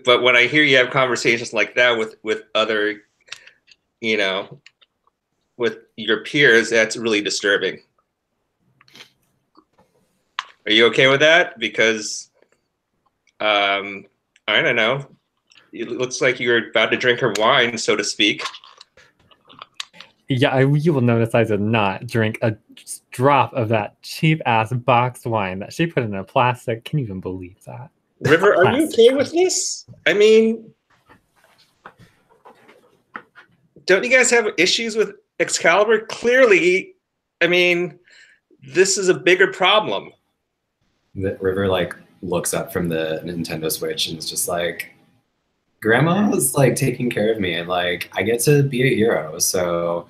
when I hear you have conversations like that with other, you know, with your peers, that's really disturbing. Are you okay with that? Because, I don't know. It looks like you're about to drink her wine, so to speak. Yeah, you will notice I did not drink a drop of that cheap-ass boxed wine that she put in a plastic. Can you even believe that? River, are you okay with this? I mean, don't you guys have issues with Excalibur? Clearly, I mean, this is a bigger problem. The River like looks up from the Nintendo Switch and is just like, Grandma's like taking care of me, and like I get to be a hero. So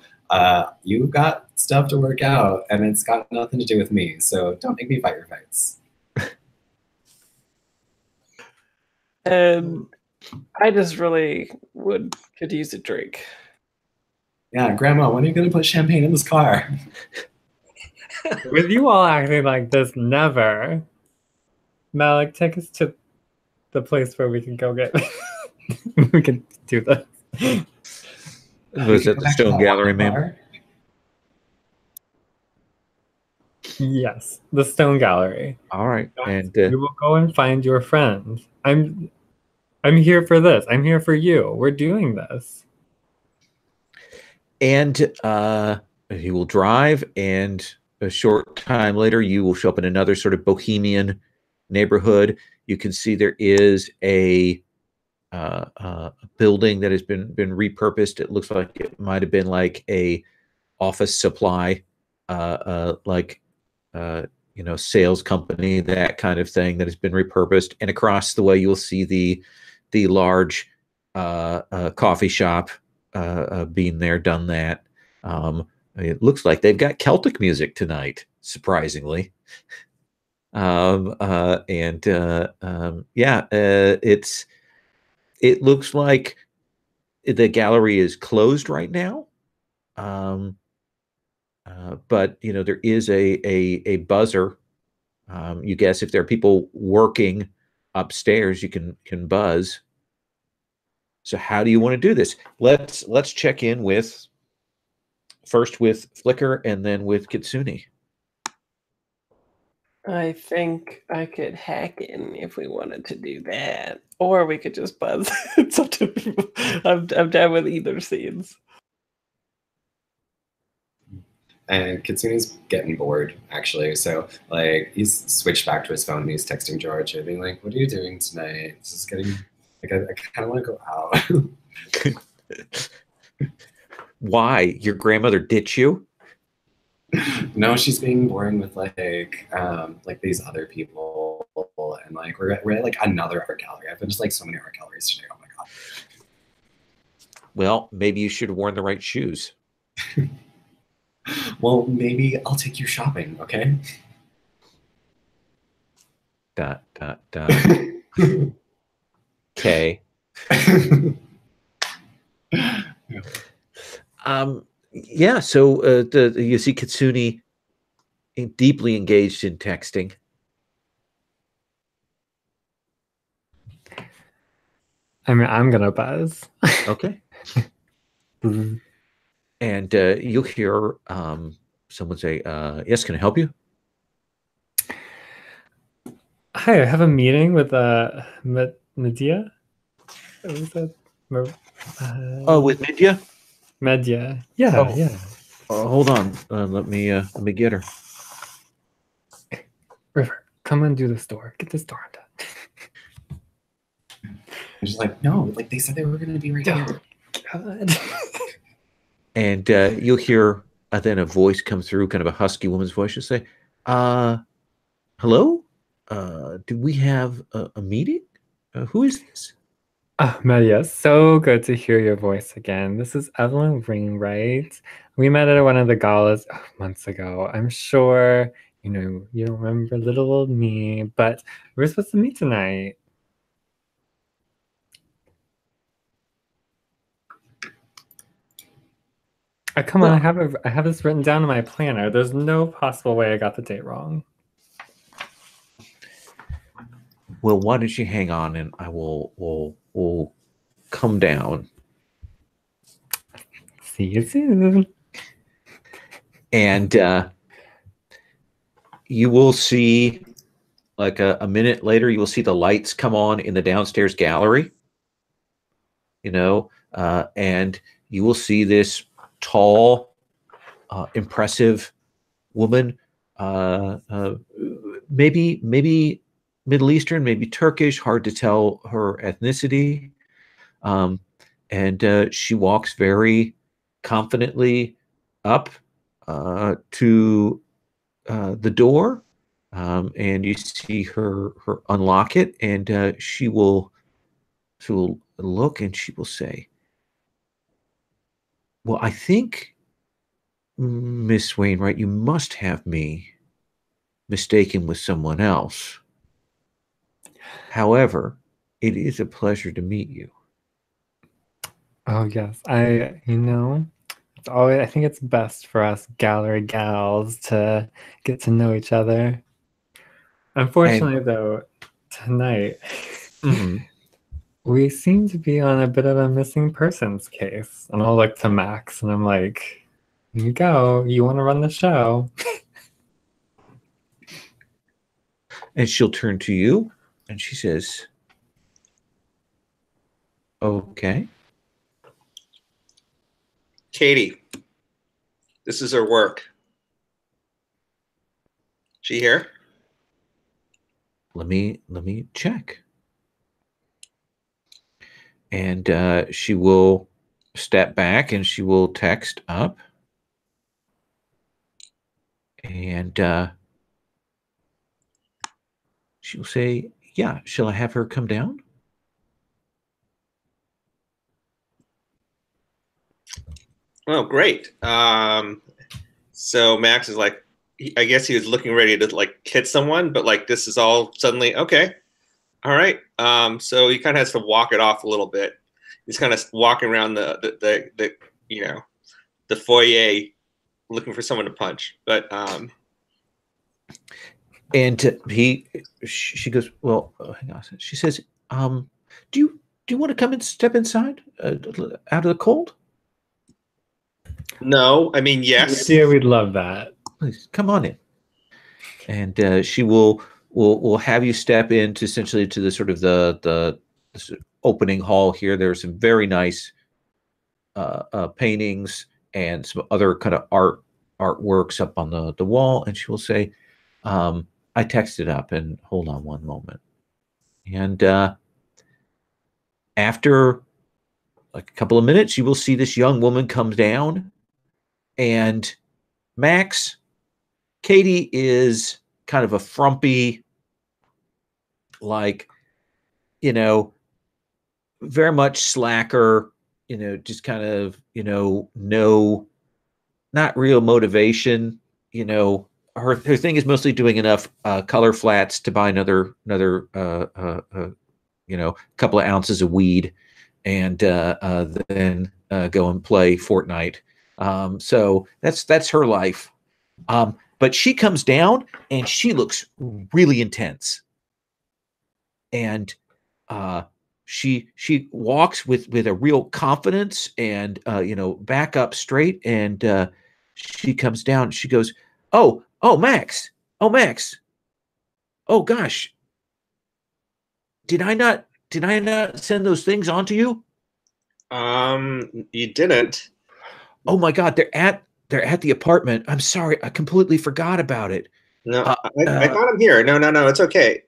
you've got stuff to work out, and it's got nothing to do with me. So don't make me fight your fights. I just really could use a drink. Yeah, Grandma, when are you going to put champagne in this car? With you all acting like this, never. Malik, take us to the place where we can go get. We can do this. Was that the Stone Gallery, ma'am? Bar? Yes, the Stone Gallery. All right, and We will go and find your friend. I'm here for this. I'm here for you. We're doing this. and he will drive, and a short time later, you will show up in another sort of bohemian neighborhood. You can see there is a building that has been repurposed. It looks like it might have been like a office supply, sales company, that kind of thing, that has been repurposed. And across the way, you'll see the large coffee shop being there, done that. It looks like they've got Celtic music tonight, surprisingly. It looks like the gallery is closed right now. But there is a buzzer. You guess if there are people working upstairs, you can buzz. So how do you want to do this? Let's check in first with Flicker and then with Kitsune. I think I could hack in if we wanted to do that, or we could just buzz. It's up to people. I'm down with either scenes. And Kitsune's getting bored, actually. So, he's switched back to his phone and he's texting George and being like, "What are you doing tonight? This is getting, I kind of want to go out." Why? Your grandmother ditched you? No, she's being boring with these other people, and we're at another art gallery. I've been to so many art galleries today. Oh my god. Well, maybe you should have worn the right shoes. Well, maybe I'll take you shopping, okay? ... Okay. Yeah, so you see Kitsune deeply engaged in texting. I mean, I'm gonna buzz. Okay. And you'll hear someone say, "Yes, can I help you?" Hi, I have a meeting with Medea. What was that? With Midya? Medea. Yeah, Oh. yeah. Hold on. Let me get her. River, come and do this door. Get this door done. I'm just no, they said they were going to be right here. God. And you'll hear then a voice come through, kind of a husky woman's voice. She'll say, "Hello? Do we have a meeting? Who is this?" Oh, Medea, so good to hear your voice again. This is Evelyn Wainwright. We met at one of the galas months ago. I'm sure you don't remember little old me, but we're supposed to meet tonight. Come on, I have this written down in my planner. There's no possible way I got the date wrong. Well, why don't you hang on, and I will come down. See you soon. And you will see, a minute later, you will see the lights come on in the downstairs gallery. And you will see this tall, impressive woman, maybe Middle Eastern, maybe Turkish, hard to tell her ethnicity. And she walks very confidently up to the door, and you see her unlock it, and she will look and she will say, "Well, I think, Miss Wainwright, you must have me mistaken with someone else. However, It is a pleasure to meet you. Oh yes, it's always, I think it's best for us gallery gals to get to know each other. Unfortunately, though, tonight Mhm. we seem to be on a bit of a missing persons case. And I'll look to Max and I'm like, here you go. You want to run the show? And she'll turn to you and she says, okay. Katie, this is her work. She here? Let me check. And she will step back and she will text up. And she'll say, yeah, shall I have her come down? Oh, great. So Max is like, I guess he was looking ready to like hit someone, but like this is all suddenly okay. All right. So he kind of has to walk it off a little bit. He's kind of walking around the the foyer looking for someone to punch. But and she goes, well, hang on. She says, do you want to come and step inside out of the cold? no, I mean yes. Yeah, we'd love that. Please come on in. And she will have you step into essentially to the sort of the opening hall here. There's some very nice paintings and some other kind of artworks up on the wall. And she will say, I texted up, and hold on one moment. And after like a couple of minutes, you will see this young woman come down. And Max, Katie is kind of a frumpy, like, very much slacker, just kind of, no, not real motivation. Her thing is mostly doing enough color flats to buy another couple of ounces of weed, and then go and play Fortnite. So that's her life. But she comes down and she looks really intense. And she walks with a real confidence and back up straight. And she comes down. She goes, oh Max, oh gosh, did I not send those things on to you? You didn't. Oh my God, they're at the apartment. I'm sorry, I completely forgot about it. No, I got him here. No, it's okay.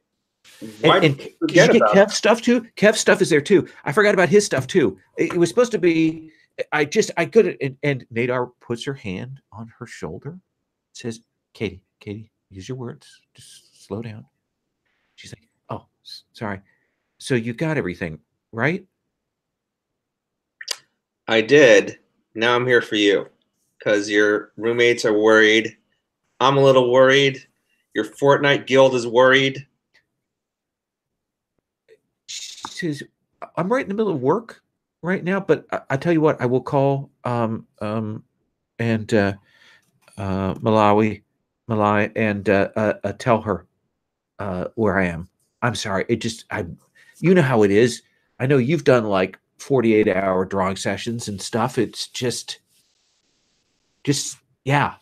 Why and did you get Kev's stuff too? Kev's stuff is there too. I forgot about his stuff too. It was supposed to be. I couldn't. And Nadar puts her hand on her shoulder, says, Katie, use your words. Just slow down. She's like, oh, sorry. So you got everything, right? I did. Now I'm here for you because your roommates are worried. I'm a little worried. Your Fortnite guild is worried. She says, I'm right in the middle of work right now, but I tell you what, I will call Malai and tell her where I am. I'm sorry. You know how it is. I know you've done like 48-hour drawing sessions and stuff. It's just yeah.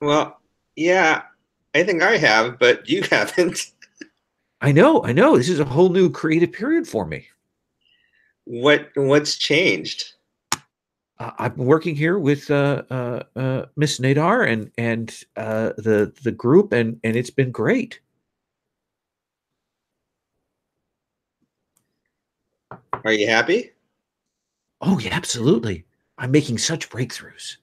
Well, yeah, I think I have, but you haven't. I know. This is a whole new creative period for me. What's changed? I've been working here with Miss Nadar and the group, and it's been great. Are you happy? Oh yeah, absolutely. I'm making such breakthroughs.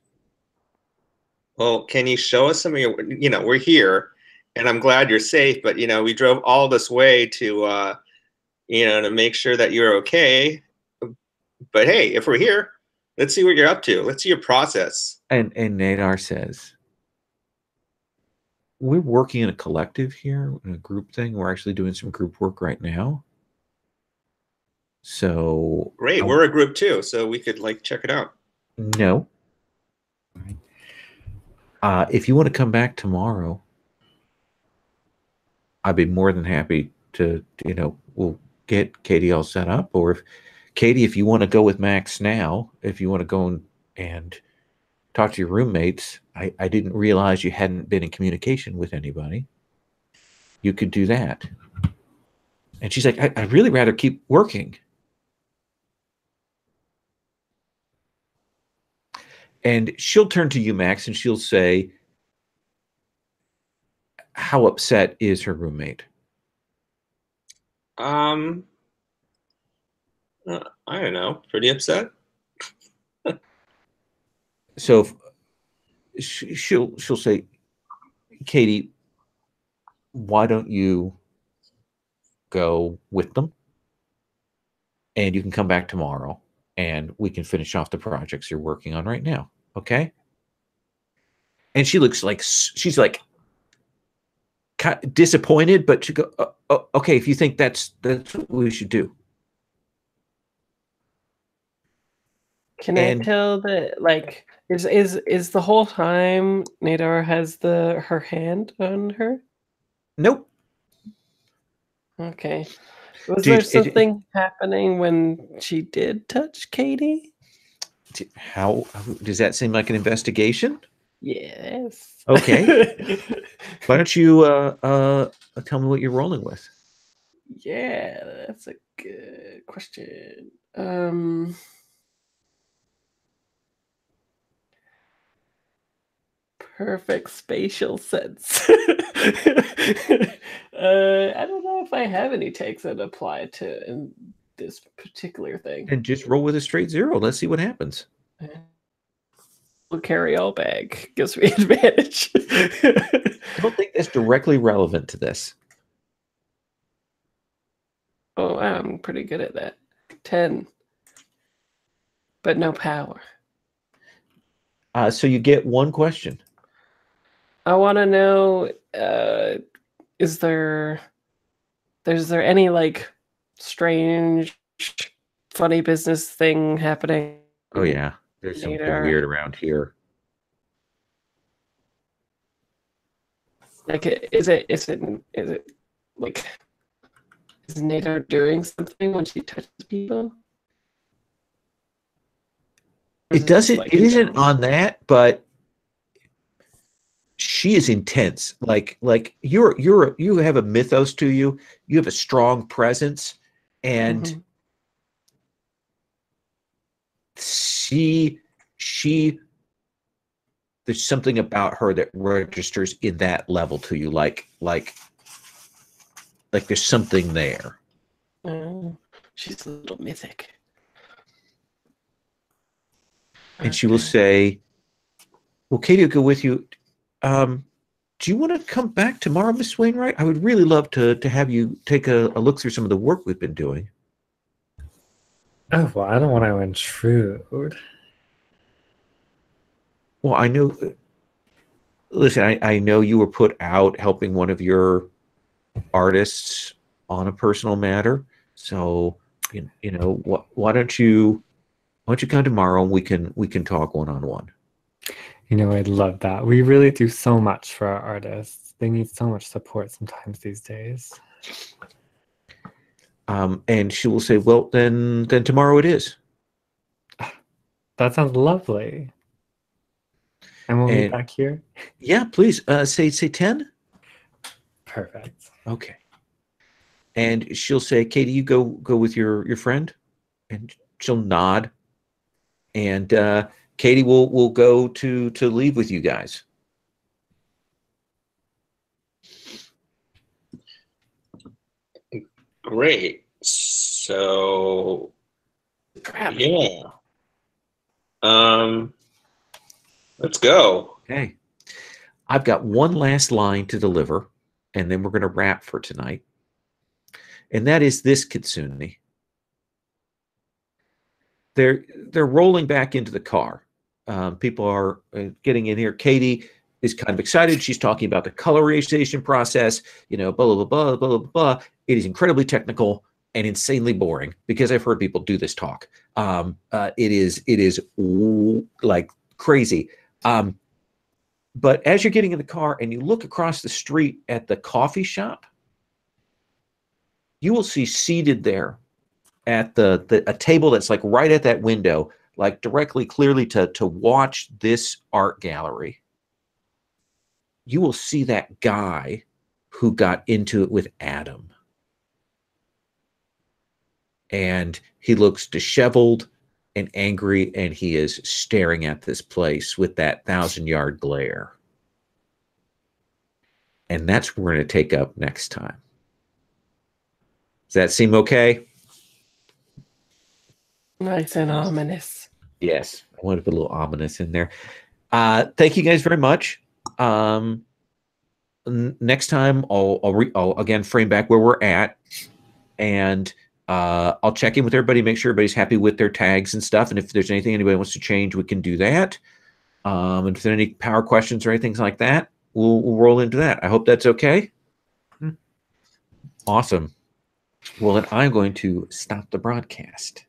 Well, can you show us some of your? We're here, and I'm glad you're safe. But we drove all this way to to make sure that you're okay. But hey, if we're here, let's see what you're up to. Let's see your process. And Nadar says, we're working in a collective here, in a group thing. We're actually doing some group work right now. So Great. We're a group too, so we could like check it out. no. If you want to come back tomorrow, I'd be more than happy to, we'll get Katie all set up. Or if Katie, if you want to go with Max now, if you want to go and talk to your roommates, I didn't realize you hadn't been in communication with anybody. You could do that. And she's like, I'd really rather keep working. And she'll turn to you, Max, and she'll say, how upset is her roommate? I don't know. Pretty upset. So she'll say, Katie, why don't you go with them? And you can come back tomorrow and we can finish off the projects you're working on right now. Okay? And she looks like she's like disappointed, but she go, okay, if you think that's what we should do. Can I tell that, like, is the whole time Nadar has her hand on her? Nope. Okay. Was there something happening when she did touch Katie? How does that seem like an investigation? Yes. Okay. Why don't you tell me what you're rolling with? Yeah, that's a good question. Perfect spatial sense. I don't know if I have any takes that apply to this particular thing. And just roll with a straight 0. Let's see what happens. We'll carry all bag. Gives me advantage. I don't think that's directly relevant to this. Oh, I'm pretty good at that. 10. But no power. So you get one question. I want to know, is there any like strange, funny business thing happening? Oh yeah, there's something weird around here. Like, is it like, is Nadar doing something when she touches people? It doesn't. Like, it isn't on that, but she is intense. Like you have a mythos to you. You have a strong presence, and she there's something about her that registers in that level to you. Like there's something there. She's a little mythic. And she will say, well, Katie will go with you. Do you want to come back tomorrow, Miss Wainwright? I would really love to have you take a look through some of the work we've been doing. Oh, well, I don't want to intrude. Well, I know. Listen, I know you were put out helping one of your artists on a personal matter. So, why don't you come tomorrow and we can talk one-on-one. I'd love that. We really do so much for our artists. They need so much support sometimes these days. And she will say, well, then tomorrow it is. That sounds lovely. And we'll meet back here? Yeah, please. Say 10? Perfect. Okay. And she'll say, Katie, you go with your friend. And she'll nod. And Katie will go to leave with you guys. Great. So yeah. Let's go. Okay. I've got one last line to deliver, and then we're going to wrap for tonight. And that is this, Kitsune. They're rolling back into the car. People are getting in here. Katie is kind of excited. She's talking about the colorization process, blah, blah, blah, blah, blah, blah, blah. It is incredibly technical. and insanely boring because I've heard people do this talk. It is like crazy. But as you're getting in the car and you look across the street at the coffee shop, you will see seated there at a table that's like right at that window, like directly, clearly to watch this art gallery. You will see that guy who got into it with Adam. And he looks disheveled and angry, and he is staring at this place with that 1,000-yard glare. And that's what we're going to take up next time. Does that seem okay? Nice and ominous. Yes, I want to put a little ominous in there. Thank you guys very much. Next time, I'll again frame back where we're at, and I'll check in with everybody, make sure everybody's happy with their tags and stuff. And if there's anything anybody wants to change, we can do that. And if there are any power questions or anything like that, we'll roll into that. I hope that's okay. Awesome. Well, then I'm going to stop the broadcast.